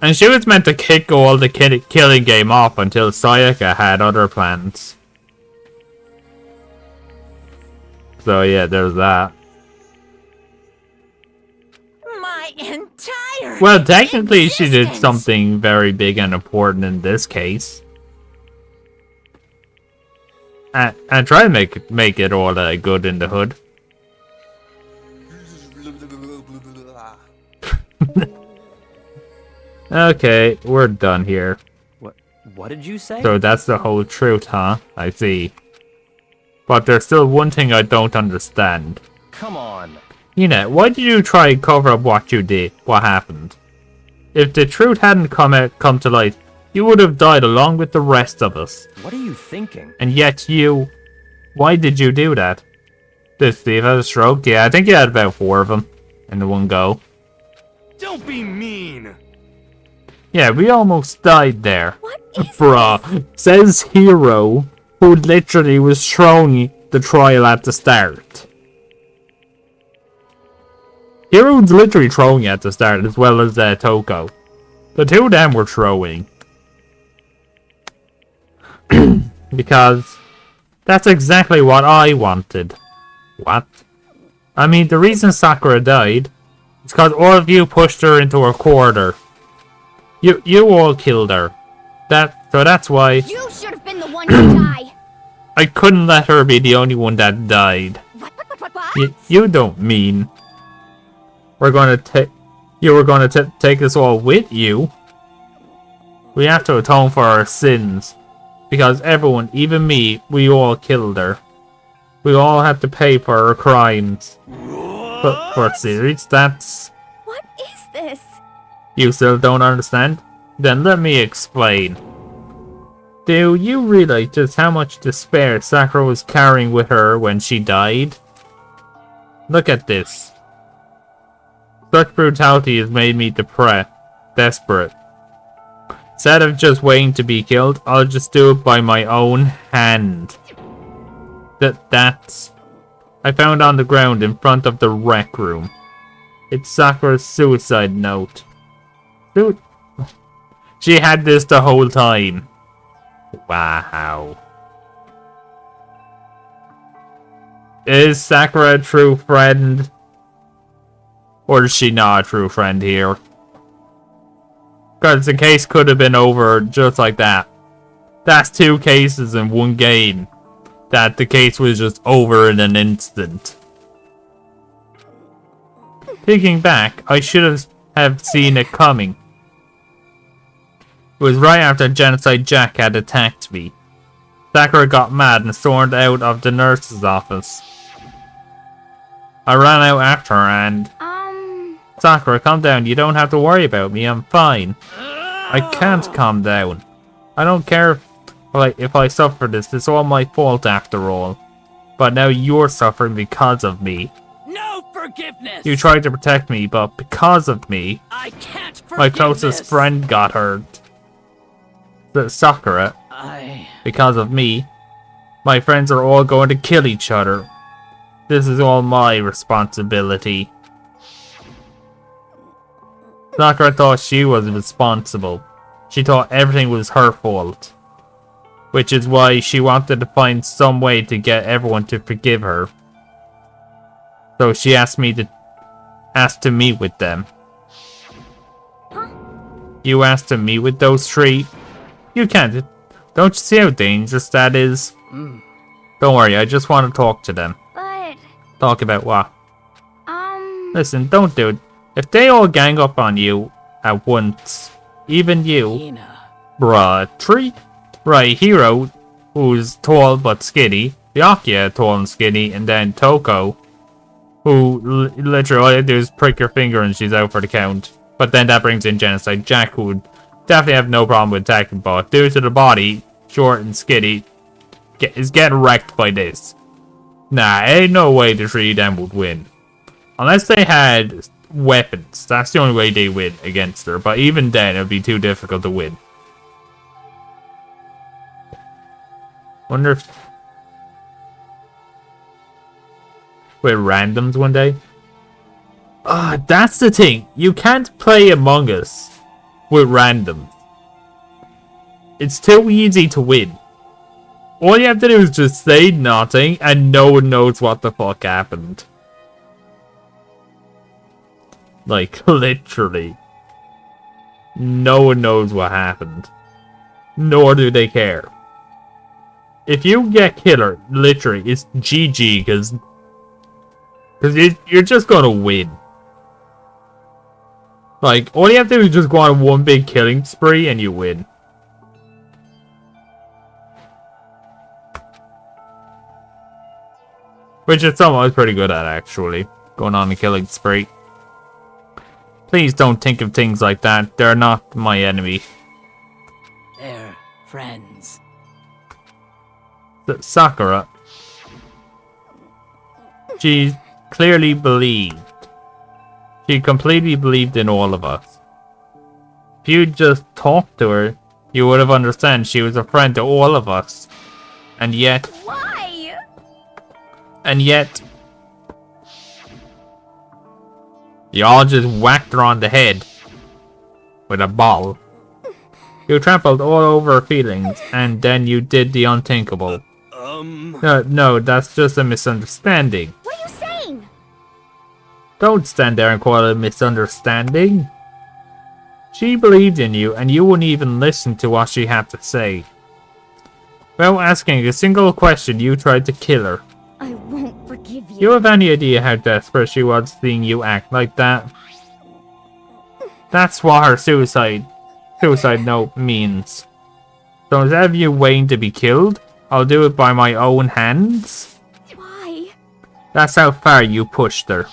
And she was meant to kick all the killing game off until Sayaka had other plans. So yeah, there's that. My entire Well, technically she did existence. something very big and important in this case. And try to make it all good in the hood. Okay, we're done here. What did you say? So that's the whole truth, huh? I see. But there's still one thing I don't understand. Come on. Yuna, why did you try and cover up what you did? What happened? If the truth hadn't come to light, you would have died along with the rest of us. What are you thinking? And yet you... Why did you do that? Did Steve have a stroke? Yeah, I think he had about 4 of them in the one go. Don't be mean. Yeah, we almost died there. What is Bruh, says Hero, who literally was throwing the trial at the start. Hero's literally throwing at the start, as well as Toko. The two of them were throwing. Because that's exactly what I wanted. What? I mean, the reason Sakura died is because all of you pushed her into a corner. You all killed her. So that's why You should have been the one to die. I couldn't let her be the only one that died. What? You don't mean we're gonna you were gonna take us all with you. We have to atone for our sins. Because everyone, even me, we all killed her. We all have to pay for our crimes. But for serious, that's... What is this? You still don't understand? Then let me explain. Do you realize just how much despair Sakura was carrying with her when she died? Look at this. Such brutality has made me depressed, desperate. Instead of just waiting to be killed, I'll just do it by my own hand. That's... I found on the ground in front of the rec room. It's Sakura's suicide note. Dude, she had this the whole time. Wow. Is Sakura a true friend? Or is she not a true friend here? Because the case could have been over just like that. That's 2 cases in one game. That the case was just over in an instant. Thinking back, I should have seen it coming. It was right after Genocide Jack had attacked me. Sakura got mad and stormed out of the nurse's office. I ran out after her and... Sakura, calm down. You don't have to worry about me. I'm fine. I can't calm down. I don't care if I suffer this. It's all my fault after all. But now you're suffering because of me. No forgiveness! You tried to protect me, but because of me, I can't forgive my closest this. friend got hurt. The Sakura, because of me, my friends are all going to kill each other. This is all my responsibility. Sakura thought she was responsible. She thought everything was her fault. Which is why she wanted to find some way to get everyone to forgive her. So she asked to meet with them. You asked to meet with those 3? You can't. Don't you see how dangerous that is? Don't worry, I just want to talk to them. But... Talk about what? Listen, don't do it. If they all gang up on you at once, even you, bruh, 3? Right, Hero, who's tall but skinny, Byakuya, tall and skinny, and then Toko, who literally all you do is prick your finger and she's out for the count. But then that brings in Genocide Jack, who would definitely have no problem with attacking, but due to the body, short and skinny, is getting wrecked by this. Nah, ain't no way the three of them would win. Unless they had weapons. That's the only way they win against her. But even then, it would be too difficult to win. Wonder if... with randoms one day? Ah, that's the thing. You can't play Among Us with randoms. It's too easy to win. All you have to do is just say nothing and no one knows what the fuck happened. Like, literally. No one knows what happened. Nor do they care. If you get killer, literally, it's GG, because you're just gonna win. Like, all you have to do is just go on one big killing spree and you win. Which is something I was pretty good at, actually. Going on a killing spree. Please don't think of things like that. They're not my enemy. They're friends. Sakura. She clearly believed. She completely believed in all of us. If you just talked to her, you would have understood she was a friend to all of us. And yet... Why? And yet... you all just whacked her on the head. With a ball. You trampled all over her feelings, and then you did the unthinkable. No, that's just a misunderstanding. What are you saying? Don't stand there and call it a misunderstanding. She believed in you, and you wouldn't even listen to what she had to say. Without asking a single question, you tried to kill her. I won't forgive you. You have any idea how desperate she was seeing you act like that? That's what her suicide note means. So instead of you waiting to be killed, I'll do it by my own hands? Why? That's how far you pushed her.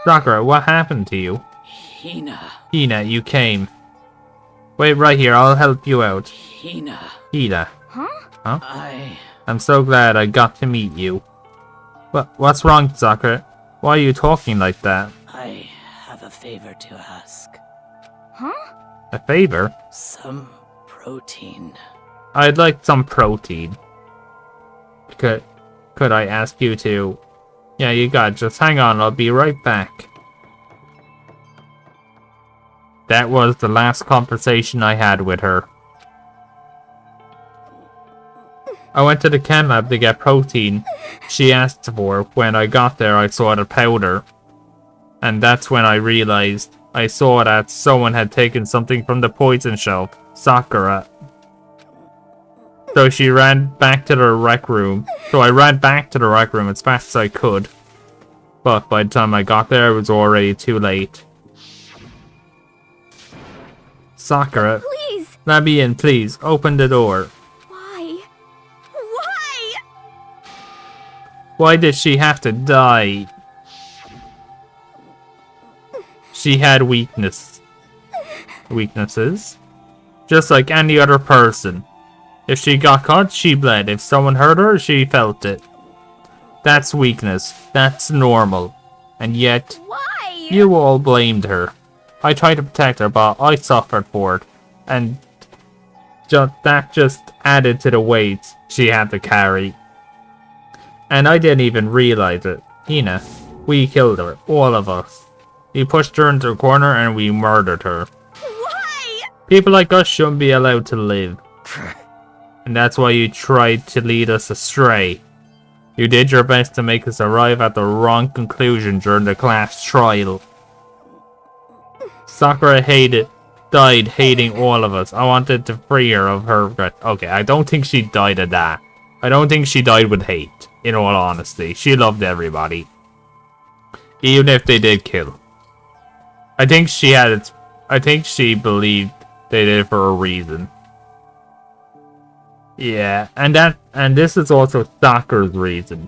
Sakura, what happened to you? Hina, you came. Wait right here, I'll help you out. Hina. Huh? I'm so glad I got to meet you. What's wrong, Sakura? Why are you talking like that? I have a favor to ask. A favor? Some protein. I'd like some protein. Could I ask you to... Yeah, you got it. Just hang on, I'll be right back. That was the last conversation I had with her. I went to the chem lab to get protein she asked for. When I got there, I saw the powder. And that's when I realized I saw that someone had taken something from the poison shelf. Sakura. So she ran back to the rec room. So I ran back to the rec room as fast as I could. But by the time I got there, it was already too late. Sakura. Please. Let me in, please. Open the door. Why? Why? Why did she have to die? She had weaknesses. Just like any other person. If she got caught, she bled. If someone hurt her, she felt it. That's weakness. That's normal. And yet, Why? you all blamed her. I tried to protect her, but I suffered for it. And that just added to the weight she had to carry. And I didn't even realize it. Hina, we killed her. All of us. We pushed her into a corner and we murdered her. Why? People like us shouldn't be allowed to live. And that's why you tried to lead us astray. You did your best to make us arrive at the wrong conclusion during the class trial. Sakura died hating all of us. I wanted to free her of her regret. Okay, I don't think she died of that. I don't think she died with hate, in all honesty. She loved everybody. Even if they did kill. I think she believed they did it for a reason. Yeah, and this is also Sakura's reason.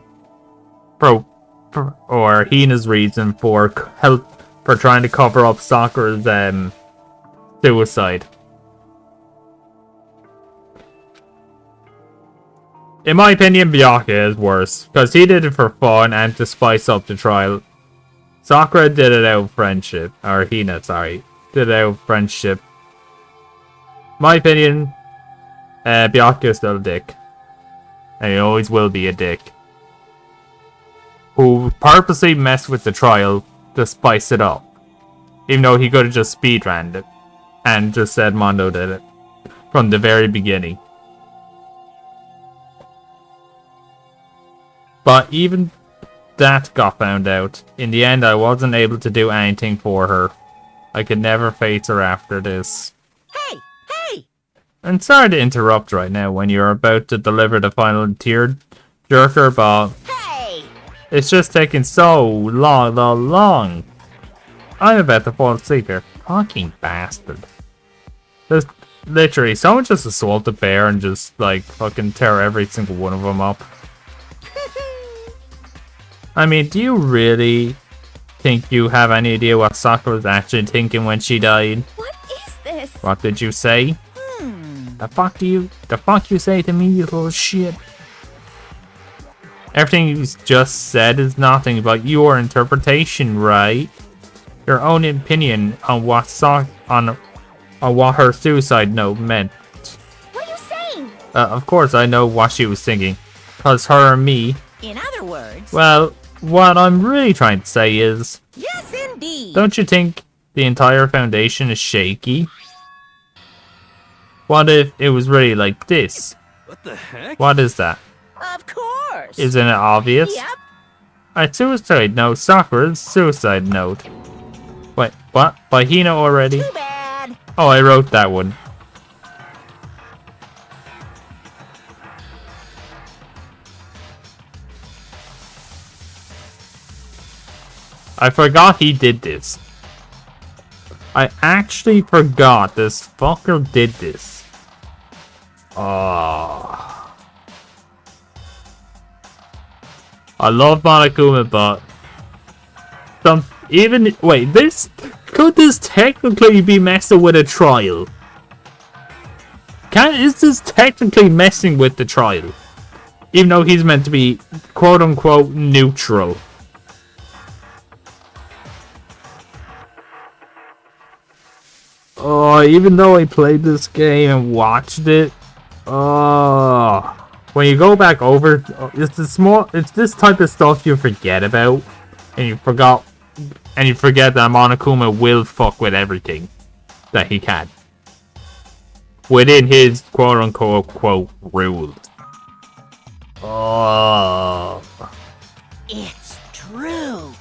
Or Hina's reason for trying to cover up Sakura's suicide. In my opinion, Byakuya is worse, because he did it for fun and to spice up the trial. Sakura did it out of friendship, or Hina, sorry, did it out of friendship. My opinion, Byakuya is still a dick. And he always will be a dick. Who purposely messed with the trial to spice it up. Even though he could have just speedrun it. And just said Mondo did it. From the very beginning. But even that got found out. In the end, I wasn't able to do anything for her. I could never face her after this. Hey! Hey! I'm sorry to interrupt right now when you're about to deliver the final tear jerker, but Hey! it's just taking so long. I'm about to fall asleep here. Fucking bastard. There's literally someone just assault a bear and just like fucking tear every single one of them up. I mean, do you really think you have any idea what Sakura was actually thinking when she died? What is this? What did you say? The fuck you say to me, you little shit? Everything you just said is nothing but your interpretation, right? Your own opinion on what what her suicide note meant. What are you saying? Of course I know what she was thinking. Cause her and me. In other words... Well, what I'm really trying to say is... Yes, indeed! Don't you think the entire foundation is shaky? What if it was really like this? What the heck? What is that? Of course! Isn't it obvious? Yep. A suicide note, Sakura's suicide note. Wait, what? By Hina already? Too bad! Oh, I wrote that one. I forgot he did this. I actually forgot this fucker did this. Oh. I love Monokuma, but could this technically be messing with a trial? Is this technically messing with the trial? Even though he's meant to be quote unquote neutral. Oh, even though I played this game and watched it, when you go back over, it's this type of stuff you forget about, and you forget that Monokuma will fuck with everything that he can within his quote unquote rules. Oh, It's true!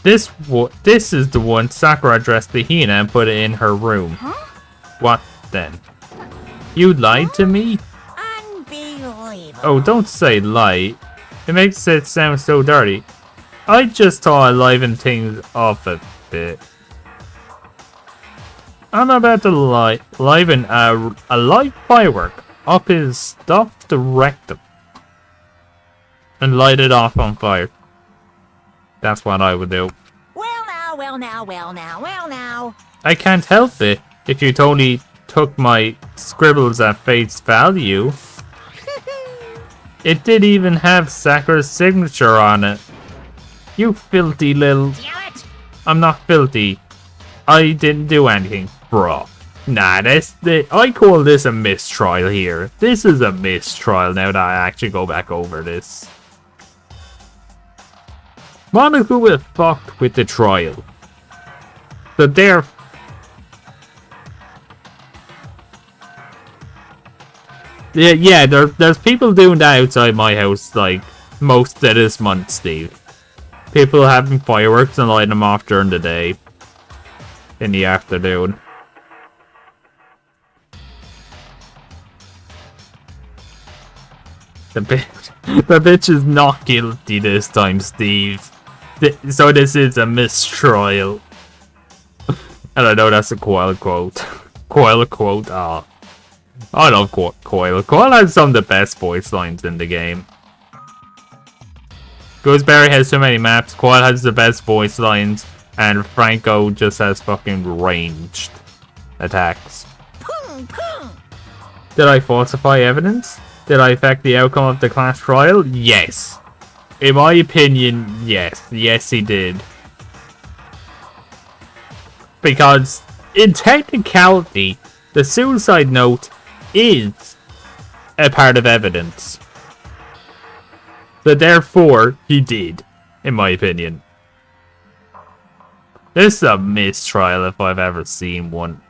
this is the one Sakura addressed to Hina and put it in her room. Huh? What then? You lied to me? Unbelievable! Oh, don't say lie. It makes it sound so dirty. I just thought I'd liven things up a bit. I'm about to liven a light firework up his stuffed rectum and light it off on fire. That's what I would do. Well now. I can't help it if you totally took my scribbles at face value. It did even have Sakura's signature on it. You filthy little... Damn it! I'm not filthy. I didn't do anything, bro. Nah, I call this a mistrial here. This is a mistrial now that I actually go back over this. Monokuma fucked with the trial. So there. Yeah, there's people doing that outside my house like most of this month, Steve. People having fireworks and lighting them off during the day. In the afternoon. The bitch is not guilty this time, Steve. So this is a mistrial. And I know that's a Coil quote. Coil quote, I love Coil. Coil has some of the best voice lines in the game. Gooseberry has so many maps, Coil has the best voice lines, and Franco just has fucking ranged attacks. Pung, pung. Did I falsify evidence? Did I affect the outcome of the class trial? Yes. In my opinion, yes. Yes, he did. Because, in technicality, the suicide note is a part of evidence. So therefore, he did, in my opinion. This is a mistrial if I've ever seen one.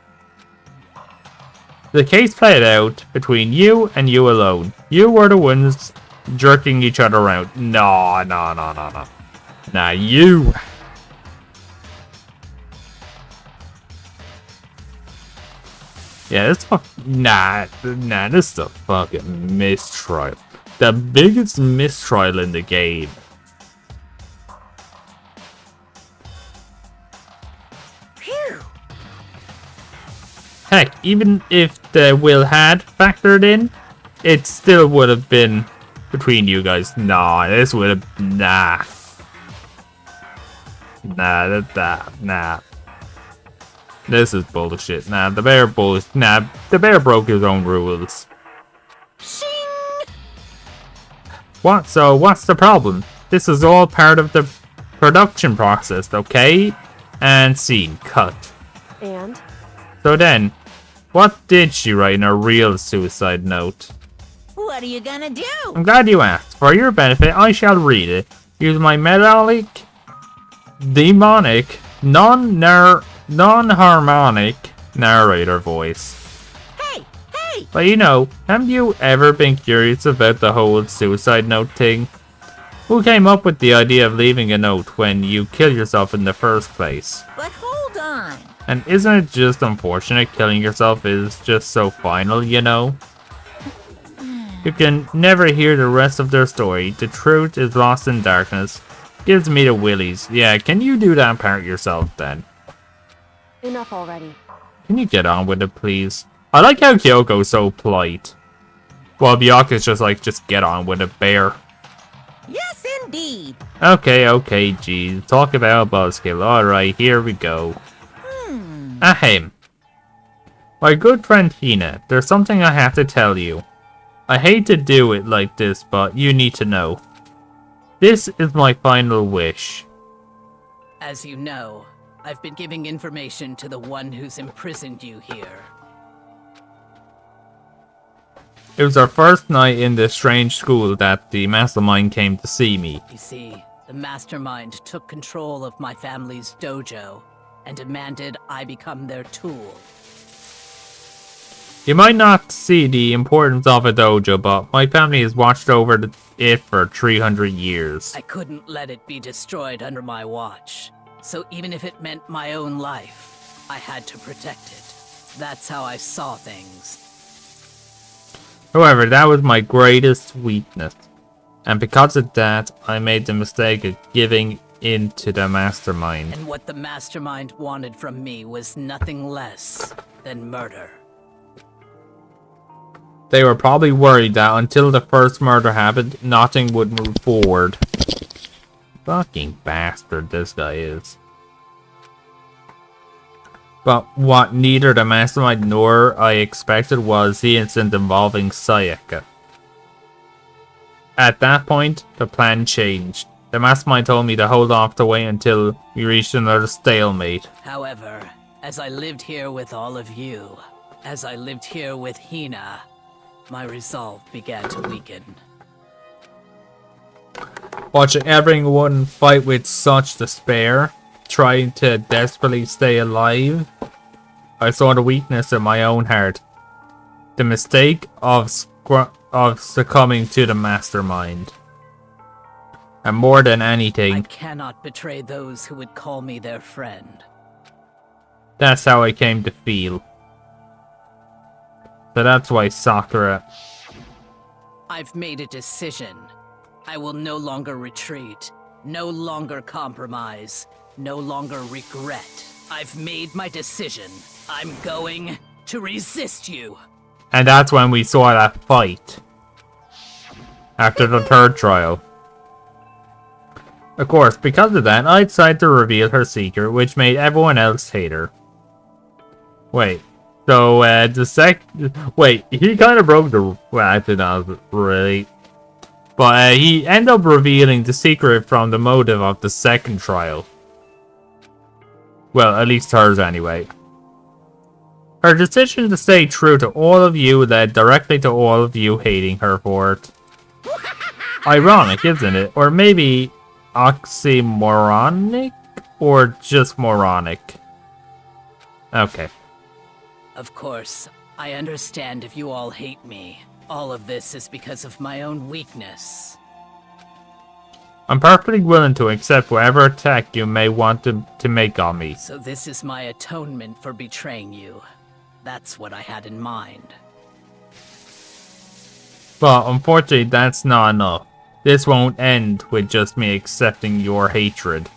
The case played out between you and you alone. You were the ones jerking each other around. No. Nah, you. Yeah, this this is a fucking mistrial. The biggest mistrial in the game. Phew. Heck, even if the will had factored in, it still would have been between you guys. Nah, this would have... Nah. Nah. This is bullshit. Nah, the bear the bear broke his own rules. Shing! What? So, what's the problem? This is all part of the production process, okay? And scene. Cut. And? So then, what did she write in her real suicide note? What are you gonna do? I'm glad you asked. For your benefit, I shall read it. Use my metallic, demonic, non-harmonic narrator voice. Hey! But you know, have you ever been curious about the whole suicide note thing? Who came up with the idea of leaving a note when you kill yourself in the first place? But hold on. And isn't it just unfortunate killing yourself is just so final, you know? You can never hear the rest of their story. The truth is lost in darkness. Gives me the willies. Yeah, can you do that part yourself then? Enough already. Can you get on with it, please? I like how Kyoko's so polite. While Byaku's just like, just get on with it, bear. Yes, indeed. Okay, geez. Talk about a buzzkill. Alright, here we go. Ahem. My good friend Hina, there's something I have to tell you. I hate to do it like this, but you need to know. This is my final wish. As you know, I've been giving information to the one who's imprisoned you here. It was our first night in this strange school that the mastermind came to see me. You see, the mastermind took control of my family's dojo and demanded I become their tool. You might not see the importance of a dojo, but my family has watched over it for 300 years. I couldn't let it be destroyed under my watch. So even if it meant my own life, I had to protect it. That's how I saw things. However, that was my greatest weakness. And because of that, I made the mistake of giving in to the mastermind. And what the mastermind wanted from me was nothing less than murder. They were probably worried that until the first murder happened, nothing would move forward. Fucking bastard this guy is. But what neither the mastermind nor I expected was the incident involving Sayaka. At that point, the plan changed. The mastermind told me to hold off to wait until we reached another stalemate. However, as I lived here with all of you, as I lived here with Hina, my resolve began to weaken. Watching everyone fight with such despair, trying to desperately stay alive, I saw the weakness in my own heart. The mistake of succumbing to the mastermind. And more than anything, I cannot betray those who would call me their friend. That's how I came to feel. So that's why Sakura... I've made a decision. I will no longer retreat, no longer compromise, no longer regret. I've made my decision. I'm going to resist you. And that's when we saw that fight. After the third trial. Of course, because of that, I decided to reveal her secret, which made everyone else hate her. Wait, So, wait, he kind of broke the... Well, actually, not really. But he ended up revealing the secret from the motive of the second trial. Well, at least hers anyway. Her decision to stay true to all of you led directly to all of you hating her for it. Ironic, isn't it? Or maybe oxymoronic? Or just moronic? Okay. Of course, I understand if you all hate me. All of this is because of my own weakness. I'm perfectly willing to accept whatever attack you may want to make on me. So this is my atonement for betraying you. That's what I had in mind. But unfortunately, that's not enough. This won't end with just me accepting your hatred.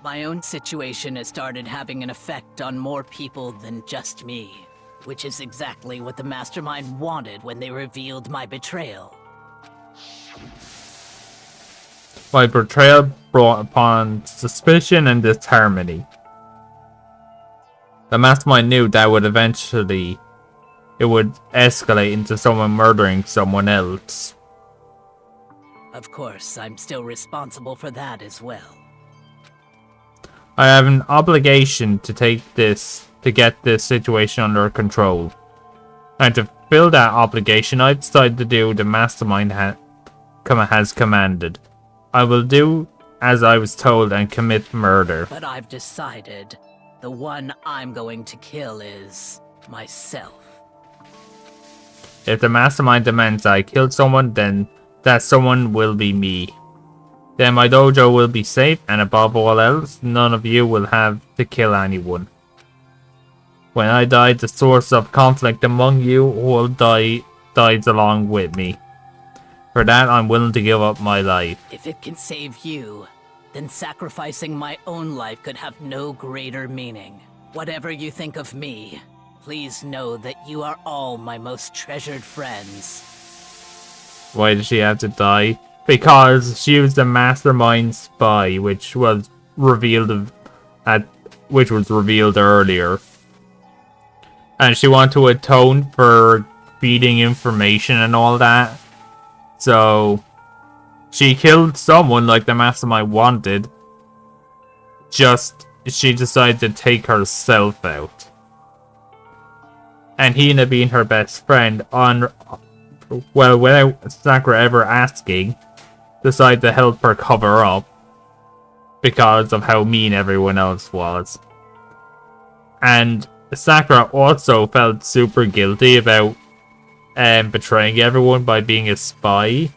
My own situation has started having an effect on more people than just me, which is exactly what the Mastermind wanted when they revealed my betrayal. My betrayal brought upon suspicion and disharmony. The Mastermind knew that it would escalate into someone murdering someone else. Of course, I'm still responsible for that as well. I have an obligation to get this situation under control. And to fill that obligation, I've decided to do the Mastermind has commanded. I will do as I was told and commit murder. But I've decided the one I'm going to kill is myself. If the Mastermind demands I kill someone, then that someone will be me. Then my dojo will be safe, and above all else, none of you will have to kill anyone. When I die, the source of conflict among you all dies along with me. For that, I'm willing to give up my life. If it can save you, then sacrificing my own life could have no greater meaning. Whatever you think of me, please know that you are all my most treasured friends. Why did she have to die? Because she was the Mastermind spy, which was revealed earlier. And she wanted to atone for feeding information and all that. So she killed someone like the Mastermind wanted. She decided to take herself out. And Hina, being her best friend, without Sakura ever asking, decided to help her cover up because of how mean everyone else was. And Sakura also felt super guilty about betraying everyone by being a spy.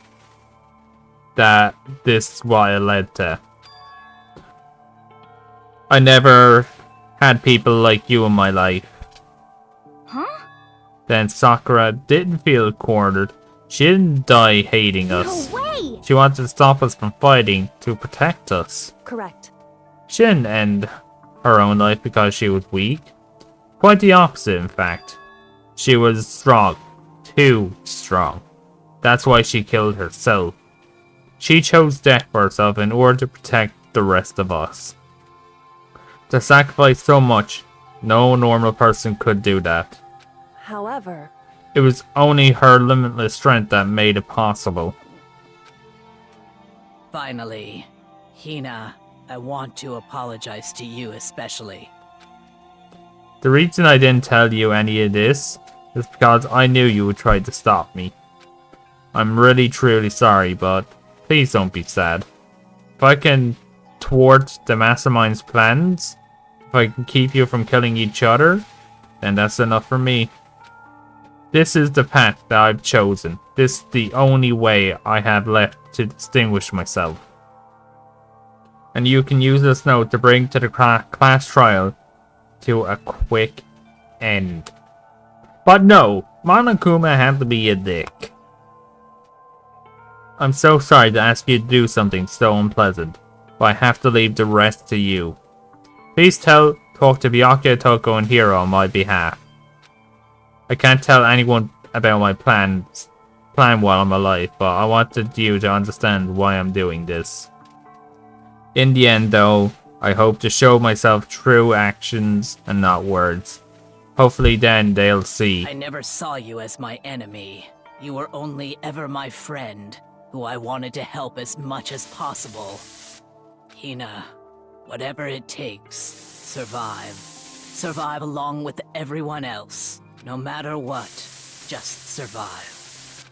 That this is what it led to. I never had people like you in my life. Huh? Then Sakura didn't feel cornered. She didn't die hating us. No way! She wanted to stop us from fighting to protect us. Correct. She didn't end her own life because she was weak. Quite the opposite, in fact. She was strong. Too strong. That's why she killed herself. She chose death for herself in order to protect the rest of us. To sacrifice so much, no normal person could do that. However, It was only her limitless strength that made it possible. Finally, Hina, I want to apologize to you especially. The reason I didn't tell you any of this is because I knew you would try to stop me. I'm really truly sorry, but please don't be sad. If I can thwart the Mastermind's plans, if I can keep you from killing each other, then that's enough for me. This is the path that I've chosen. This is the only way I have left to distinguish myself. And you can use this note to bring to the class trial to a quick end. But no, Monokuma had to be a dick. I'm so sorry to ask you to do something so unpleasant, but I have to leave the rest to you. Please talk to Byakuya, Toko, and Hiro on my behalf. I can't tell anyone about my plan while I'm alive, but I wanted you to understand why I'm doing this. In the end, though, I hope to show myself true actions and not words. Hopefully then they'll see. I never saw you as my enemy. You were only ever my friend, who I wanted to help as much as possible. Hina, whatever it takes, survive. Survive along with everyone else. No matter what, just survive.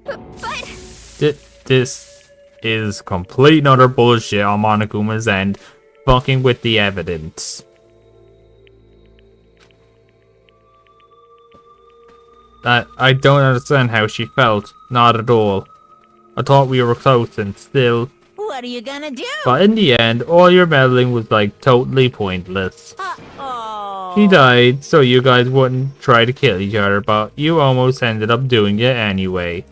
But This is complete and utter bullshit on Monokuma's end, fucking with the evidence. I don't understand how she felt. Not at all. I thought we were close and still. What are you gonna do? But in the end, all your meddling was like totally pointless. Uh-oh. She died so you guys wouldn't try to kill each other, but you almost ended up doing it anyway.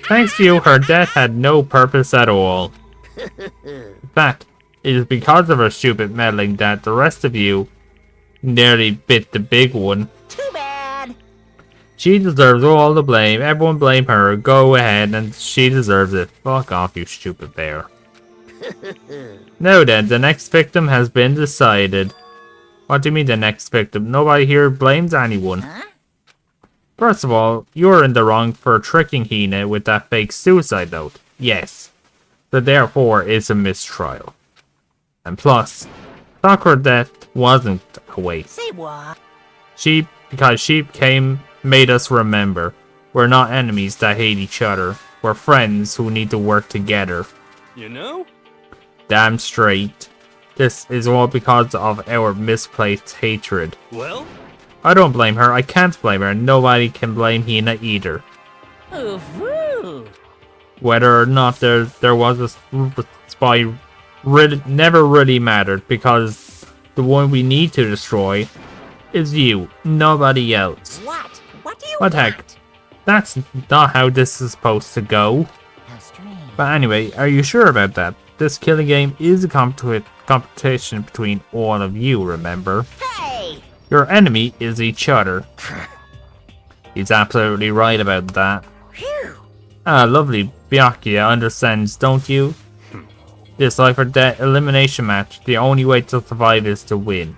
Thanks to you, her death had no purpose at all. In fact, it is because of her stupid meddling that the rest of you nearly bit the big one. Too bad. She deserves all the blame. Everyone blame her. Go ahead, and she deserves it. Fuck off, you stupid bear. Now then, the next victim has been decided. What do you mean the next victim? Nobody here blames anyone. Huh? First of all, you're in the wrong for tricking Hina with that fake suicide note. Yes. So therefore, it's a mistrial. And plus, Sakura's death wasn't a waste. Say what? Because she made us remember. We're not enemies that hate each other. We're friends who need to work together. You know? Damn straight. This is all because of our misplaced hatred. Well? I don't blame her. I can't blame her. And nobody can blame Hina either. Ooh-hoo. Whether or not there was a spy never really mattered, because the one we need to destroy is you, nobody else. What? What do you What want? heck? That's not how this is supposed to go. How strange. But anyway, are you sure about that? This killing game is a competition between all of you, remember? Hey! Your enemy is each other. He's absolutely right about that. Phew. Ah, lovely. Byakuya understands, don't you? This life or death elimination match, the only way to survive is to win.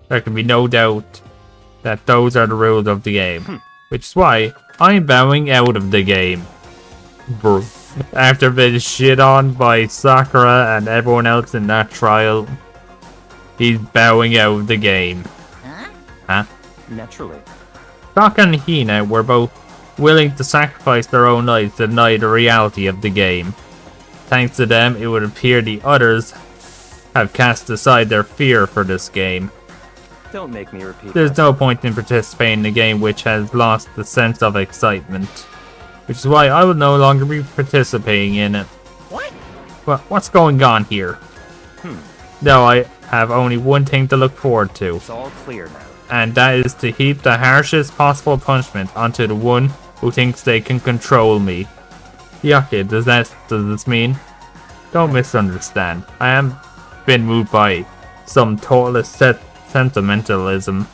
There can be no doubt that those are the rules of the game. Which is why I'm bowing out of the game. Bro. After being shit on by Sakura and everyone else in that trial, he's bowing out of the game. Huh? Huh? Naturally. Sokka and Hina were both willing to sacrifice their own lives to deny the reality of the game. Thanks to them, it would appear the others have cast aside their fear for this game. Don't make me repeat There's that. no point in participating in a game which has lost the sense of excitement. Which is why I will no longer be participating in it. What? What's going on here? No, I have only one thing to look forward to. It's all clear now. And that is to heap the harshest possible punishment onto the one who thinks they can control me. Yucky, does this mean? Don't misunderstand. I am been moved by some totalist sentimentalism,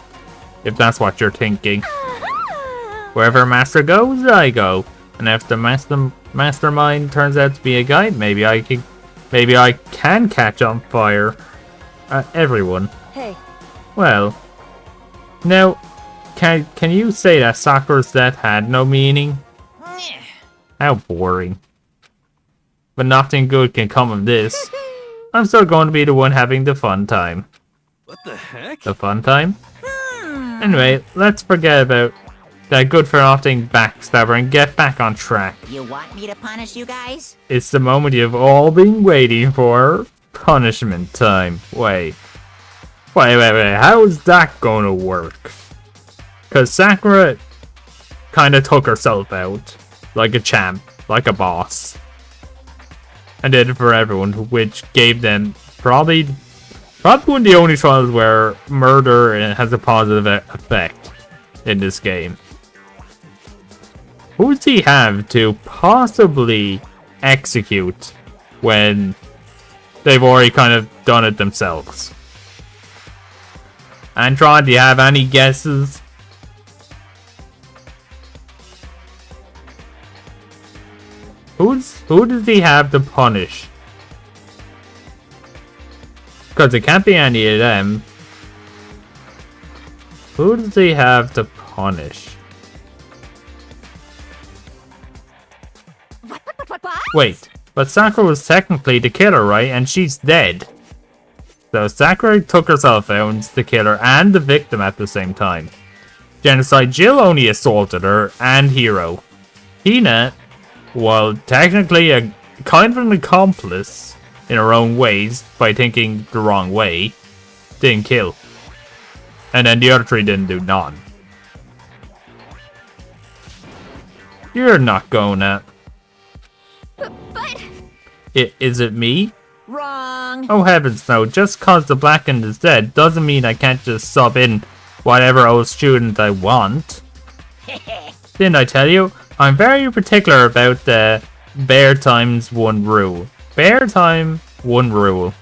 if that's what you're thinking. Wherever master goes, I go. And if the mastermind turns out to be a guy, maybe I can catch on fire at everyone. Hey, Well, now, can you say that Sakura's death had no meaning? Nyeh. How boring. But nothing good can come of this. I'm still going to be the one having the fun time. What the heck? The fun time? Anyway, let's forget about that good for nothing backstabber and get back on track. You want me to punish you guys? It's the moment you've all been waiting for. Punishment time. Wait, how's that gonna work? Cause Sakura kinda took herself out. Like a champ, like a boss. And did it for everyone, which gave them probably one of the only trials where murder has a positive effect in this game. Who does he have to possibly execute when they've already kind of done it themselves? Antron, do you have any guesses? Who does he have to punish? Because it can't be any of them. Who does he have to punish? What? Wait, but Sakura was technically the killer, right? And she's dead. So Sakura took herself out as the killer and the victim at the same time. Genocide Jill only assaulted her and Hero. Hina, while technically a kind of an accomplice in her own ways by thinking the wrong way, didn't kill. And then the other three didn't do none. You're not going at. But Is it me? Wrong. Oh heavens no, just cause the blackened is dead doesn't mean I can't just sub in whatever old student I want. Didn't I tell you? I'm very particular about the bear times one rule. Bear time, one rule.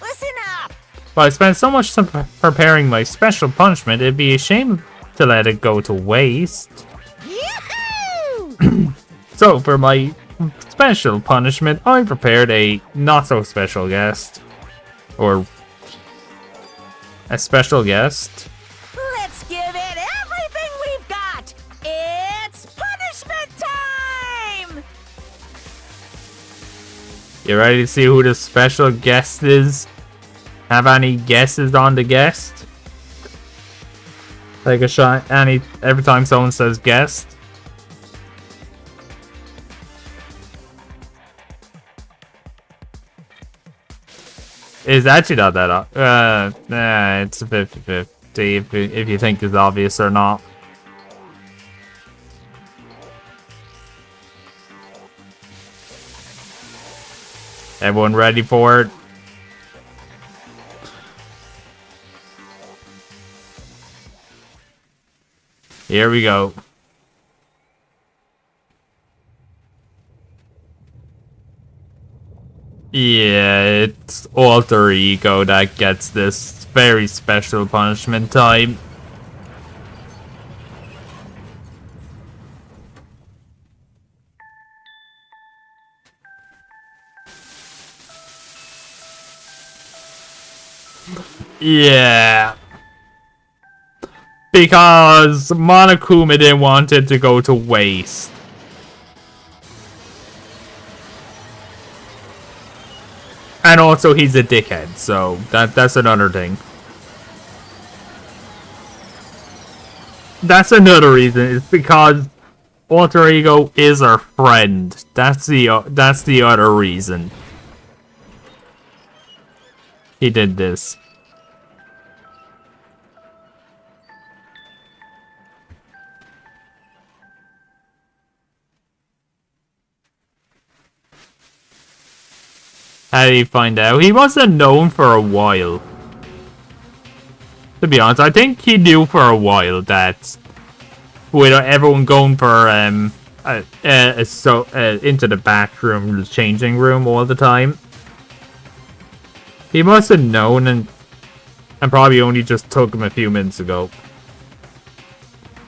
Listen up. But I spent so much time preparing my special punishment, it'd be a shame to let it go to waste. Yoo-hoo! So, for my special punishment, I prepared a not-so-special guest. Or a special guest. Let's give it everything we've got. It's punishment time! You ready to see who the special guest is? Have any guesses on the guest? Take a shot every time someone says guest. It's actually not that it's a 50-50 if you think it's obvious or not. Everyone ready for it? Here we go. Yeah, it's Alter Ego that gets this very special punishment time. Yeah. Because Monokuma didn't want it to go to waste. And also he's a dickhead, so that's another thing. That's another reason. It's because Alter Ego is our friend. That's the other reason he did this. How did he find out? He wasn't known for a while. To be honest, I think he knew for a while that with everyone going for into the bathroom, the changing room all the time, he must have known and probably only just took him a few minutes ago.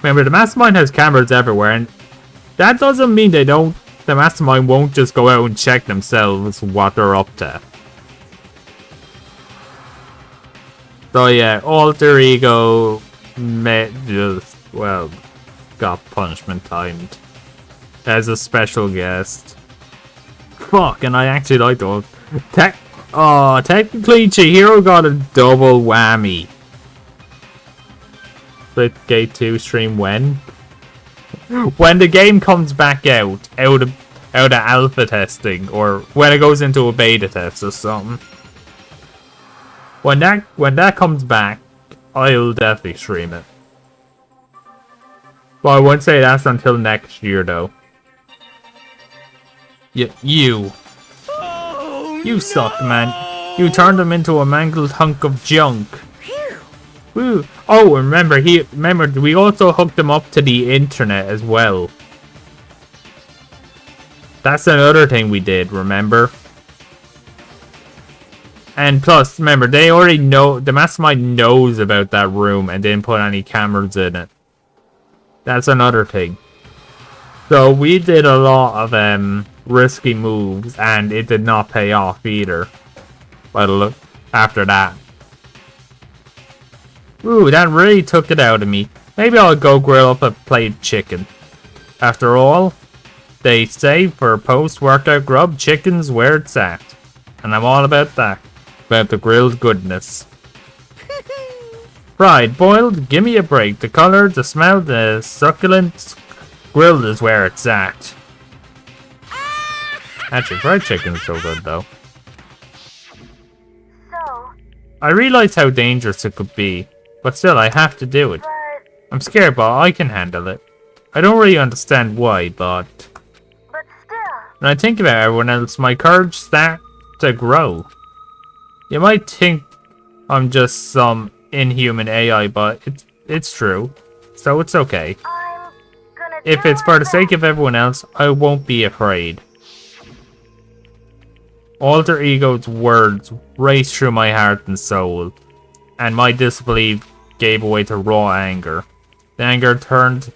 Remember, the Mastermind has cameras everywhere, and that doesn't mean they don't. The Mastermind won't just go out and check themselves what they're up to. So yeah, Alter Ego got punishment timed as a special guest. Fuck, and I actually like those. Technically Chihiro got a double whammy. Split Gate 2 stream when? When the game comes back out of alpha testing, or when it goes into a beta test or something. When that comes back, I'll definitely stream it. Well, I wouldn't say that's until next year though. You suck, man. You turned him into a mangled hunk of junk. Woo. Oh, remember we also hooked him up to the internet as well. That's another thing we did, remember? And plus, remember, they already know, the Mastermind knows about that room and didn't put any cameras in it. That's another thing. So we did a lot of risky moves and it did not pay off either. By the after that. Ooh, that really took it out of me. Maybe I'll go grill up a plate of chicken. After all, they say for post-workout grub, chicken's where it's at. And I'm all about that. About the grilled goodness. Fried, boiled, give me a break. The color, the smell, the succulence. Grilled is where it's at. Actually, fried chicken's so good though. So, I realize how dangerous it could be. But still, I have to do it. I'm scared, but I can handle it. I don't really understand why, but still. when I think about everyone else, my courage starts to grow. You might think I'm just some inhuman AI, but it's true. So it's okay. I'm gonna If do it's for my the sake of everyone else, I won't be afraid. Alter Ego's words raced through my heart and soul, and my disbelief gave way to raw anger. The anger turned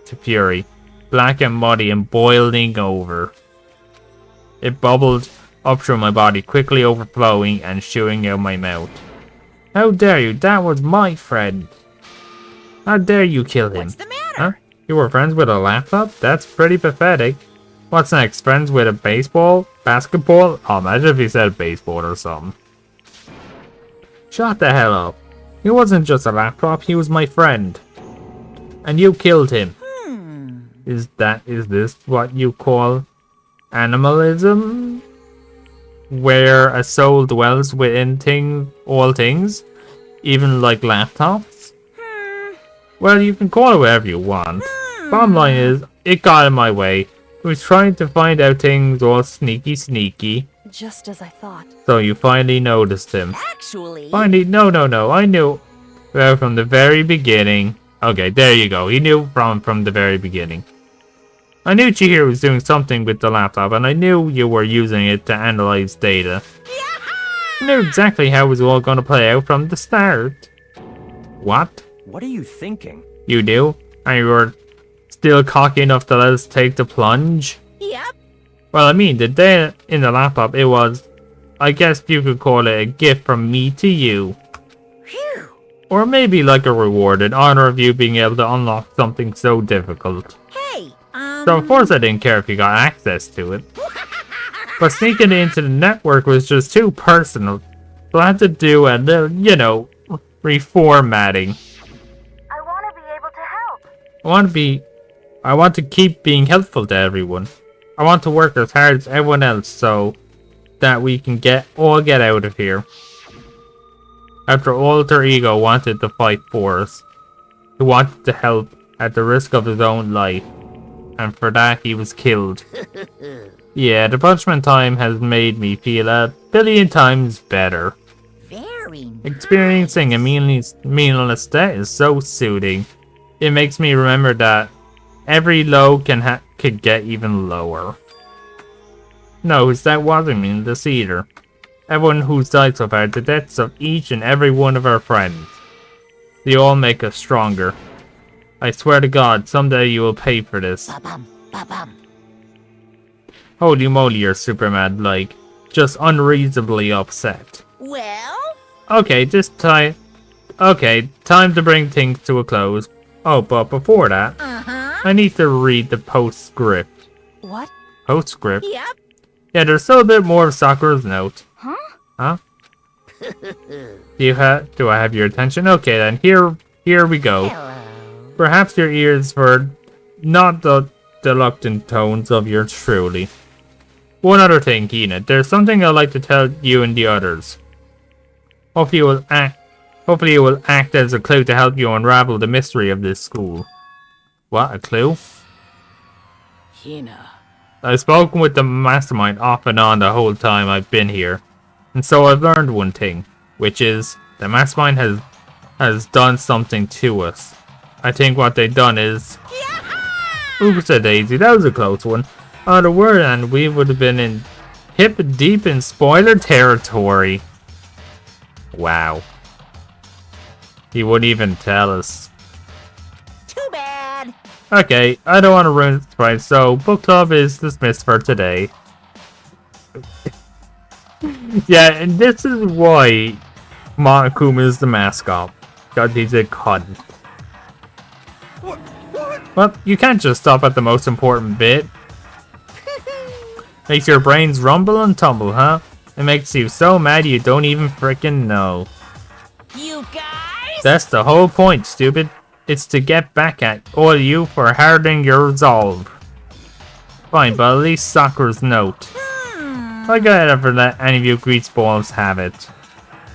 to fury, black and muddy and boiling over. It bubbled up through my body, quickly overflowing and shooting out my mouth. How dare you? That was my friend. How dare you kill him? What's the matter? Huh? You were friends with a laptop? That's pretty pathetic. What's next? Friends with a baseball? Basketball? Oh, imagine if he said baseball or something. Shut the hell up. He wasn't just a laptop, he was my friend. And you killed him. Is this what you call animalism? Where a soul dwells within all things? Even like laptops? Well, you can call it whatever you want. Bottom line is, it got in my way. He was trying to find out things all sneaky. Just as I thought. So you finally noticed him. Actually, Finally, no, I knew. Well, from the very beginning. Okay, there you go. He knew from the very beginning. I knew Chihiro was doing something with the laptop, and I knew you were using it to analyze data. I knew exactly how it was all going to play out from the start. What? What are you thinking? You do? And you were still cocky enough to let us take the plunge? yep. Well, I mean, the data in the laptop, it was, I guess you could call it a gift from me to you. Phew. Or maybe like a reward in honor of you being able to unlock something so difficult. Hey, So of course I didn't care if you got access to it. But sneaking into the network was just too personal. So I had to do a little, reformatting. I want to be able to help. I want to keep being helpful to everyone. I want to work as hard as everyone else so that we can all get out of here. After Alter Ego wanted to fight for us, he wanted to help at the risk of his own life, and for that he was killed. Yeah, the punishment time has made me feel a billion times better. very nice. Experiencing a meaningless death is so soothing. It makes me remember that every low could get even lower. No, that wasn't meaningless either. Everyone who's died so far, the deaths of each and every one of our friends. They all make us stronger. I swear to God, someday you will pay for this. Ba-bum, ba-bum. Holy moly, you're super mad, like, just unreasonably upset. Well, Okay, time to bring things to a close. Oh, but before that, I need to read the postscript. What? Postscript? yep. Yeah, there's still a bit more of Sakura's note. Huh? Huh? Do I have your attention? Okay then, here we go. Hello. Perhaps your ears heard not the reluctant tones of yours truly. One other thing, Kina, there's something I'd like to tell you and the others. Hopefully it will act as a clue to help you unravel the mystery of this school. What, a clue? Hina. I've spoken with the mastermind off and on the whole time I've been here. And so I've learned one thing, which is the mastermind has done something to us. I think what they've done is... Oops a daisy, that was a close one. On the word, and we would have been in hip deep in spoiler territory. Wow. He wouldn't even tell us. Too bad. Okay, I don't want to ruin the surprise, so book club is dismissed for today. Yeah, and this is why Monokuma is the mascot. God, he's a cunt. What? Well, you can't just stop at the most important bit. Makes your brains rumble and tumble, huh? It makes you so mad you don't even frickin' know. You guys? That's the whole point, stupid. It's to get back at all of you for hardening your resolve. Fine, but at least Sakura's note. I gotta never let any of you greaseballs have it.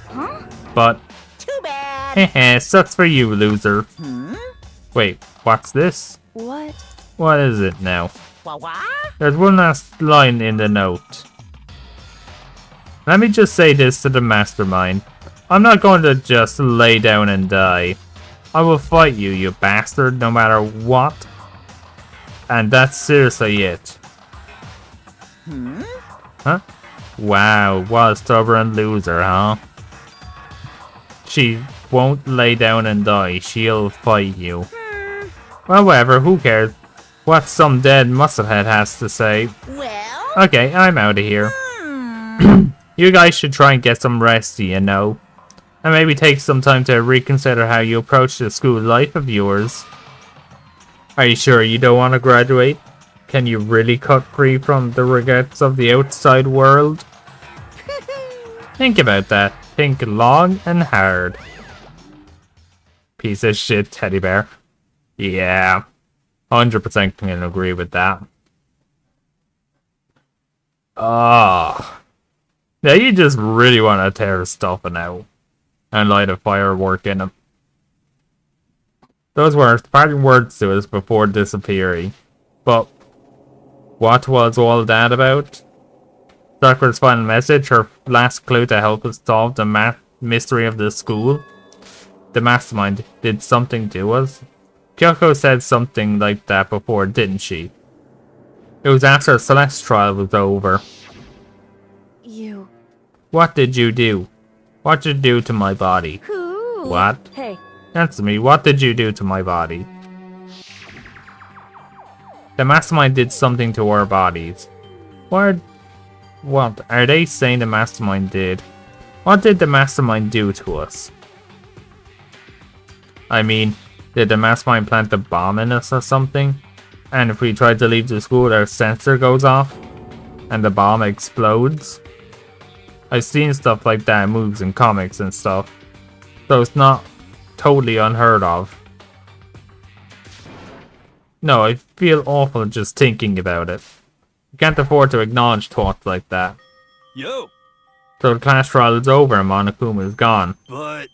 Huh? But, Too bad. heh, sucks for you, loser. Wait, what's this? What? What is it now? What? There's one last line in the note. Let me just say this to the mastermind. I'm not going to just lay down and die. I will fight you, you bastard, no matter what. And that's seriously it. Huh? Wow, what a stubborn loser, huh? She won't lay down and die. She'll fight you. Well, whatever, who cares? What some dead musclehead has to say. Well? Okay, I'm out of here. You guys should try and get some rest, you know. And maybe take some time to reconsider how you approach the school life of yours. Are you sure you don't want to graduate? Can you really cut free from the regrets of the outside world? Think about that. Think long and hard. Piece of shit, teddy bear. Yeah. 100% can agree with that. Ah. Now you just really want to tear stuff out and light a firework in them. Those were parting words to us before disappearing. But what was all that about? Sakura's final message, her last clue to help us solve the mystery of the school. The mastermind did something to us. Kyoko said something like that before, didn't she? It was after Celeste's trial was over. You. What did you do? What did you do to my body? Who? What? Hey. Answer me, what did you do to my body? The mastermind did something to our bodies. What are they saying the mastermind did? What did the mastermind do to us? I mean, did the mastermind plant a bomb in us or something? And if we try to leave the school, our sensor goes off? And the bomb explodes? I've seen stuff like that in movies and comics and stuff. So it's not totally unheard of. No, I feel awful just thinking about it. I can't afford to acknowledge thoughts like that. Yo, So the class trial is over and Monokuma is gone. but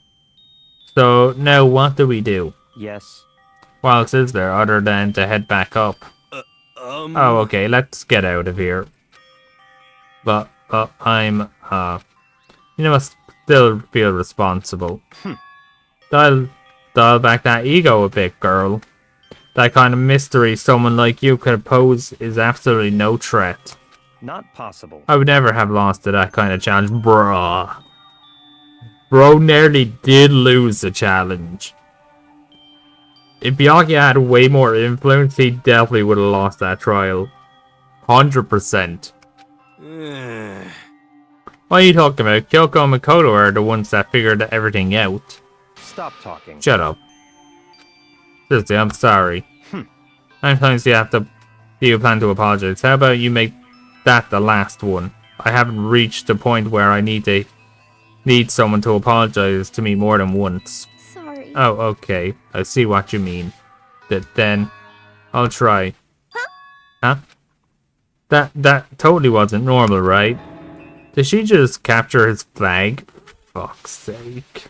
So now what do we do? Yes. What else is there other than to head back up? Oh, okay, let's get out of here. But I'm, you must still feel responsible. Dial back that ego a bit, girl. That kind of mystery someone like you could pose is absolutely no threat. Not possible. I would never have lost to that kind of challenge, bruh. Bro nearly did lose the challenge. If Byakuya had way more influence, he definitely would have lost that trial. 100%. What are you talking about? Kyoko and Makoto are the ones that figured everything out. Stop talking. Shut up. Seriously, I'm sorry. How many times do you plan to apologize? How about you make that the last one? I haven't reached the point where I need someone to apologize to me more than once. Sorry. Oh, okay. I see what you mean. Then I'll try. Huh? That totally wasn't normal, right? Did she just capture his flag? Fuck's sake.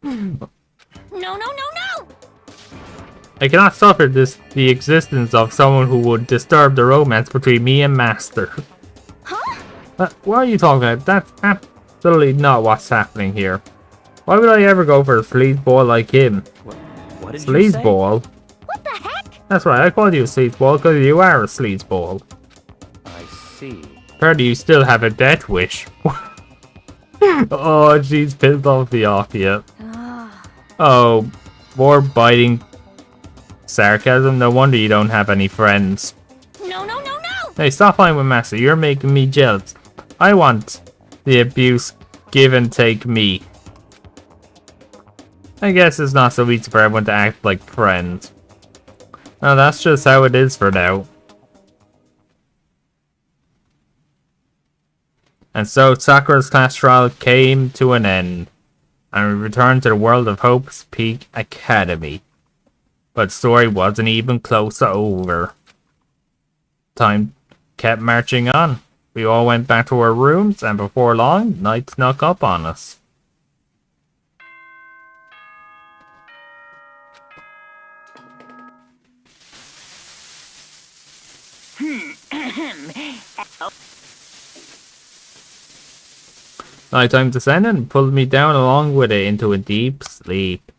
No, no, no, no! I cannot suffer the existence of someone who would disturb the romance between me and Master. Huh? What are you talking about? That's absolutely not what's happening here. Why would I ever go for a sleazeball like him? What did you say? Sleazeball? What the heck? That's right, I called you a sleazeball because you are a sleazeball. I see. Apparently you still have a death wish. Oh, she's pissed off Byakuya. Oh, more biting sarcasm. No wonder you don't have any friends. No, no, no, no! Hey, stop fighting with Master. You're making me jealous. I want The abuse give and take me. I guess it's not so easy for everyone to act like friends. Well, that's just how it is for now. And so Sakura's class trial came to an end, and we returned to the world of Hope's Peak Academy. But the story wasn't even close to over. Time kept marching on. We all went back to our rooms, and before long, night snuck up on us. Nighttime descended and pulled me down along with it into a deep sleep.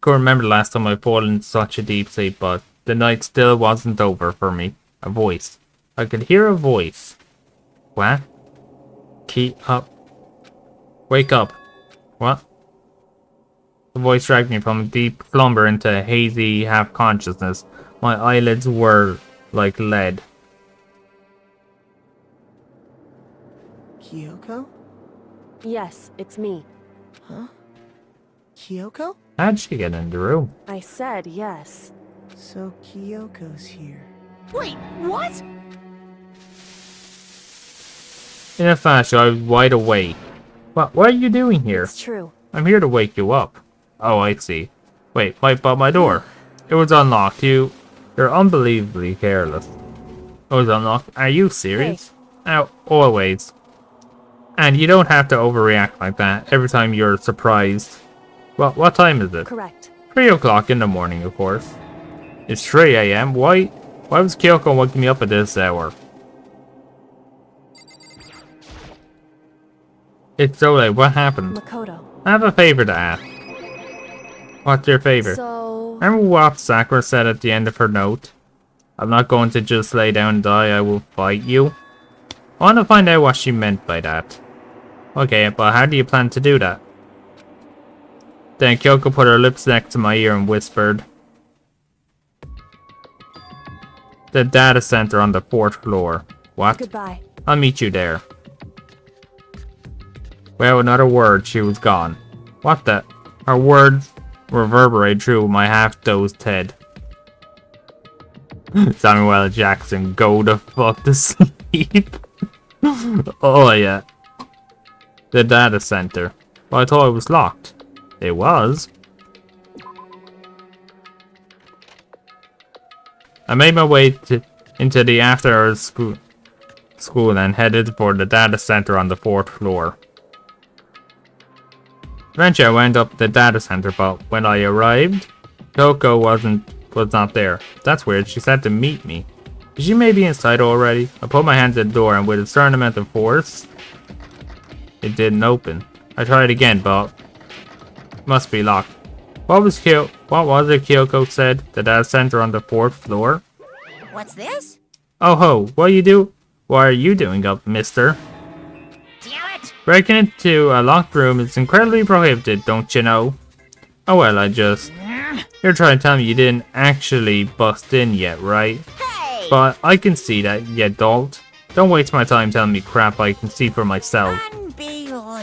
Couldn't remember the last time I've fallen into such a deep sleep, but the night still wasn't over for me. A voice. I could hear a voice. What? Keep up. Wake up. What? The voice dragged me from a deep slumber into a hazy half-consciousness. My eyelids were like lead. Kyoko? Yes, it's me. Huh? Kyoko? How'd she get in the room? I said yes. So Kyoko's here. Wait, what? In a flash, I was wide awake. What are you doing here? It's true. I'm here to wake you up. Oh, I see. Wait, but my door. It was unlocked. You're unbelievably careless. It was unlocked. Are you serious? Oh, always. And you don't have to overreact like that every time you're surprised. Well, what time is it? Correct. 3 o'clock in the morning, of course. It's 3 a.m. Why was Kyoko waking me up at this hour? It's so late. What happened? Makoto. I have a favor to ask. What's your favor? So... Remember what Sakura said at the end of her note? I'm not going to just lay down and die, I will fight you. I want to find out what she meant by that. Okay, but how do you plan to do that? Then Kyoko put her lips next to my ear and whispered. The data center on the 4th floor. What? Goodbye. I'll meet you there. Well, another word, she was gone. What the? Her words reverberate through my half-dozed head. Samuel L. Jackson, go the fuck to sleep. Oh yeah. The data center. Well, I thought it was locked. It was. I made my way into the after-hours school and headed for the data center on the 4th floor. Eventually, I went up the data center, but when I arrived, Kyoko was not there. That's weird. She said to meet me. Is she maybe inside already? I put my hand to the door, and with a certain amount of force, it didn't open. I tried again, but it must be locked. What was it Kyoko said? The data center on the 4th floor? What's this? Oh ho, what are you doing up, mister? Damn it! Breaking into a locked room is incredibly prohibited, don't you know? Oh well, you're trying to tell me you didn't actually bust in yet, right? Hey! But I can see that, you dolt. Don't waste my time telling me crap I can see for myself. Unbelievable.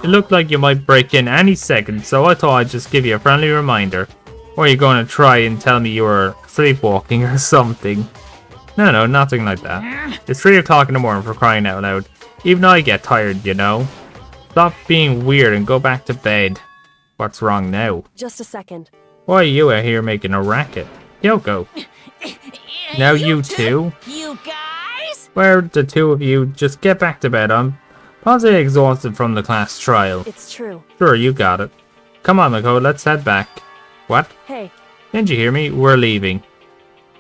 It looked like you might break in any second, so I thought I'd just give you a friendly reminder. Or are you going to try and tell me you were sleepwalking or something? No, nothing like that. It's 3 o'clock in the morning, for crying out loud. Even I get tired, you know. Stop being weird and go back to bed. What's wrong now? Just a second. Why are you out here making a racket? Kyoko. Now you two? You guys? Where the two of you just get back to bed? I'm positively exhausted from the class trial. It's true. Sure, you got it. Come on, Mako, let's head back. What? Hey. Didn't you hear me? We're leaving.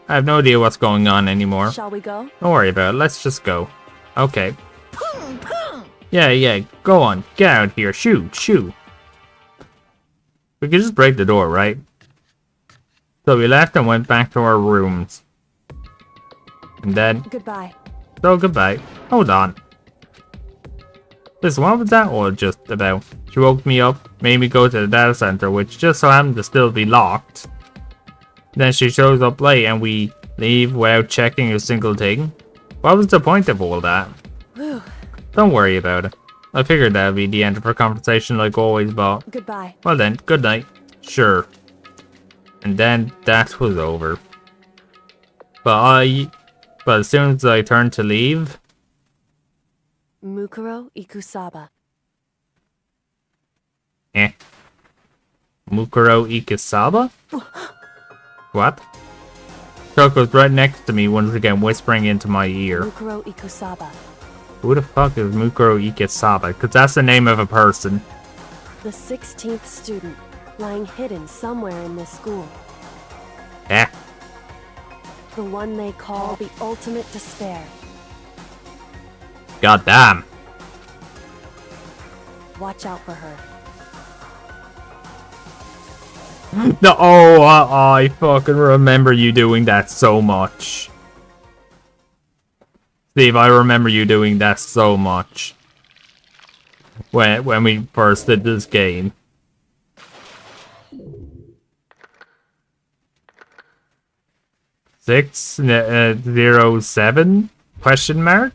I have no idea what's going on anymore. Shall we go? Don't worry about it. Let's just go. Okay. Boom, boom. Yeah. Go on. Get out here. Shoot. We could just break the door, right? So we left and went back to our rooms. And then... Goodbye. So goodbye. Hold on. Listen, what was that all just about? She woke me up, made me go to the data center, which just so happened to still be locked. Then she shows up late and we leave without checking a single thing. What was the point of all that? Whew. Don't worry about it. I figured that'd be the end of our conversation like always, but... Goodbye. Well then, good night. Sure. And then that was over. But as soon as I turned to leave... Mukuro Ikusaba. Mukuro Ikisaba? What? Chuck was right next to me once again, whispering into my ear. Mukuro Ikusaba. Who the fuck is Mukuro Ikisaba? Because that's the name of a person. The 16th student, lying hidden somewhere in this school. Eh? The one they call the ultimate despair. God damn. Watch out for her. No, oh, I fucking remember you doing that so much. Steve, I remember you doing that so much. When we first did this game. Six 07 question mark?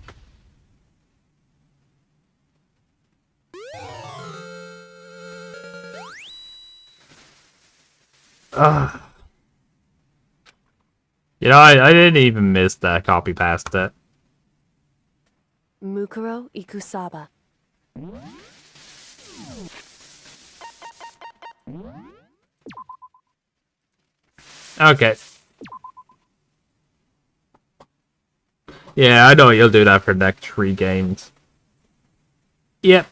You know, I didn't even miss that copy past it. Mukuro Ikusaba. Okay. Yeah, I know you'll do that for the next 3 games. Yep.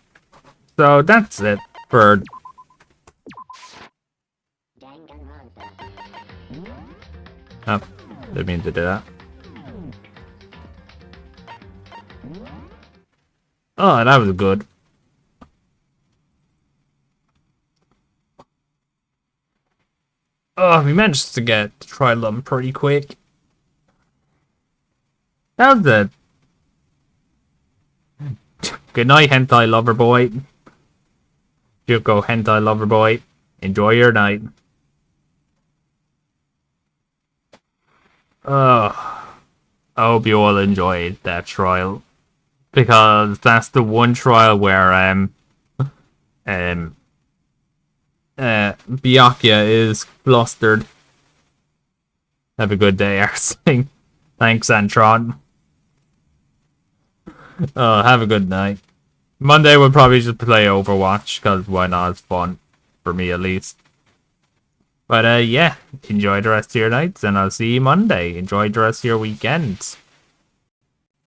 So that's it for... Oh, didn't mean to do that. Oh, that was good. Oh, we managed to get to Trilum pretty quick. That was it. Good night, hentai lover boy. Juko, hentai lover boy. Enjoy your night. I hope you all enjoyed that trial. Because that's the one trial where Byakuya is flustered. Have a good day, Arsling. Thanks, Antron. Have a good night. Monday we'll probably just play Overwatch, because why not? It's fun. For me, at least. But, yeah. Enjoy the rest of your nights, and I'll see you Monday. Enjoy the rest of your weekends.